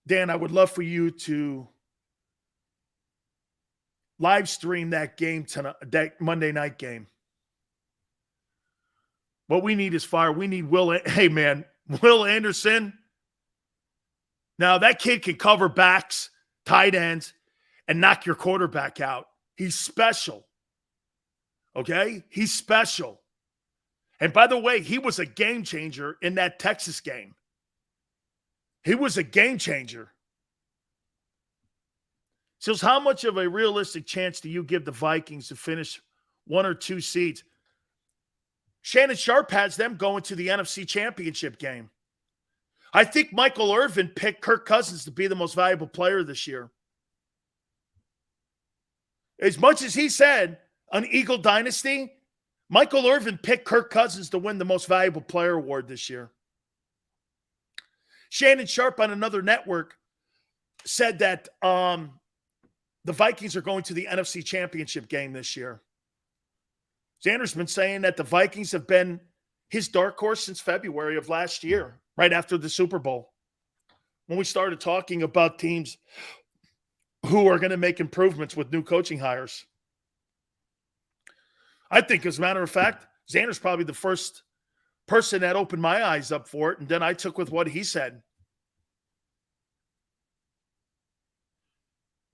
Dan, I would love for you to live stream that game tonight, that Monday night game. What we need is fire. We need Will. Hey, man, Will Anderson. Now, that kid can cover backs, tight ends, and knock your quarterback out. He's special. Okay? He's special. And by the way, he was a game changer in that Texas game. He was a game changer. So how much of a realistic chance do you give the Vikings to finish 1 or 2 seeds? Shannon Sharp has them going to the NFC Championship game. I think Michael Irvin picked Kirk Cousins to be the most valuable player this year. As much as he said, an Eagle dynasty, Michael Irvin picked Kirk Cousins to win the most valuable player award this year. Shannon Sharp on another network said that the Vikings are going to the NFC Championship game this year. Xander's been saying that the Vikings have been his dark horse since February of last year, right after the Super Bowl, when we started talking about teams who are going to make improvements with new coaching hires. I think, as a matter of fact, Xander's probably the first person that opened my eyes up for it, and then I took with what he said.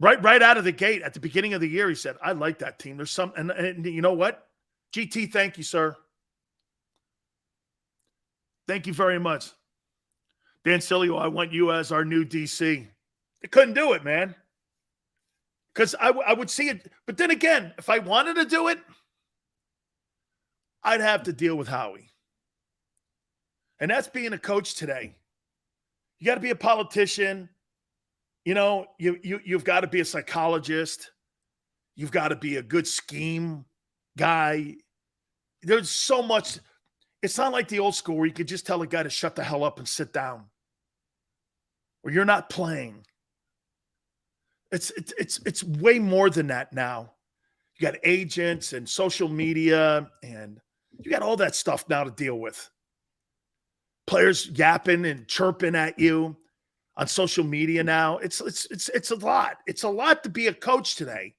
Right out of the gate, at the beginning of the year, he said, I like that team. There's some, and you know what? GT, thank you, sir. Thank you very much. Dan Sileo, I want you as our new DC. They couldn't do it, man. Because I would see it. But then again, if I wanted to do it, I'd have to deal with Howie. And that's being a coach today. You got to be a politician. You know, you've got to be a psychologist. You've got to be a good scheme guy. There's so much. It's not like the old school where you could just tell a guy to shut the hell up and sit down. Or you're not playing. It's way more than that now. You got agents and social media, and you got all that stuff now to deal with. Players yapping and chirping at you on social media now. It's a lot. It's a lot to be a coach today.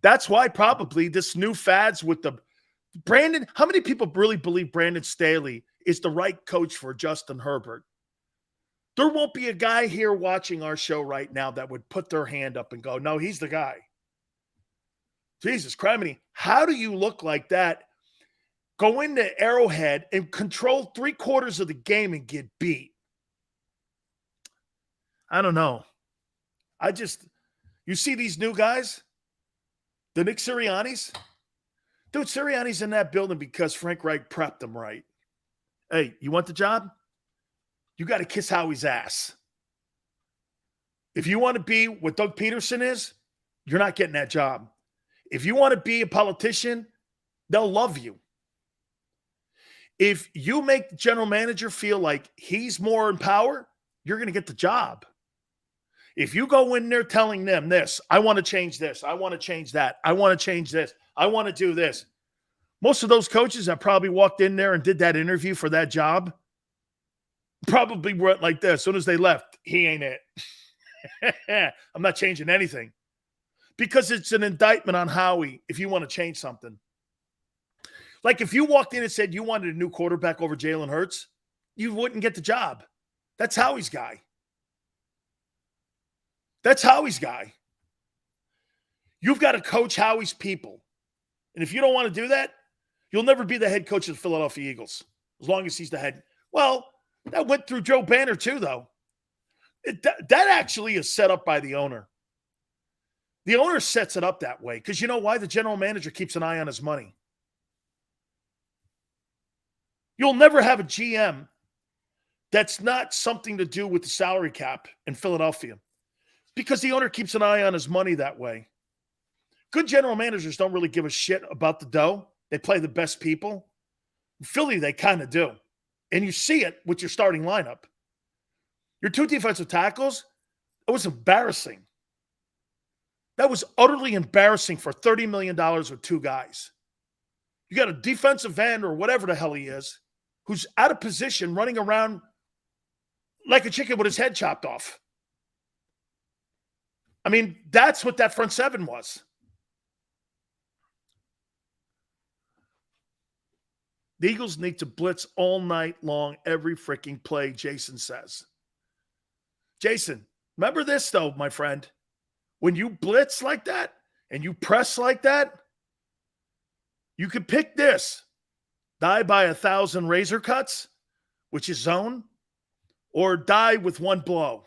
That's why probably this new fads with the Brandon. How many people really believe Brandon Staley is the right coach for Justin Herbert? There won't be a guy here watching our show right now that would put their hand up and go, no, he's the guy. Jesus criminy. How do you look like that? Go into Arrowhead and control 3/4 of the game and get beat. I don't know. You see these new guys? The Nick Siriannis? Dude, Sirianni's in that building because Frank Reich prepped him right. Hey, you want the job? You got to kiss Howie's ass. If you want to be what Doug Peterson is, you're not getting that job. If you want to be a politician, they'll love you. If you make the general manager feel like he's more in power, you're going to get the job. If you go in there telling them this, I want to change this, I want to change that, I want to change this, I want to do this. Most of those coaches that probably walked in there and did that interview for that job probably went like this. As soon as they left, he ain't it. I'm not changing anything. Because it's an indictment on Howie if you want to change something. Like if you walked in and said you wanted a new quarterback over Jalen Hurts, you wouldn't get the job. That's Howie's guy. That's Howie's guy. You've got to coach Howie's people. And if you don't want to do that, you'll never be the head coach of the Philadelphia Eagles as long as he's the head. Well, that went through Joe Banner too, though. That actually is set up by the owner. The owner sets it up that way because you know why? The general manager keeps an eye on his money. You'll never have a GM that's not something to do with the salary cap in Philadelphia because the owner keeps an eye on his money that way. Good general managers don't really give a shit about the dough. They play the best people. In Philly, they kind of do. And you see it with your starting lineup. Your two defensive tackles, it was embarrassing. That was utterly embarrassing for $30 million with two guys. You got a defensive end or whatever the hell he is who's out of position running around like a chicken with his head chopped off. I mean, that's what that front seven was. The Eagles need to blitz all night long, every freaking play, Jason says. Jason, remember this, though, my friend. When you blitz like that and you press like that, you could pick this. Die by 1,000 razor cuts, which is zone, or die with one blow.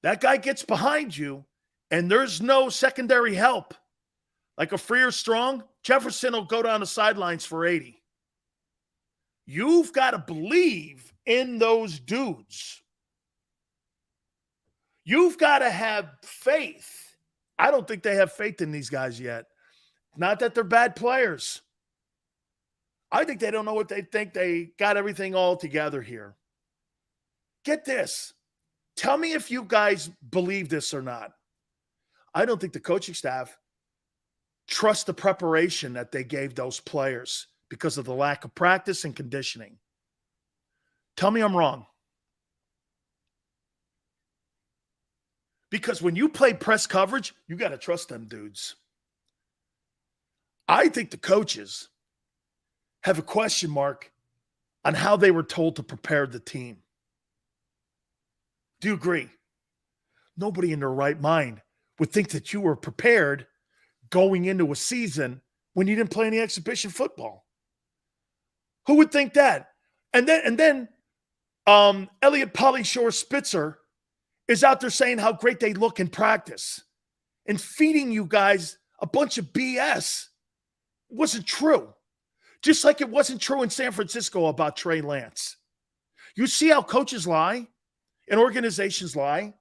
That guy gets behind you, and there's no secondary help. Like a free or strong, Jefferson will go down the sidelines for 80. You've got to believe in those dudes. You've got to have faith. I don't think they have faith in these guys yet. Not that they're bad players. I think they don't know what they think. They got everything all together here. Get this. Tell me if you guys believe this or not. I don't think the coaching staff trust the preparation that they gave those players because of the lack of practice and conditioning. Tell me I'm wrong. Because when you play press coverage, you got to trust them dudes. I think the coaches have a question mark on how they were told to prepare the team. Do you agree? Nobody in their right mind would think that you were prepared going into a season when you didn't play any exhibition football. Who would think that? And then Elliot Polyshore Spitzer is out there saying how great they look in practice and feeding you guys a bunch of BS. It wasn't true. Just like it wasn't true in San Francisco about Trey Lance. You see how coaches lie and organizations lie?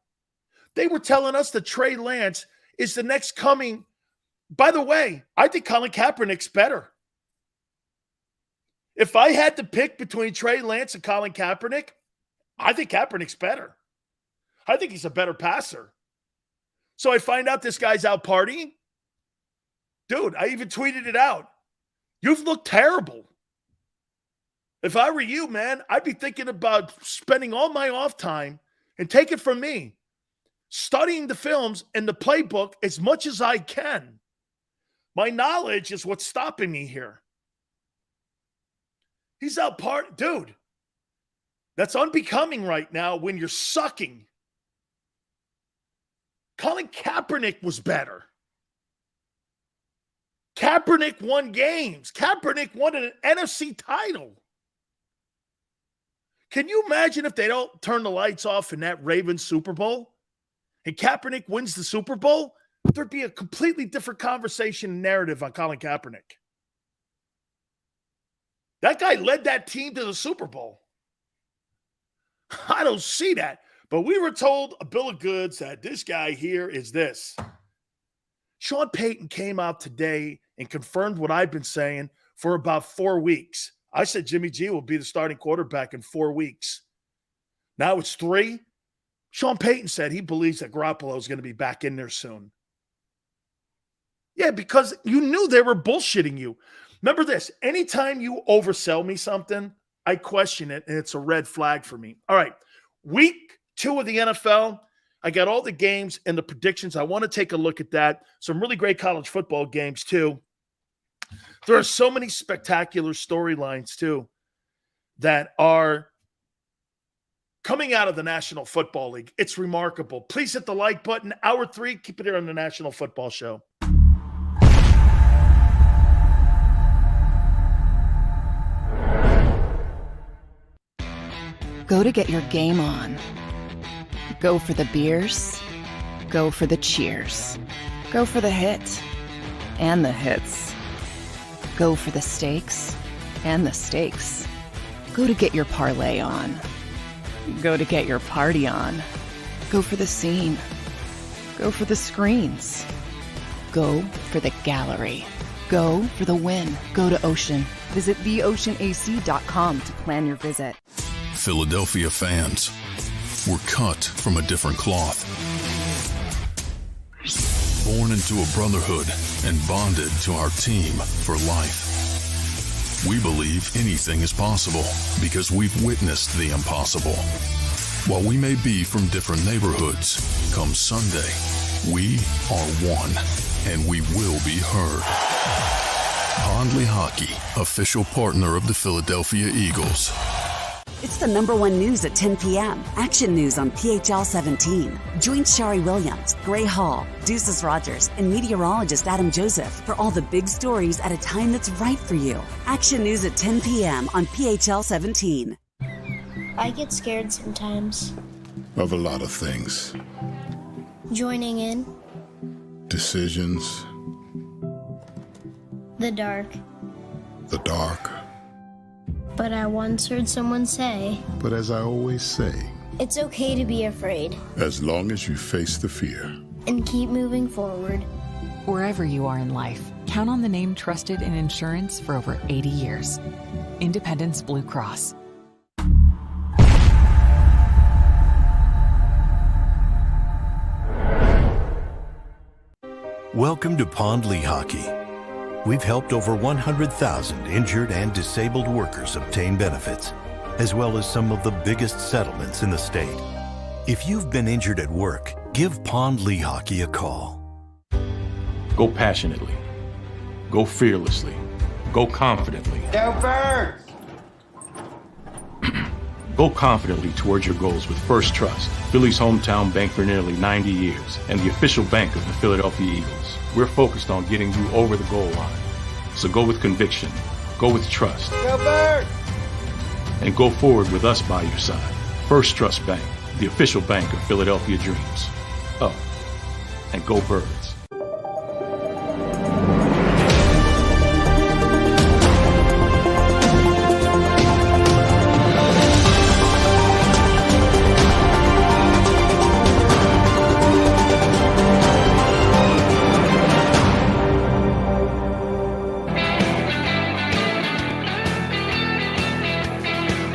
They were telling us that Trey Lance is the next coming. By the way, I think Colin Kaepernick's better. If I had to pick between Trey Lance and Colin Kaepernick, I think Kaepernick's better. I think he's a better passer. So I find out this guy's out partying. Dude, I even tweeted it out. You've looked terrible. If I were you, man, I'd be thinking about spending all my off time, and take it from me, studying the films and the playbook as much as I can. My knowledge is what's stopping me here. He's out partying. Dude, that's unbecoming right now when you're sucking. Colin Kaepernick was better. Kaepernick won games. Kaepernick won an NFC title. Can you imagine if they don't turn the lights off in that Ravens Super Bowl and Kaepernick wins the Super Bowl? There'd be a completely different conversation and narrative on Colin Kaepernick. That guy led that team to the Super Bowl. I don't see that. But we were told a bill of goods that this guy here is this. Sean Payton came out today and confirmed what I've been saying for about 4 weeks. I said Jimmy G will be the starting quarterback in 4 weeks. Now it's 3. Sean Payton said he believes that Garoppolo is going to be back in there soon. Yeah, because you knew they were bullshitting you. Remember this, anytime you oversell me something, I question it, and it's a red flag for me. All right, week 2 of the NFL, I got all the games and the predictions. I want to take a look at that. Some really great college football games, too. There are so many spectacular storylines, too, that are coming out of the National Football League. It's remarkable. Please hit the like button. Hour 3, keep it here on the National Football Show. Go to get your game on. Go for the beers. Go for the cheers. Go for the hit and the hits. Go for the stakes and the stakes. Go to get your parlay on. Go to get your party on. Go for the scene. Go for the screens. Go for the gallery. Go for the win. Go to Ocean. Visit theoceanac.com to plan your visit. Philadelphia fans, we're cut from a different cloth. Born into a brotherhood and bonded to our team for life. We believe anything is possible because we've witnessed the impossible. While we may be from different neighborhoods, come Sunday, we are one, and we will be heard. Pondley Hockey, official partner of the Philadelphia Eagles. It's the #1 news at 10 p.m. Action News on PHL 17. Join Shari Williams, Gray Hall, Deuces Rogers, and meteorologist Adam Joseph for all the big stories at a time that's right for you. Action News at 10 p.m. on PHL 17. I get scared sometimes. Of a lot of things. Joining in. Decisions. The dark. The dark. But I once heard someone say, But as I always say, it's okay to be afraid. as long as you face the fear. And keep moving forward. Wherever you are in life, count on the name trusted in insurance for over 80 years. Independence Blue Cross. Welcome to Pond Lee Hockey. We've helped over 100,000 injured and disabled workers obtain benefits, as well as some of the biggest settlements in the state. If you've been injured at work, give Pond Lee Hockey a call. Go passionately. Go fearlessly. Go confidently. Go Birds! Go confidently towards your goals with First Trust, Philly's hometown bank for nearly 90 years, and the official bank of the Philadelphia Eagles. We're focused on getting you over the goal line. So go with conviction, go with trust, Go Birds! and go forward with us by your side. First Trust Bank, the official bank of Philadelphia dreams. Oh, and go Birds.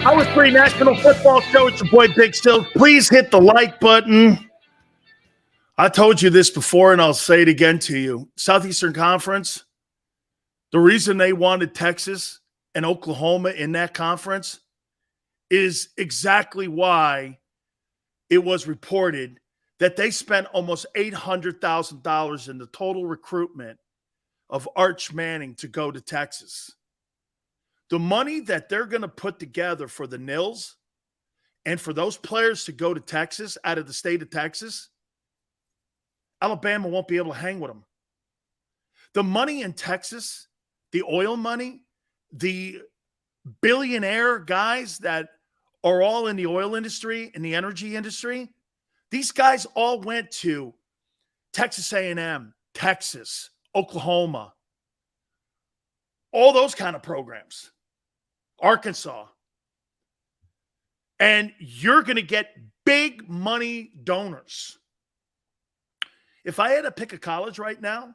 Hour 3 National Football Show. It's your boy Big Still. Please hit the like button. I told you this before, and I'll say it again to you. Southeastern Conference, the reason they wanted Texas and Oklahoma in that conference is exactly why it was reported that they spent almost $800,000 in the total recruitment of Arch Manning to go to Texas. The money that they're going to put together for the Nils and for those players to go to Texas, out of the state of Texas, Alabama won't be able to hang with them. The money in Texas, the oil money, the billionaire guys that are all in the oil industry and the energy industry, these guys all went to Texas A&M, Texas, Oklahoma, all those kind of programs. Arkansas. And you're going to get big money donors. If I had to pick a college right now,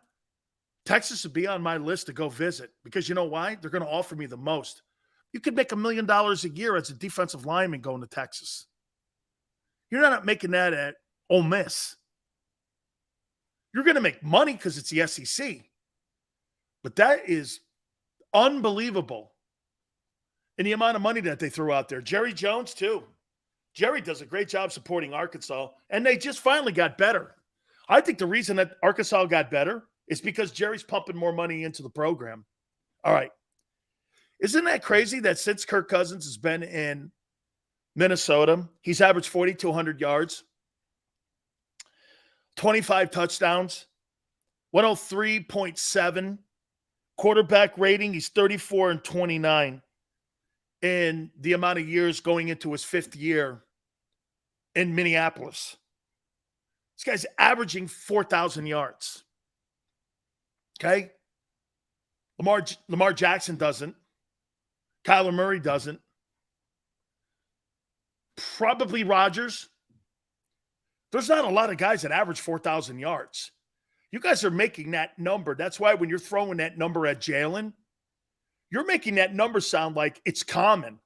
Texas would be on my list to go visit because you know why? They're going to offer me the most. You could make $1 million a year as a defensive lineman going to Texas. You're not making that at Ole Miss. You're going to make money because it's the SEC. But that is unbelievable. And the amount of money that they threw out there. Jerry Jones, too. Jerry does a great job supporting Arkansas, and they just finally got better. I think the reason that Arkansas got better is because Jerry's pumping more money into the program. All right. Isn't that crazy that since Kirk Cousins has been in Minnesota, he's averaged 4,200 yards, 25 touchdowns, 103.7 quarterback rating. He's 34-29. In the amount of years going into his 5th year in Minneapolis. This guy's averaging 4,000 yards. Okay? Lamar Jackson doesn't. Kyler Murray doesn't. Probably Rodgers. There's not a lot of guys that average 4,000 yards. You guys are making that number. That's why when you're throwing that number at Jalen, you're making that number sound like it's common.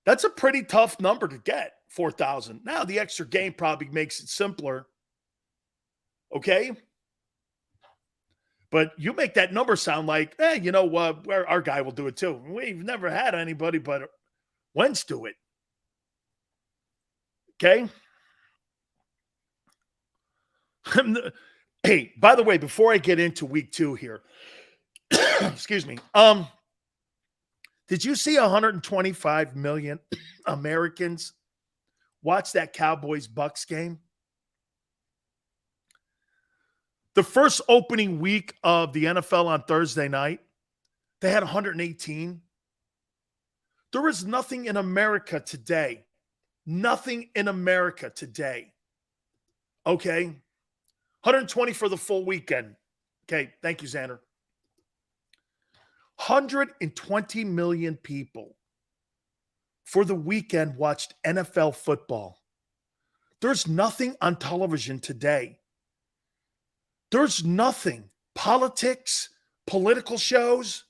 That's a pretty tough number to get, 4,000. Now, the extra game probably makes it simpler. Okay? But you make that number sound like, you know what, our guy will do it too. We've never had anybody but Wentz do it. Okay? Hey, by the way, before I get into week 2 here, excuse me. Did you see 125 million Americans watch that Cowboys-Bucks game? The first opening week of the NFL on Thursday night, they had 118. There is nothing in America today. Nothing in America today. Okay? 120 for the full weekend. Okay, thank you, Xander. 120 million people for the weekend watched NFL football. There's nothing on television today. There's nothing. Politics, political shows,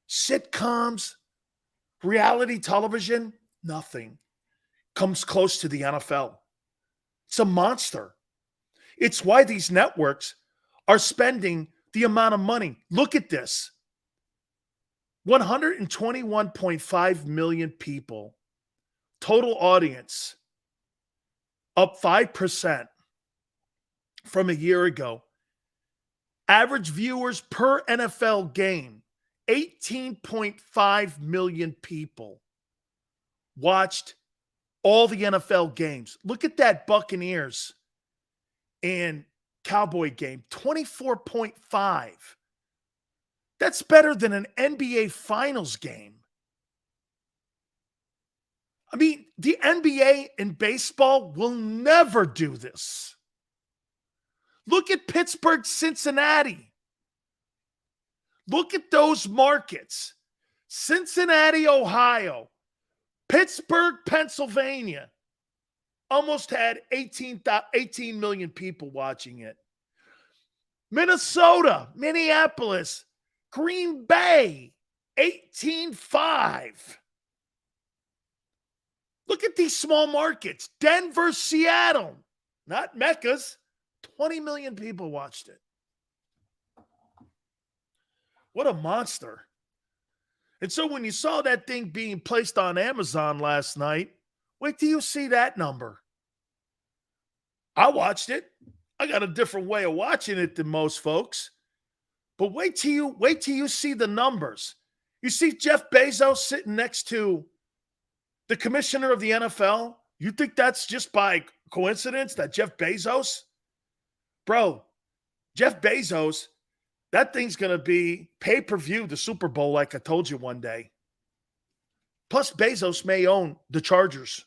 sitcoms, reality television, nothing comes close to the NFL. It's a monster. It's why these networks are spending the amount of money. Look at this. 121.5 million people. Total audience up 5% from a year ago. Average viewers per NFL game, 18.5 million people watched all the NFL games. Look at that Buccaneers and Cowboy game, 24.5. That's better than an NBA Finals game. I mean, the NBA and baseball will never do this. Look at Pittsburgh, Cincinnati. Look at those markets. Cincinnati, Ohio. Pittsburgh, Pennsylvania. Almost had 18 million people watching it. Minnesota, Minneapolis, Green Bay, 18.5. Look at these small markets. Denver, Seattle, not Meccas. 20 million people watched it. What a monster. And so when you saw that thing being placed on Amazon last night, wait till you see that number. I watched it. I got a different way of watching it than most folks. But wait till you see the numbers. You see Jeff Bezos sitting next to the commissioner of the NFL? You think that's just by coincidence that Jeff Bezos? Bro, Jeff Bezos, that thing's going to be pay-per-view, the Super Bowl, like I told you one day. Plus, Bezos may own the Chargers.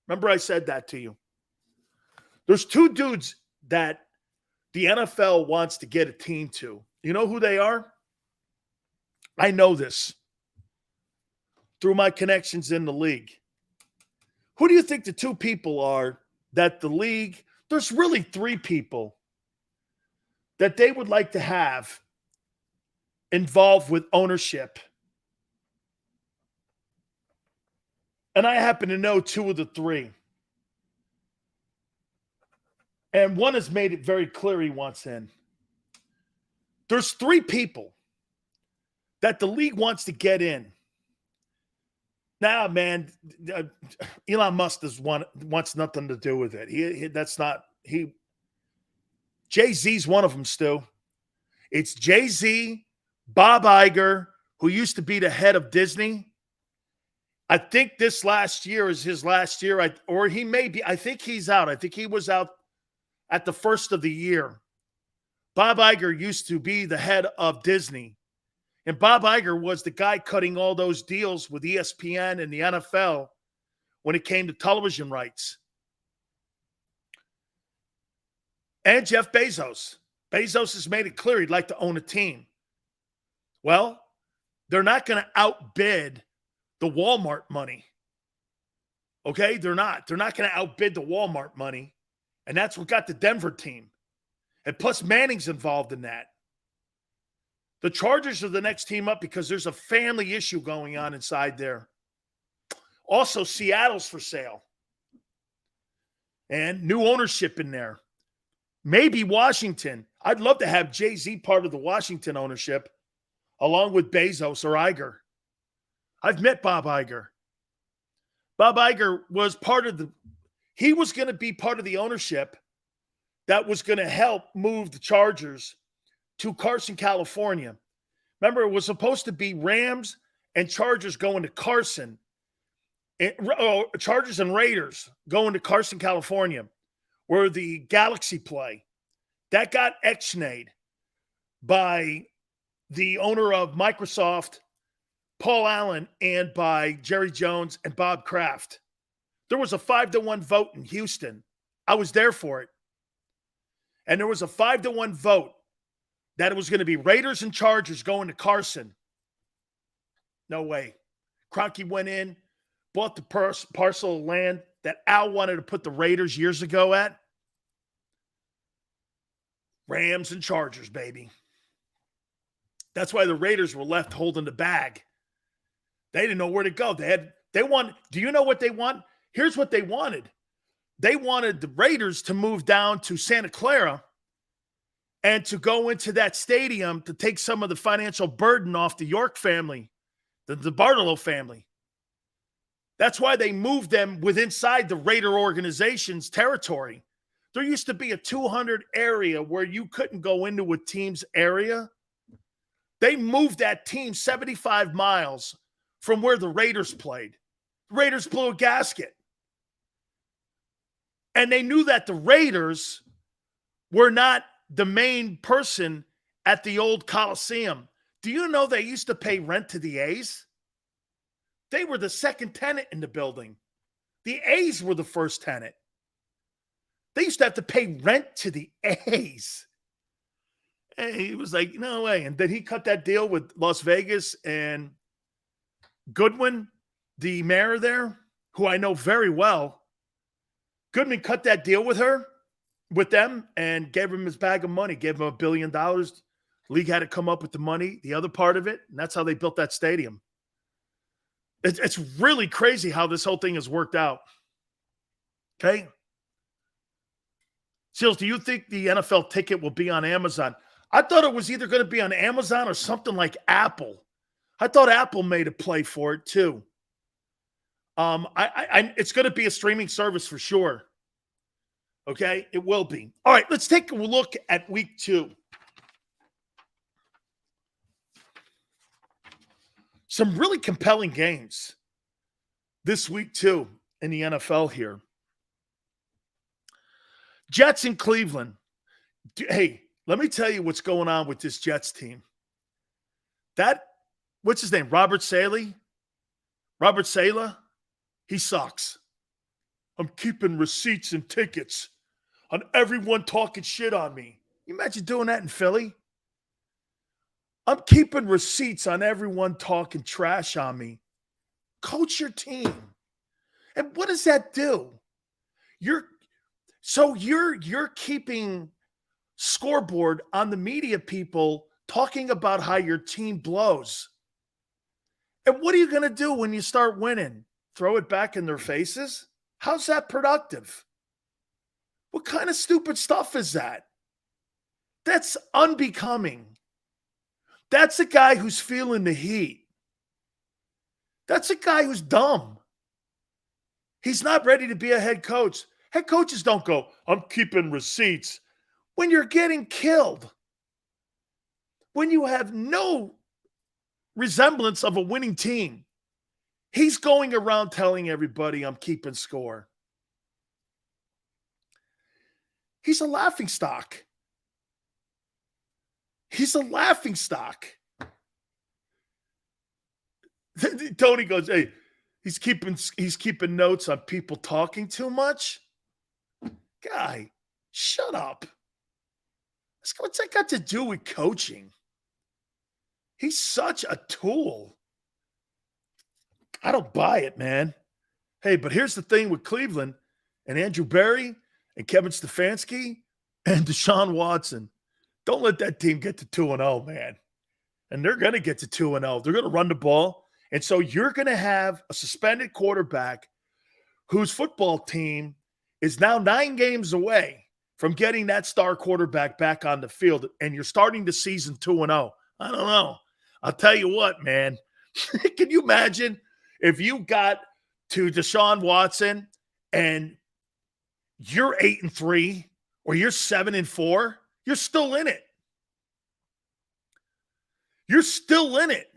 Remember I said that to you. There's two dudes that the NFL wants to get a team to. You know who they are? I know this through my connections in the league. Who do you think the two people are that the league, there's really three people that they would like to have involved with ownership? And I happen to know two of the three. And one has made it very clear he wants in. There's three people that the league wants to get in. Now, man, Elon Musk wants nothing to do with it. Jay-Z's one of them, Stu. It's Jay-Z, Bob Iger, who used to be the head of Disney. I think this last year is his last year, or he may be. I think he's out. I think he was out at the first of the year. Bob Iger used to be the head of Disney. And Bob Iger was the guy cutting all those deals with ESPN and the NFL when it came to television rights. And Jeff Bezos. Bezos has made it clear he'd like to own a team. Well, they're not going to outbid the Walmart money. Okay? They're not. They're not going to outbid the Walmart money. And that's what got the Denver team. And plus Manning's involved in that. The Chargers are the next team up because there's a family issue going on inside there. Also, Seattle's for sale. And new ownership in there. Maybe Washington. I'd love to have Jay-Z part of the Washington ownership along with Bezos or Iger. I've met Bob Iger. Bob Iger was he was going to be part of the ownership that was going to help move the Chargers to Carson, California. Remember, it was supposed to be Rams and Chargers going to Carson. Chargers and Raiders going to Carson, California, where the Galaxy play. That got ex-nayed by the owner of Microsoft, Paul Allen, and by Jerry Jones and Bob Kraft. There was a 5-1 vote in Houston. I was there for it. And there was a 5-1 vote that it was going to be Raiders and Chargers going to Carson. No way. Kroenke went in, bought the parcel of land that Al wanted to put the Raiders years ago at. Rams and Chargers, baby. That's why the Raiders were left holding the bag. They didn't know where to go. Do you know what they want? Here's what they wanted. they wanted the Raiders to move down to Santa Clara and to go into that stadium to take some of the financial burden off the York family, the Bartolo family. That's why they moved them inside the Raider organization's territory. There used to be a 200 area where you couldn't go into a team's area. They moved that team 75 miles from where the Raiders played. The Raiders blew a gasket. And they knew that the Raiders were not the main person at the old Coliseum. Do you know they used to pay rent to the A's? They were the second tenant in the building. The A's were the first tenant. They used to have to pay rent to the A's. And he was like, no way. And then he cut that deal with Las Vegas and Goodwin, the mayor there, who I know very well. Goodman cut that deal with them, and gave him his bag of money, gave him $1 billion. League had to come up with the money, the other part of it, and that's how they built that stadium. It's really crazy how this whole thing has worked out. Okay? Seals, do you think the NFL ticket will be on Amazon? I thought it was either going to be on Amazon or something like Apple. I thought Apple made a play for it too. It's going to be a streaming service for sure. Okay, it will be. All right, let's take a look at week 2. Some really compelling games this week too in the NFL here. Jets in Cleveland. Hey, let me tell you what's going on with this Jets team. What's his name? Robert Saleh? Robert Saleh? He sucks. I'm keeping receipts and tickets on everyone talking shit on me. You imagine doing that in Philly? I'm keeping receipts on everyone talking trash on me. Coach your team. And what does that do? You're keeping scoreboard on the media people talking about how your team blows. And what are you going to do when you start winning? Throw it back in their faces? How's that productive? What kind of stupid stuff is that? That's unbecoming. That's a guy who's feeling the heat. That's a guy who's dumb. He's not ready to be a head coach. Head coaches don't go, I'm keeping receipts. When you're getting killed, when you have no resemblance of a winning team, he's going around telling everybody, I'm keeping score. He's a laughingstock. He's a laughingstock. Tony goes, hey, he's keeping notes on people talking too much. Guy, shut up. What's that got to do with coaching? He's such a tool. I don't buy it, man. Hey, but here's the thing with Cleveland and Andrew Berry and Kevin Stefanski and Deshaun Watson. Don't let that team get to 2-0, man. And they're going to get to 2-0. They're going to run the ball. And so you're going to have a suspended quarterback whose football team is now 9 games away from getting that star quarterback back on the field. And you're starting the season 2-0. I don't know. I'll tell you what, man. Can you imagine if you got to Deshaun Watson and you're 8-3 or you're 7-4? You're still in it. You're still in it.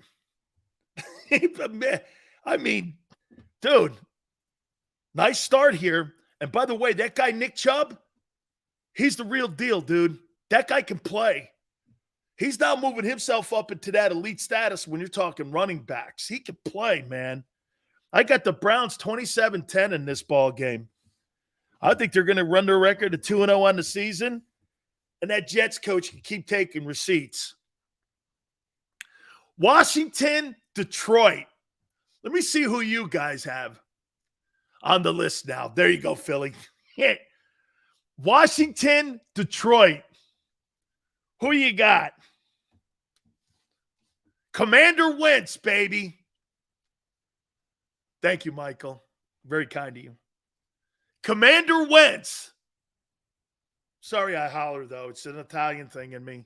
I mean, dude, nice start here. And by the way, that guy, Nick Chubb, he's the real deal, dude. That guy can play. He's now moving himself up into that elite status when you're talking running backs. He can play, man. I got the Browns 27-10 in this ball game. I think they're going to run their record to 2-0 on the season. And that Jets coach can keep taking receipts. Washington, Detroit. Let me see who you guys have on the list now. There you go, Philly. Washington, Detroit. Who you got? Commander Wentz, baby. Thank you, Michael. Very kind of you. Commander Wentz. Sorry I holler, though. It's an Italian thing in me.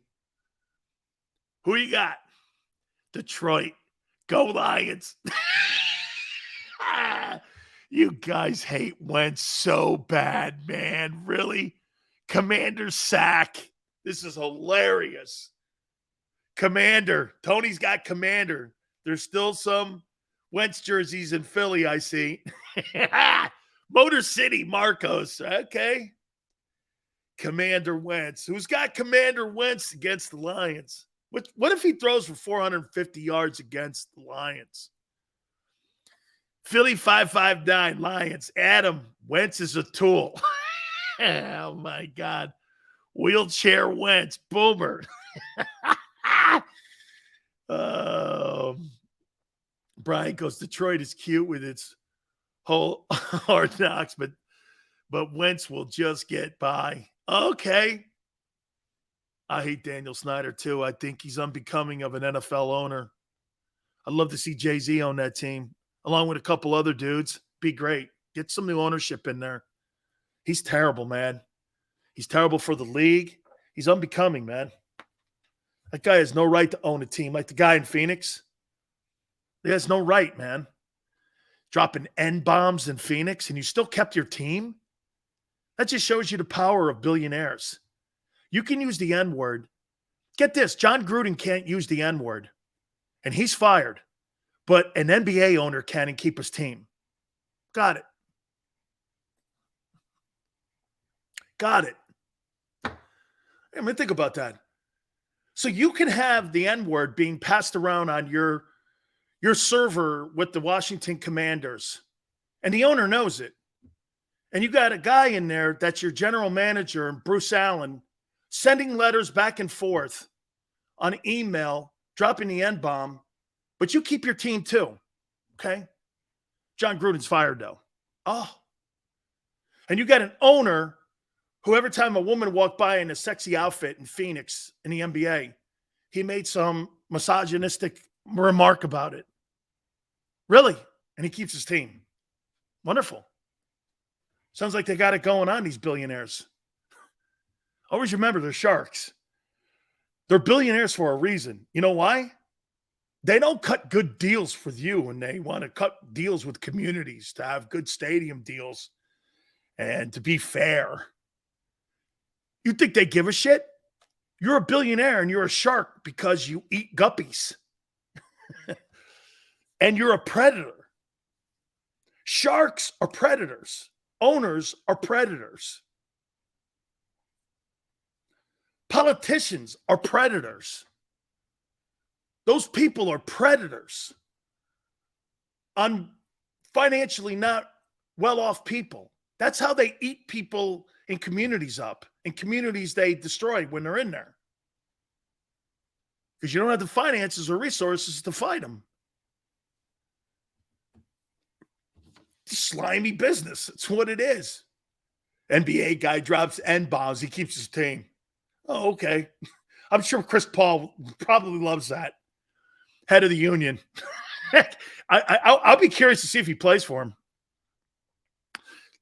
Who you got? Detroit. Go Lions. You guys hate Wentz so bad, man. Really? Commander sack. This is hilarious. Commander. Tony's got Commander. There's still some Wentz jerseys in Philly, I see. Motor City, Marcos. Okay. Commander Wentz. Who's got Commander Wentz against the Lions? What if he throws for 450 yards against the Lions? Philly 559 Lions. Adam, Wentz is a tool. Oh, my God. Wheelchair Wentz. Boomer. Brian goes, Detroit is cute with its whole Hard Knocks, but Wentz will just get by. Okay. I hate Daniel Snyder, too. I think he's unbecoming of an NFL owner. I'd love to see Jay-Z on that team, along with a couple other dudes. Be great. Get some new ownership in there. He's terrible, man. He's terrible for the league. He's unbecoming, man. That guy has no right to own a team. Like the guy in Phoenix. He has no right, man. Dropping N-bombs in Phoenix, and you still kept your team? That just shows you the power of billionaires. You can use the N-word. Get this, John Gruden can't use the N-word, and he's fired. But an NBA owner can and keep his team. Got it. Got it. I mean, think about that. So you can have the N-word being passed around on your server with the Washington Commanders, and the owner knows it. And you got a guy in there that's your general manager, Bruce Allen, sending letters back and forth on email, dropping the N-bomb, but you keep your team too, okay? John Gruden's fired, though. Oh. And you got an owner who every time a woman walked by in a sexy outfit in Phoenix in the NBA, he made some misogynistic remark about it. Really? And he keeps his team. Wonderful. Sounds like they got it going on, these billionaires. Always remember, they're sharks. They're billionaires for a reason. You know why? They don't cut good deals with you, and they want to cut deals with communities to have good stadium deals and to be fair. You think they give a shit? You're a billionaire and you're a shark because you eat guppies. And you're a predator. Sharks are predators. Owners are predators. Politicians are predators. Those people are predators on financially not well-off people. That's how they eat people in communities up, in communities they destroy when they're in there. Because you don't have the finances or resources to fight them. Slimy business. It's what it is. NBA guy drops N-bombs. He keeps his team. Oh, okay. I'm sure Chris Paul probably loves that. Head of the union. I'll be curious to see if he plays for him.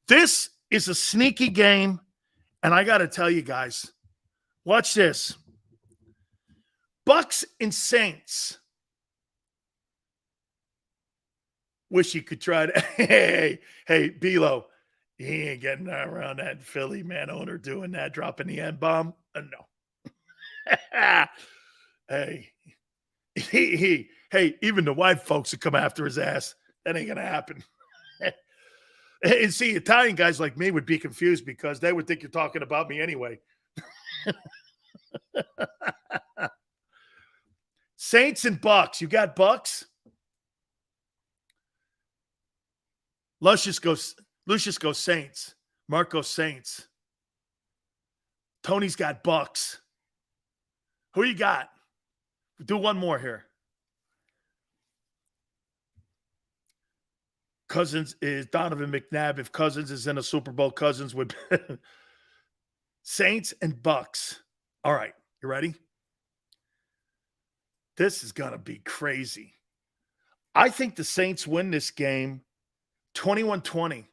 This is a sneaky game, and I got to tell you guys, watch this. Bucks and Saints. Wish you could try to. Hey, Belo, he ain't getting around that Philly man owner doing that, dropping the N-bomb. No. Hey, even the white folks would come after his ass. That ain't gonna happen. And see, Italian guys like me would be confused because they would think you're talking about me anyway. Saints and Bucks. You got Bucks? Lucius goes Saints. Marco Saints. Tony's got Bucks. Who you got? Do one more here. Cousins is Donovan McNabb. If Cousins is in a Super Bowl, Cousins would. Saints and Bucks. All right. You ready? This is going to be crazy. I think the Saints win this game 21-20.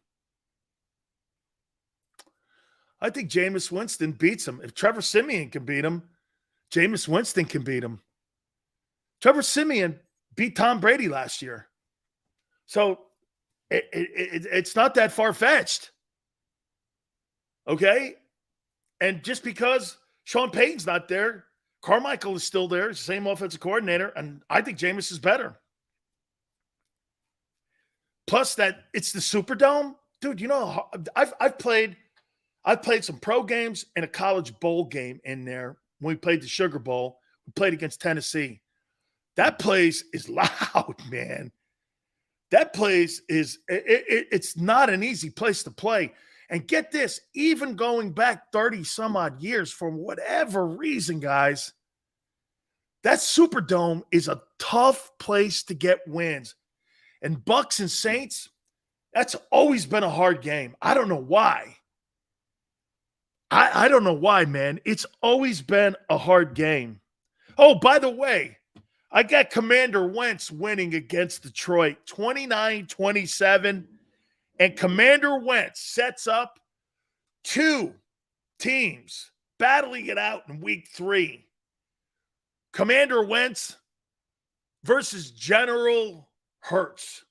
I think Jameis Winston beats him. If Trevor Siemian can beat him, Jameis Winston can beat him. Trevor Siemian beat Tom Brady last year. So it's not that far-fetched. Okay? And just because Sean Payton's not there, Carmichael is still there, same offensive coordinator, and I think Jameis is better. Plus that it's the Superdome. Dude, you know, I've played some pro games and a college bowl game in there. When we played the Sugar Bowl, we played against Tennessee. That place is loud, man. That place is it's not an easy place to play. And get this, even going back 30 some odd years, for whatever reason, guys, that Superdome is a tough place to get wins. And Bucks and Saints, that's always been a hard game. I don't know why. I don't know why, man. It's always been a hard game. Oh, by the way, I got Commander Wentz winning against Detroit, 29-27. And Commander Wentz sets up two teams battling it out in week 3. Commander Wentz versus General Hurts.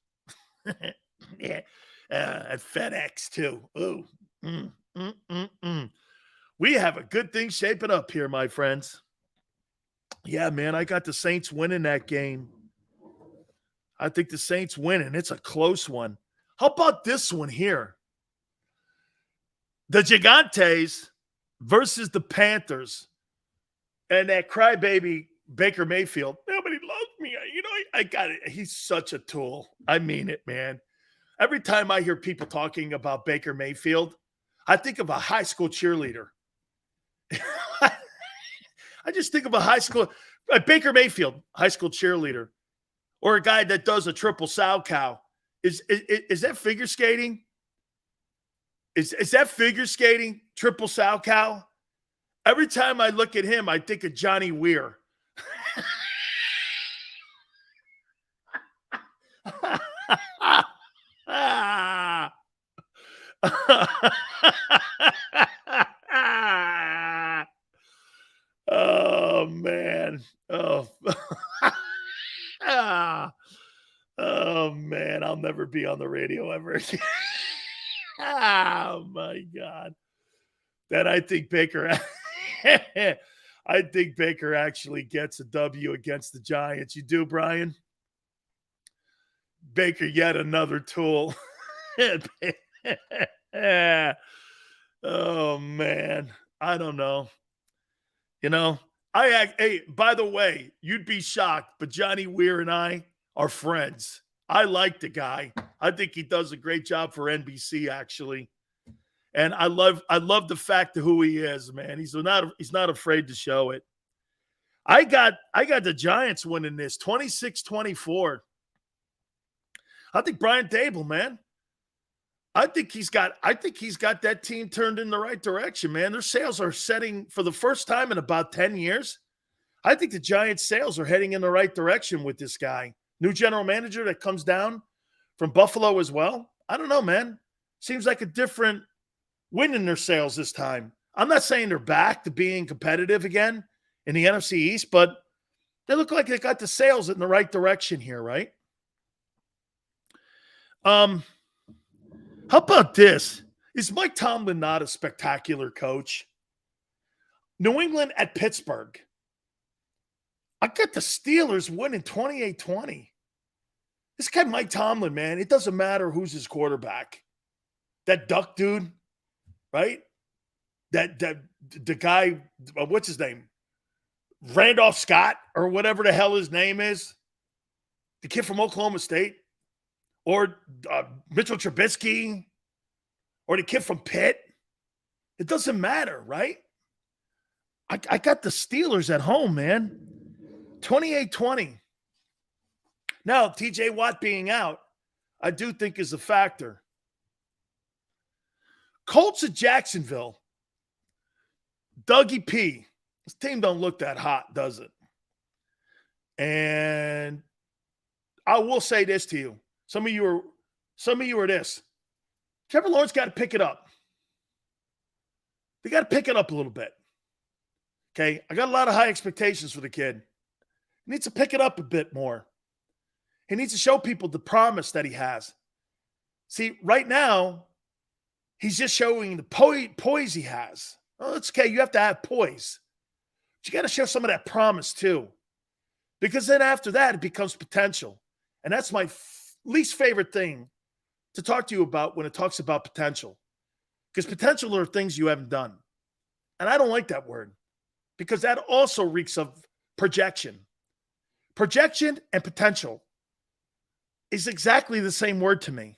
Yeah, at FedEx too. Ooh. We have a good thing shaping up here, my friends. Yeah, man, I got the Saints winning that game. I think the Saints winning. It's a close one. How about this one here? The Gigantes versus the Panthers. And that crybaby Baker Mayfield. Nobody loves me. You know, I got it. He's such a tool. I mean it, man. Every time I hear people talking about Baker Mayfield, I think of a high school cheerleader. I just think of Baker Mayfield, high school cheerleader, or a guy that does a triple sow cow. Is that figure skating? Is that figure skating, triple sow cow? Every time I look at him, I think of Johnny Weir. Oh, man. Oh. Oh, man. I'll never be on the radio ever again. Oh, my God. That I think Baker actually gets a W against the Giants. You do, Brian? Baker, yet another tool. Oh, man. I don't know. You know, hey, by the way, you'd be shocked, but Johnny Weir and I are friends. I like the guy. I think he does a great job for NBC, actually. And I love the fact of who he is, man. He's not afraid to show it. I got the Giants winning this 26-24. I think Brian Dable, man. I think he's got that team turned in the right direction, man. Their sales are setting for the first time in about 10 years. I think the Giants' sales are heading in the right direction with this guy. New general manager that comes down from Buffalo as well. I don't know, man. Seems like a different win in their sales this time. I'm not saying they're back to being competitive again in the NFC East, but they look like they got the sales in the right direction here, right? How about this? Is Mike Tomlin not a spectacular coach? New England at Pittsburgh. I got the Steelers winning 28-20. This guy, Mike Tomlin, man, it doesn't matter who's his quarterback. That Duck dude, right? The guy, what's his name? Randolph Scott or whatever the hell his name is. The kid from Oklahoma State. Or Mitchell Trubisky, or the kid from Pitt. It doesn't matter, right? I got the Steelers at home, man. 28-20. Now, TJ Watt being out, I do think is a factor. Colts at Jacksonville. Dougie P. This team don't look that hot, does it? And I will say this to you. Some of you are this. Trevor Lawrence got to pick it up. They got to pick it up a little bit. Okay? I got a lot of high expectations for the kid. He needs to pick it up a bit more. He needs to show people the promise that he has. See, right now, he's just showing the poise he has. Oh, it's okay. You have to have poise. But you got to show some of that promise too. Because then after that, it becomes potential. And that's my least favorite thing to talk to you about when it talks about potential. Because potential are things you haven't done. And I don't like that word. Because that also reeks of projection. Projection and potential is exactly the same word to me.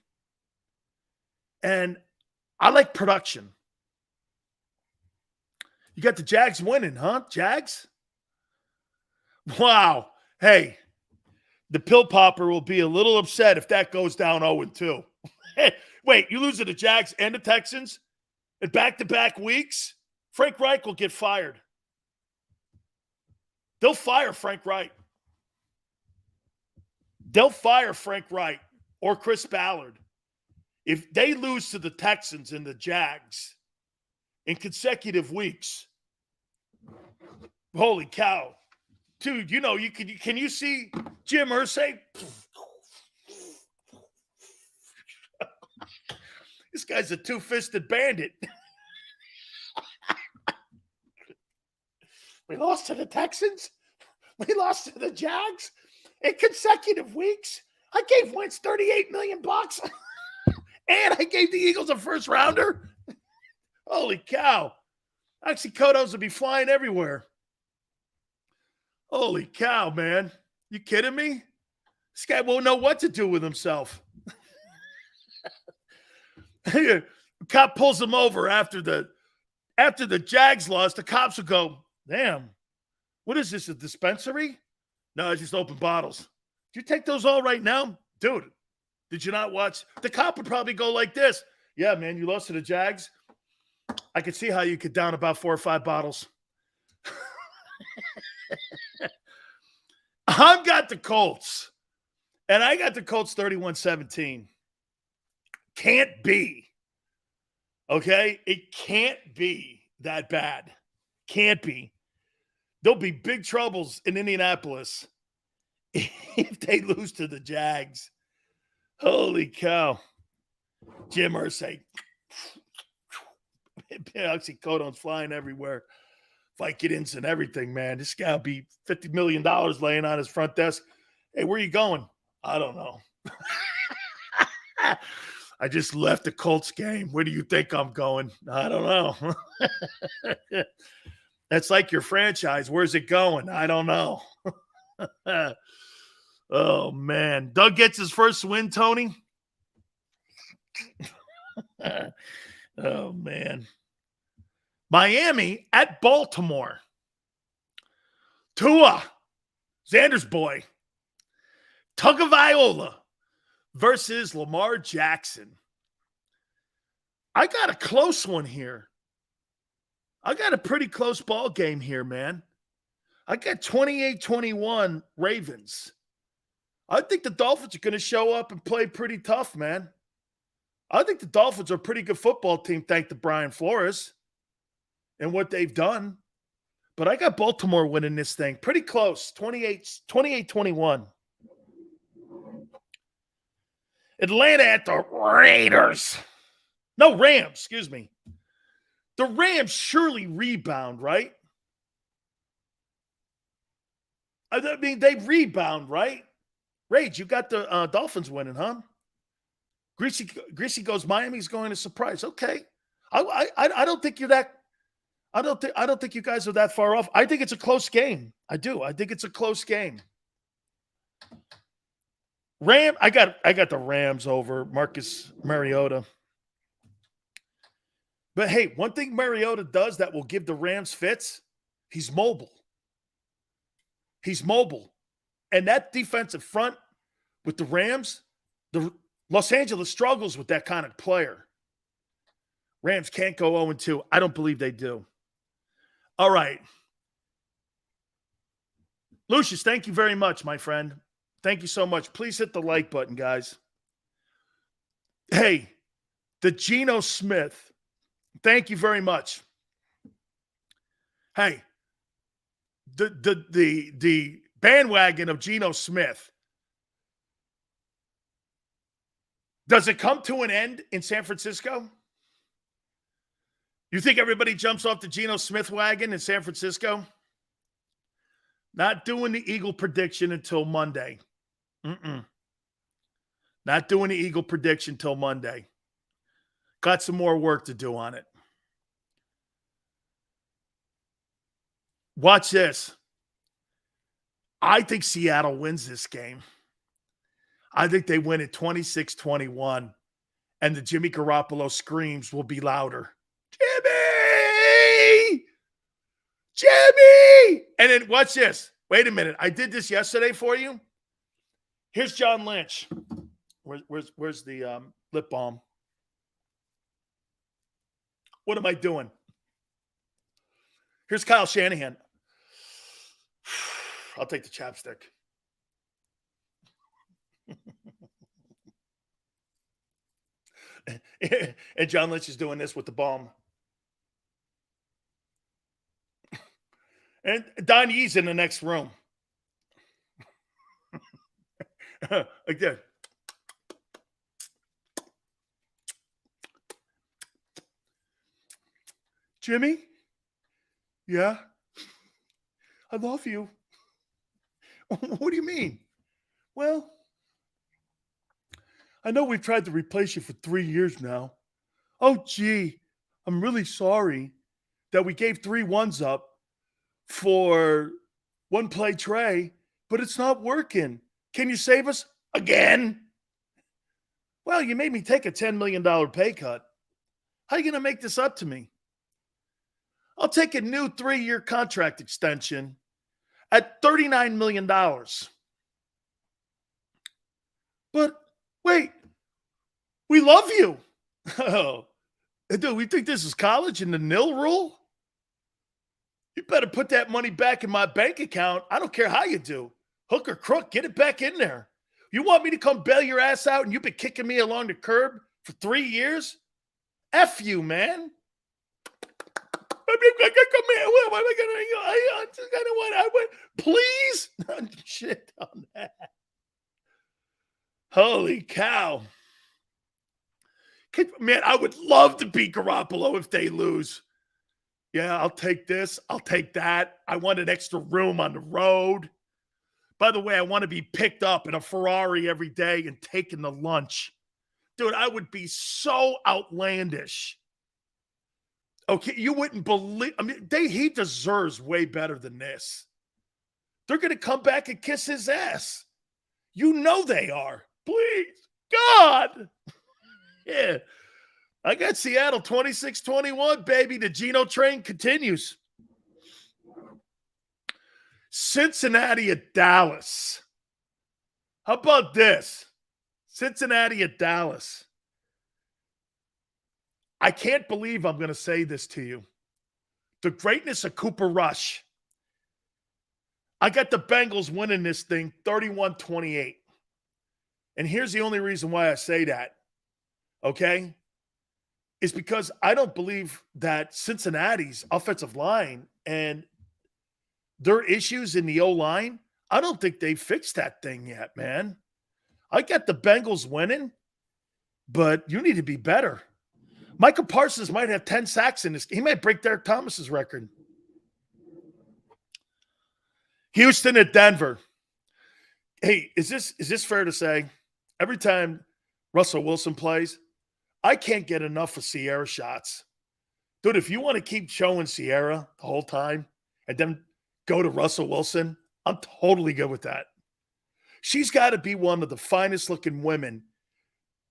And I like production. You got the Jags winning, huh? Jags? Wow. Hey, the pill popper will be a little upset if that goes down 0-2. Wait, you lose to the Jags and the Texans in back-to-back weeks? Frank Reich will get fired. They'll fire Frank Reich. They'll fire Frank Reich or Chris Ballard if they lose to the Texans and the Jags in consecutive weeks. Holy cow. Dude, you know, can you see Jim Irsay? This guy's a two-fisted bandit. We lost to the Texans. We lost to the Jags in consecutive weeks. I gave Wentz $38 million. And I gave the Eagles a first rounder. Holy cow. Oxycodones would be flying everywhere. Holy cow, man. You kidding me? This guy won't know what to do with himself. Cop pulls him over after the Jags lost. The cops will go, damn, what is this, a dispensary? No, it's just open bottles. Do you take those all right now? Dude, did you not watch? The cop would probably go like this. Yeah, man, you lost to the Jags. I could see how you could down about 4 or 5 bottles. I've got the Colts, and I got the Colts 31-17. Can't be. Okay? It can't be that bad. Can't be. There'll be big troubles in Indianapolis if they lose to the Jags. Holy cow. Jim Irsay. Oxycodone's flying everywhere. Vicodins and everything, man. This guy will be $50 million laying on his front desk. Hey, where are you going? I don't know. I just left the Colts game. Where do you think I'm going? I don't know. That's like your franchise. Where's it going? I don't know. Oh, man. Doug gets his first win, Tony. Oh, man. Miami at Baltimore. Tua, Xander's boy, Tagovailoa versus Lamar Jackson. I got a close one here. I got a pretty close ball game here, man. I got 28-21 Ravens. I think the Dolphins are going to show up and play pretty tough, man. I think the Dolphins are a pretty good football team, thanks to Brian Flores and what they've done. But I got Baltimore winning this thing. Pretty close, 28-21. Atlanta at the Raiders. No, Rams, excuse me. The Rams surely rebound, right? I mean, they rebound, right? Rage, you got the Dolphins winning, huh? Greasy goes, Miami's going to surprise. Okay. I don't think you're that. I don't think you guys are that far off. I think it's a close game. I do. I think it's a close game. I got the Rams over Marcus Mariota. But hey, one thing Mariota does that will give the Rams fits, he's mobile. He's mobile. And that defensive front with the Rams, the Los Angeles struggles with that kind of player. Rams can't go 0-2. I don't believe they do. All right. Lucius, thank you very much, my friend. Thank you so much. Please hit the like button, guys. Hey, the Geno Smith, thank you very much. Hey, the bandwagon of Geno Smith, does it come to an end in San Francisco? You think everybody jumps off the Geno Smith wagon in San Francisco? Not doing the Eagle prediction until Monday. Not doing the Eagle prediction until Monday. Got some more work to do on it. Watch this. I think Seattle wins this game. I think they win it 26-21, and the Jimmy Garoppolo screams will be louder. Jimmy! Jimmy! And then watch this. Wait a minute. I did this yesterday for you. Here's John Lynch. Where's the lip balm? What am I doing? Here's Kyle Shanahan. I'll take the chapstick. And John Lynch is doing this with the balm. And Don Yee's in the next room. Like that. Jimmy? Yeah? I love you. What do you mean? Well, I know we've tried to replace you for 3 years now. Oh, gee, I'm really sorry that we gave 3 ones up for one play Trey, but it's not working. Can you save us again? Well, you made me take a $10 million pay cut. How are you going to make this up to me? I'll take a new 3-year contract extension at $39 million. But wait, we love you. Oh, dude, we think this is college and the nil rule? You better put that money back in my bank account. I don't care how you do. Hook or crook, get it back in there. You want me to come bail your ass out and you've been kicking me along the curb for 3 years? F you, man. Please? Shit on that. Holy cow. Man, I would love to beat Garoppolo if they lose. Yeah, I'll take this. I'll take that. I want an extra room on the road. By the way, I want to be picked up in a Ferrari every day and taken to lunch. Dude, I would be so outlandish. Okay, you wouldn't believe. I mean, he deserves way better than this. They're going to come back and kiss his ass. You know they are. Please, God. Yeah. I got Seattle 26-21, baby. The Geno train continues. Cincinnati at Dallas. How about this? Cincinnati at Dallas. I can't believe I'm going to say this to you. The greatness of Cooper Rush. I got the Bengals winning this thing 31-28. And here's the only reason why I say that, okay, is because I don't believe that Cincinnati's offensive line and their issues in the O-line, I don't think they've fixed that thing yet, man. I got the Bengals winning, but you need to be better. Michael Parsons might have 10 sacks in this. He might break Derek Thomas's record. Houston at Denver. Hey, is this fair to say? Every time Russell Wilson plays, I can't get enough of Sierra shots. Dude, if you want to keep showing Sierra the whole time and then go to Russell Wilson, I'm totally good with that. She's got to be one of the finest looking women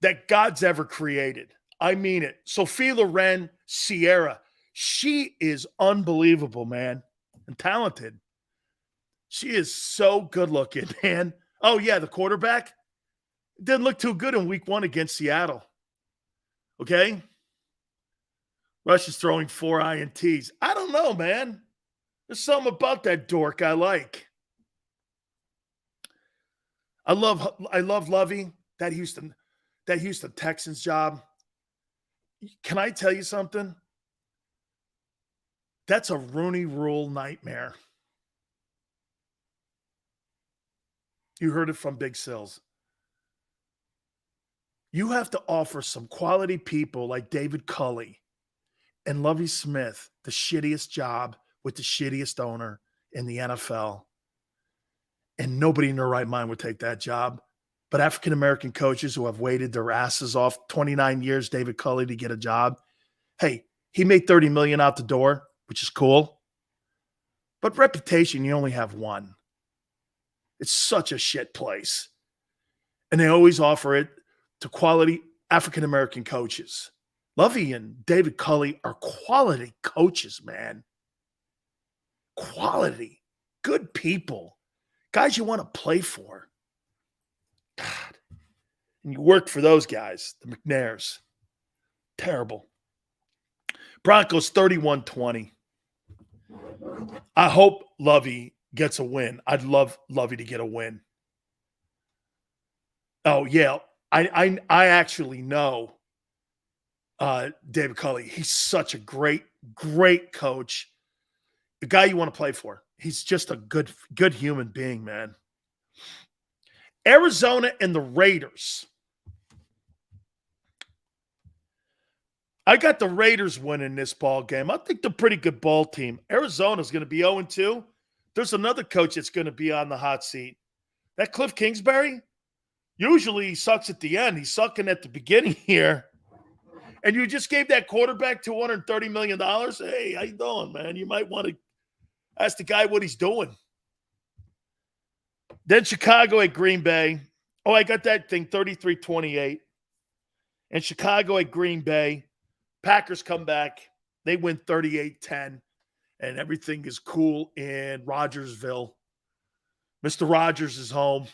that God's ever created. I mean it. Sophia Loren, Sierra. She is unbelievable, man, and talented. She is so good looking, man. Oh, yeah, the quarterback didn't look too good in week 1 against Seattle. Okay? Rush is throwing 4 INTs. I don't know, man. There's something about that dork I like. I love Lovey, that Houston Texans job. Can I tell you something? That's a Rooney Rule nightmare. You heard it from Big Sills. You have to offer some quality people like David Culley and Lovie Smith the shittiest job with the shittiest owner in the NFL. And nobody in their right mind would take that job. But African-American coaches who have waited their asses off 29 years, David Culley, to get a job. Hey, he made $30 million out the door, which is cool. But reputation, you only have one. It's such a shit place. And they always offer it to quality African-American coaches. Lovey and David Culley are quality coaches, man. Quality. Good people. Guys you want to play for. God. And you work for those guys, the McNairs. Terrible. Broncos 31-20. I hope Lovey gets a win. I'd love Lovey to get a win. Oh, yeah. I actually know David Culley. He's such a great coach. The guy you want to play for. He's just a good human being, man. Arizona and the Raiders. I got the Raiders winning this ball game. I think they're a pretty good ball team. Arizona's going to be 0-2. There's another coach that's going to be on the hot seat. That Cliff Kingsbury, usually he sucks at the end. He's sucking at the beginning here. And you just gave that quarterback $230 million. Hey, how you doing, man? You might want to ask the guy what he's doing. Then Chicago at Green Bay. Oh, I got that thing, 33-28. And Chicago at Green Bay. Packers come back. They win 38-10. And everything is cool in Rogersville. Mr. Rogers is home.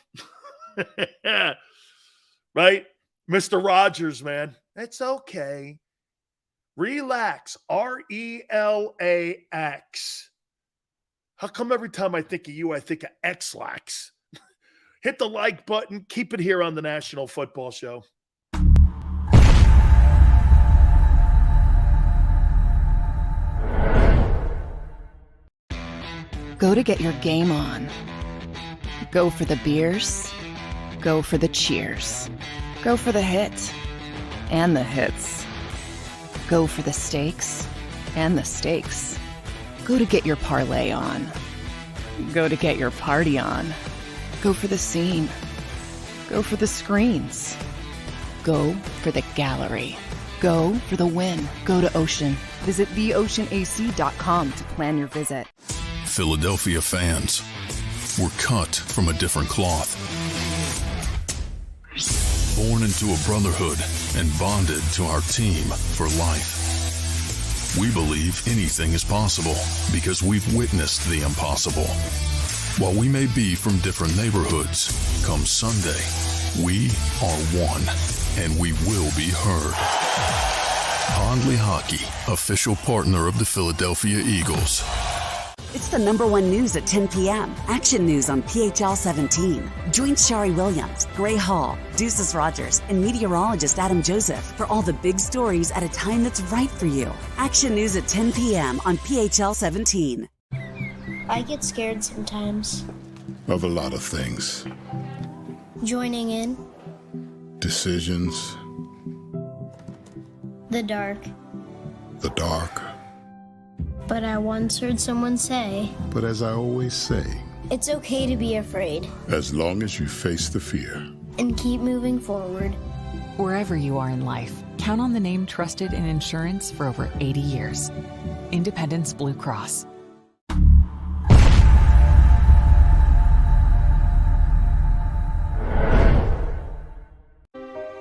Right? Mr. Rogers, man. It's okay. Relax. R-E-L-A-X. How come every time I think of you, I think of X-Lax? Hit the like button. Keep it here on the National Football Show. Go to get your game on. Go for the beers. Go for the cheers. Go for the hit and the hits. Go for the stakes and the stakes. Go to get your parlay on. Go to get your party on. Go for the scene. Go for the screens. Go for the gallery. Go for the win. Go to Ocean. Visit theoceanac.com to plan your visit. Philadelphia fans, we're cut from a different cloth. Born into a brotherhood and bonded to our team for life. We believe anything is possible because we've witnessed the impossible. While we may be from different neighborhoods, come Sunday, we are one, and we will be heard. Pondley Hockey, official partner of the Philadelphia Eagles. It's the #1 news at 10 p.m. Action News on PHL 17. Join Shari Williams, Gray Hall, Deuces Rogers, and meteorologist Adam Joseph for all the big stories at a time that's right for you. Action News at 10 p.m. on PHL 17. I get scared sometimes. Of a lot of things. Joining in. Decisions. The dark. The dark. But I once heard someone say, But as I always say, it's okay to be afraid. as long as you face the fear. And keep moving forward. Wherever you are in life, count on the name trusted in insurance for over 80 years. Independence Blue Cross.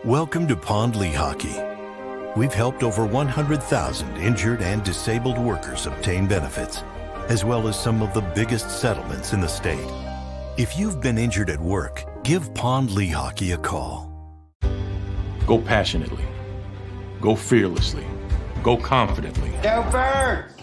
Welcome to Pondley Hockey. We've helped over 100,000 injured and disabled workers obtain benefits, as well as some of the biggest settlements in the state. If you've been injured at work, give Pondley Hockey a call. Go passionately. Go fearlessly. Go confidently. Go Birds!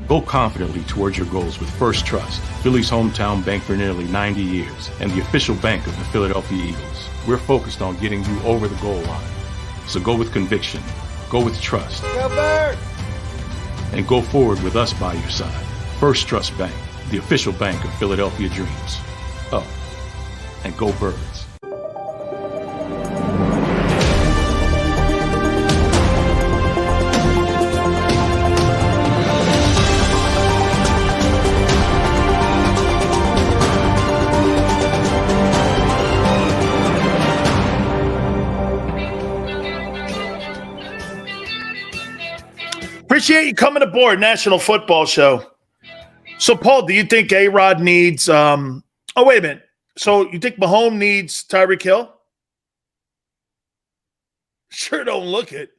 Go confidently towards your goals with First Trust, Philly's hometown bank for nearly 90 years, and the official bank of the Philadelphia Eagles. We're focused on getting you over the goal line. So go with conviction. Go with trust. Go Birds! and go forward with us by your side. First Trust Bank, the official bank of Philadelphia Dreams. Up and go Birds. Appreciate you coming aboard, National Football Show. So, Paul, do you think A-Rod needs oh, wait a minute. So you think Mahomes needs Tyreek Hill? Sure don't look it.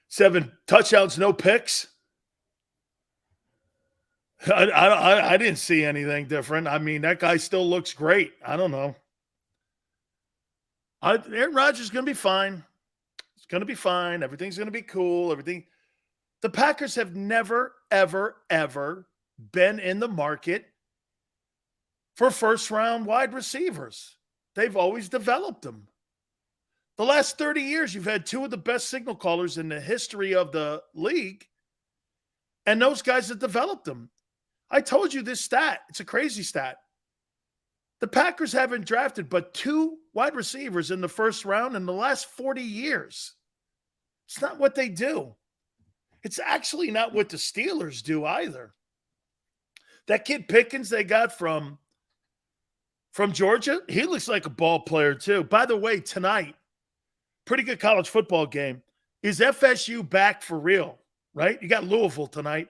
7 touchdowns, no picks. I didn't see anything different. I mean, that guy still looks great. I don't know. Aaron Rodgers is going to be fine. It's going to be fine. Everything's going to be cool. Everything. The Packers have never, ever, ever been in the market for first-round wide receivers. They've always developed them. The last 30 years, you've had 2 of the best signal callers in the history of the league, and those guys have developed them. I told you this stat. It's a crazy stat. The Packers haven't drafted but 2 wide receivers in the first round in the last 40 years. It's not what they do. It's actually not what the Steelers do either. That kid Pickens they got from Georgia, he looks like a ball player too. By the way, tonight, pretty good college football game. Is FSU back for real, right? You got Louisville tonight.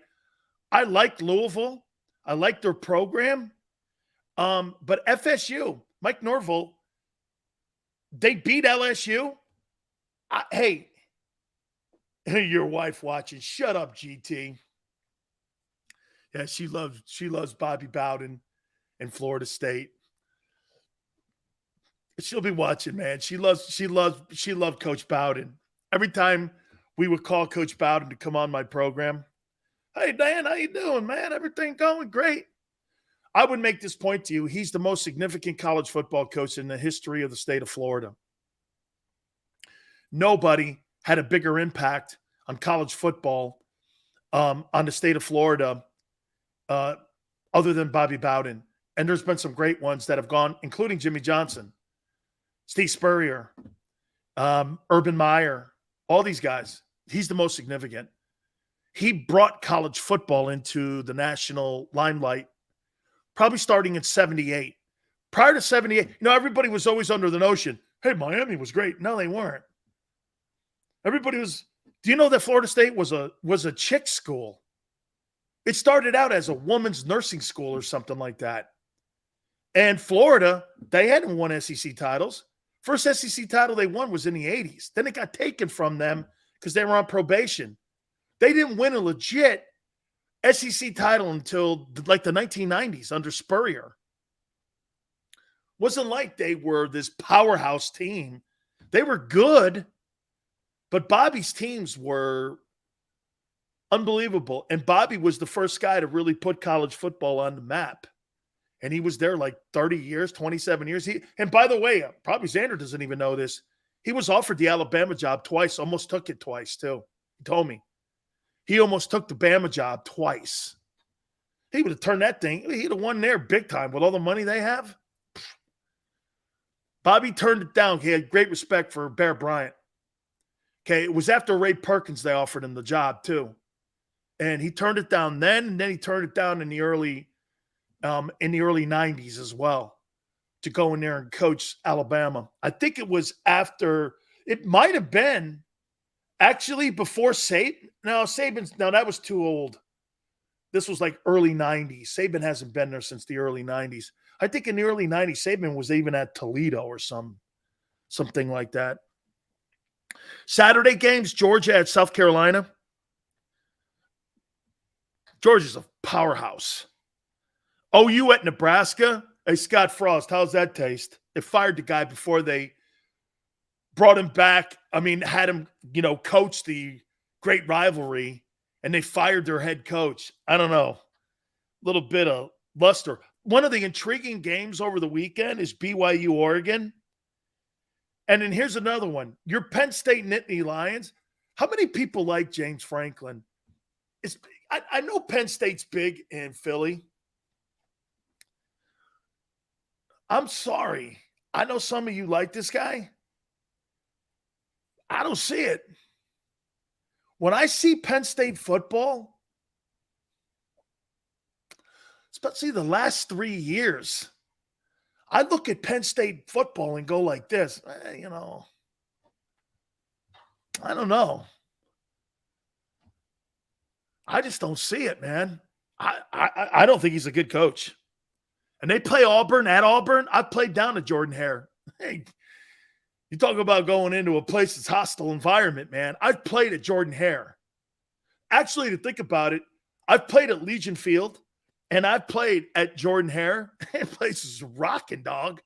I like Louisville. I like their program. But FSU, Mike Norville, they beat LSU. Hey, your wife watching. Shut up, GT. Yeah, she loves Bobby Bowden in Florida State. She'll be watching, man. She loved Coach Bowden. Every time we would call Coach Bowden to come on my program, hey, Dan, how you doing, man? Everything going great. I would make this point to you. He's the most significant college football coach in the history of the state of Florida. Nobody had a bigger impact on college football on the state of Florida other than Bobby Bowden. And there's been some great ones that have gone, including Jimmy Johnson, Steve Spurrier, Urban Meyer, all these guys. He's the most significant. He brought college football into the national limelight probably starting in 78. Prior to 78, everybody was always under the notion, hey, Miami was great. No, they weren't. Everybody was – do you know that Florida State was a chick school? It started out as a woman's nursing school or something like that. And Florida, they hadn't won SEC titles. First SEC title they won was in the 80s. Then it got taken from them because they were on probation. They didn't win a legit SEC title until like the 1990s under Spurrier. Wasn't like they were this powerhouse team. They were good, but Bobby's teams were unbelievable. And Bobby was the first guy to really put college football on the map. And he was there like 30 years, 27 years. And by the way, probably Xander doesn't even know this. He was offered the Alabama job twice, almost took it twice too. He told me. He almost took the Bama job twice. He would have turned that thing. He'd have won there big time with all the money they have. Bobby turned it down. He had great respect for Bear Bryant. Okay, it was after Ray Perkins they offered him the job too. And he turned it down then, and then he turned it down in the early 90s as well to go in there and coach Alabama. I think it was after – it might have been actually before Saban. No, that was too old. This was like early 90s. Saban hasn't been there since the early 90s. I think in the early 90s, Saban was even at Toledo or something like that. Saturday games, Georgia at South Carolina. Georgia's a powerhouse. OU at Nebraska. Hey, Scott Frost, how's that taste? They fired the guy before they brought him back. I mean, had him, coach the great rivalry, and they fired their head coach. I don't know. A little bit of luster. One of the intriguing games over the weekend is BYU, Oregon. And then here's another one. Your Penn State Nittany Lions, How many people like James Franklin? I know Penn State's big in Philly. I'm sorry. I know some of you like this guy. I don't see it. When I see Penn State football, especially the last 3 years, I look at Penn State football and go like this, I don't know. I just don't see it, man. I don't think he's a good coach. And they play Auburn at Auburn. I played down to Jordan Hare. Hey, you talk about going into a place that's hostile environment, man. I've played at Jordan Hare. Actually, to think about it, I've played at Legion Field, and I've played at Jordan Hare. That place is rocking, dog.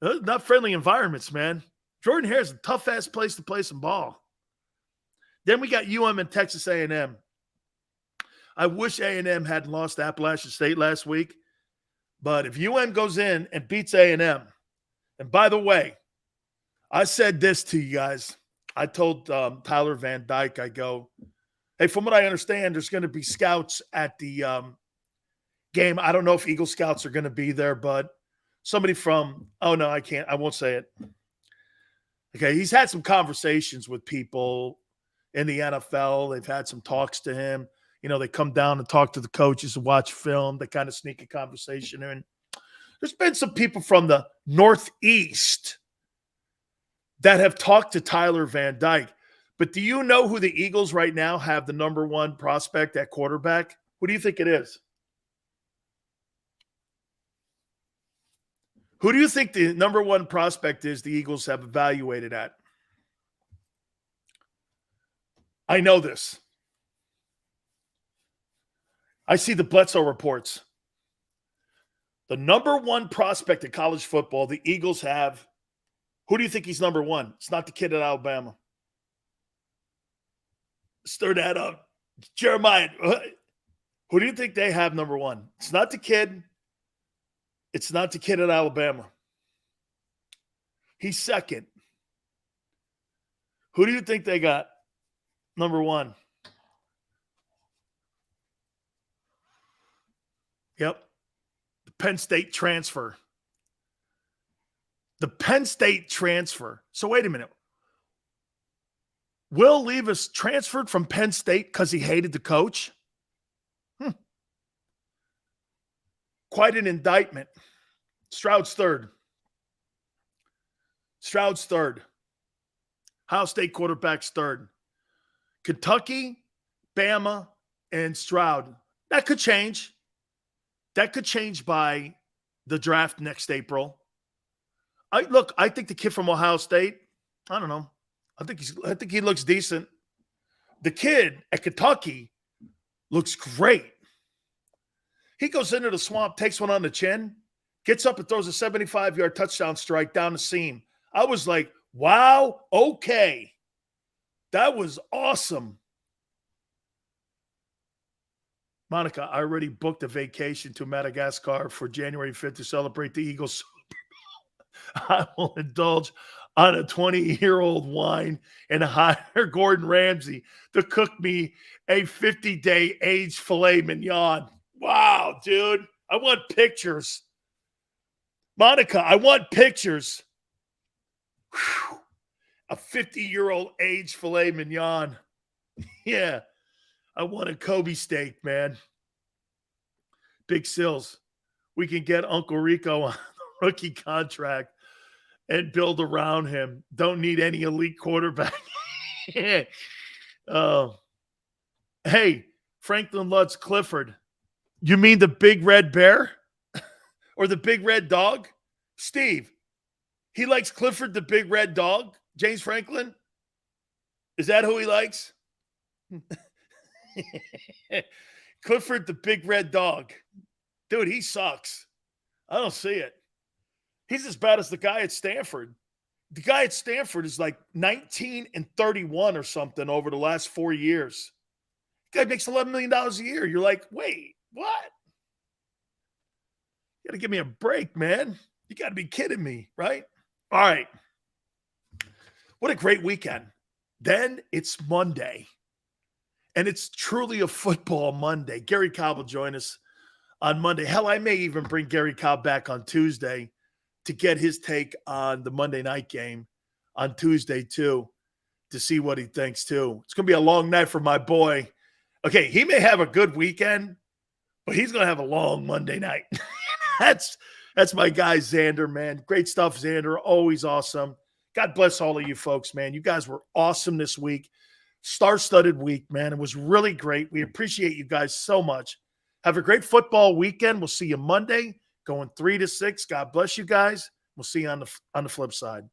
Not friendly environments, man. Jordan Hare is a tough-ass place to play some ball. Then we got UM and Texas A&M. I wish A&M hadn't lost to Appalachian State last week. But if UM goes in and beats A&M, and by the way, I said this to you guys. I told Tyler Van Dyke, I go, hey, from what I understand, there's going to be scouts at the game. I don't know if Eagle Scouts are going to be there, but somebody from, oh, no, I can't. I won't say it. Okay, he's had some conversations with people in the NFL. They've had some talks to him. They come down and talk to the coaches and watch film. They kind of sneak a conversation in. There's been some people from the Northeast that have talked to Tyler Van Dyke. But do you know who the Eagles right now have the number one prospect at quarterback? Who do you think it is? Who do you think the number one prospect is the Eagles have evaluated at? I know this. I see the Bledsoe reports. The number one prospect in college football, the Eagles have. Who do you think he's number one? It's not the kid at Alabama. Stir that up. Jeremiah, who do you think they have number one? It's not the kid. It's not the kid at Alabama. He's second. Who do you think they got number one? Yep. The Penn State transfer. The Penn State transfer. So wait a minute. Will Levis transferred from Penn State because he hated the coach? Quite an indictment. Stroud's third. Ohio State quarterback's third. Kentucky, Bama, and Stroud. That could change. That could change by the draft next April. I think the kid from Ohio State, I don't know. I think he looks decent. The kid at Kentucky looks great. He goes into the swamp, takes one on the chin, gets up and throws a 75-yard touchdown strike down the seam. I was like, wow, okay. That was awesome. Monica, I already booked a vacation to Madagascar for January 5th to celebrate the Eagles. I will indulge on a 20-year-old wine and hire Gordon Ramsay to cook me a 50-day aged filet mignon. Wow, dude. I want pictures. Monica, I want pictures. Whew. A 50-year-old aged filet mignon. Yeah. I want a Kobe steak, man. Big Sills. We can get Uncle Rico on the rookie contract and build around him. Don't need any elite quarterback. Hey, Franklin Lutz Clifford. You mean the big red bear? Or the big red dog? Steve, he likes Clifford the big red dog? James Franklin? Is that who he likes? Clifford the big red dog. Dude, he sucks. I don't see it. He's as bad as the guy at Stanford. The guy at Stanford is like 19-31 or something over the last 4 years. The guy makes $11 million a year. You're like, wait, what? You got to give me a break, man. You got to be kidding me, right? All right. What a great weekend. Then it's Monday, and it's truly a football Monday. Gary Cobb will join us on Monday. Hell, I may even bring Gary Cobb back on Tuesday to get his take on the Monday night game on Tuesday, too, to see what he thinks, too. It's going to be a long night for my boy. Okay, he may have a good weekend, but he's going to have a long Monday night. That's my guy, Xander, man. Great stuff, Xander. Always awesome. God bless all of you folks, man. You guys were awesome this week. Star-studded week, man. It was really great. We appreciate you guys so much. Have a great football weekend. We'll see you Monday, going 3 to 6. God bless you guys. We'll see you on the flip side.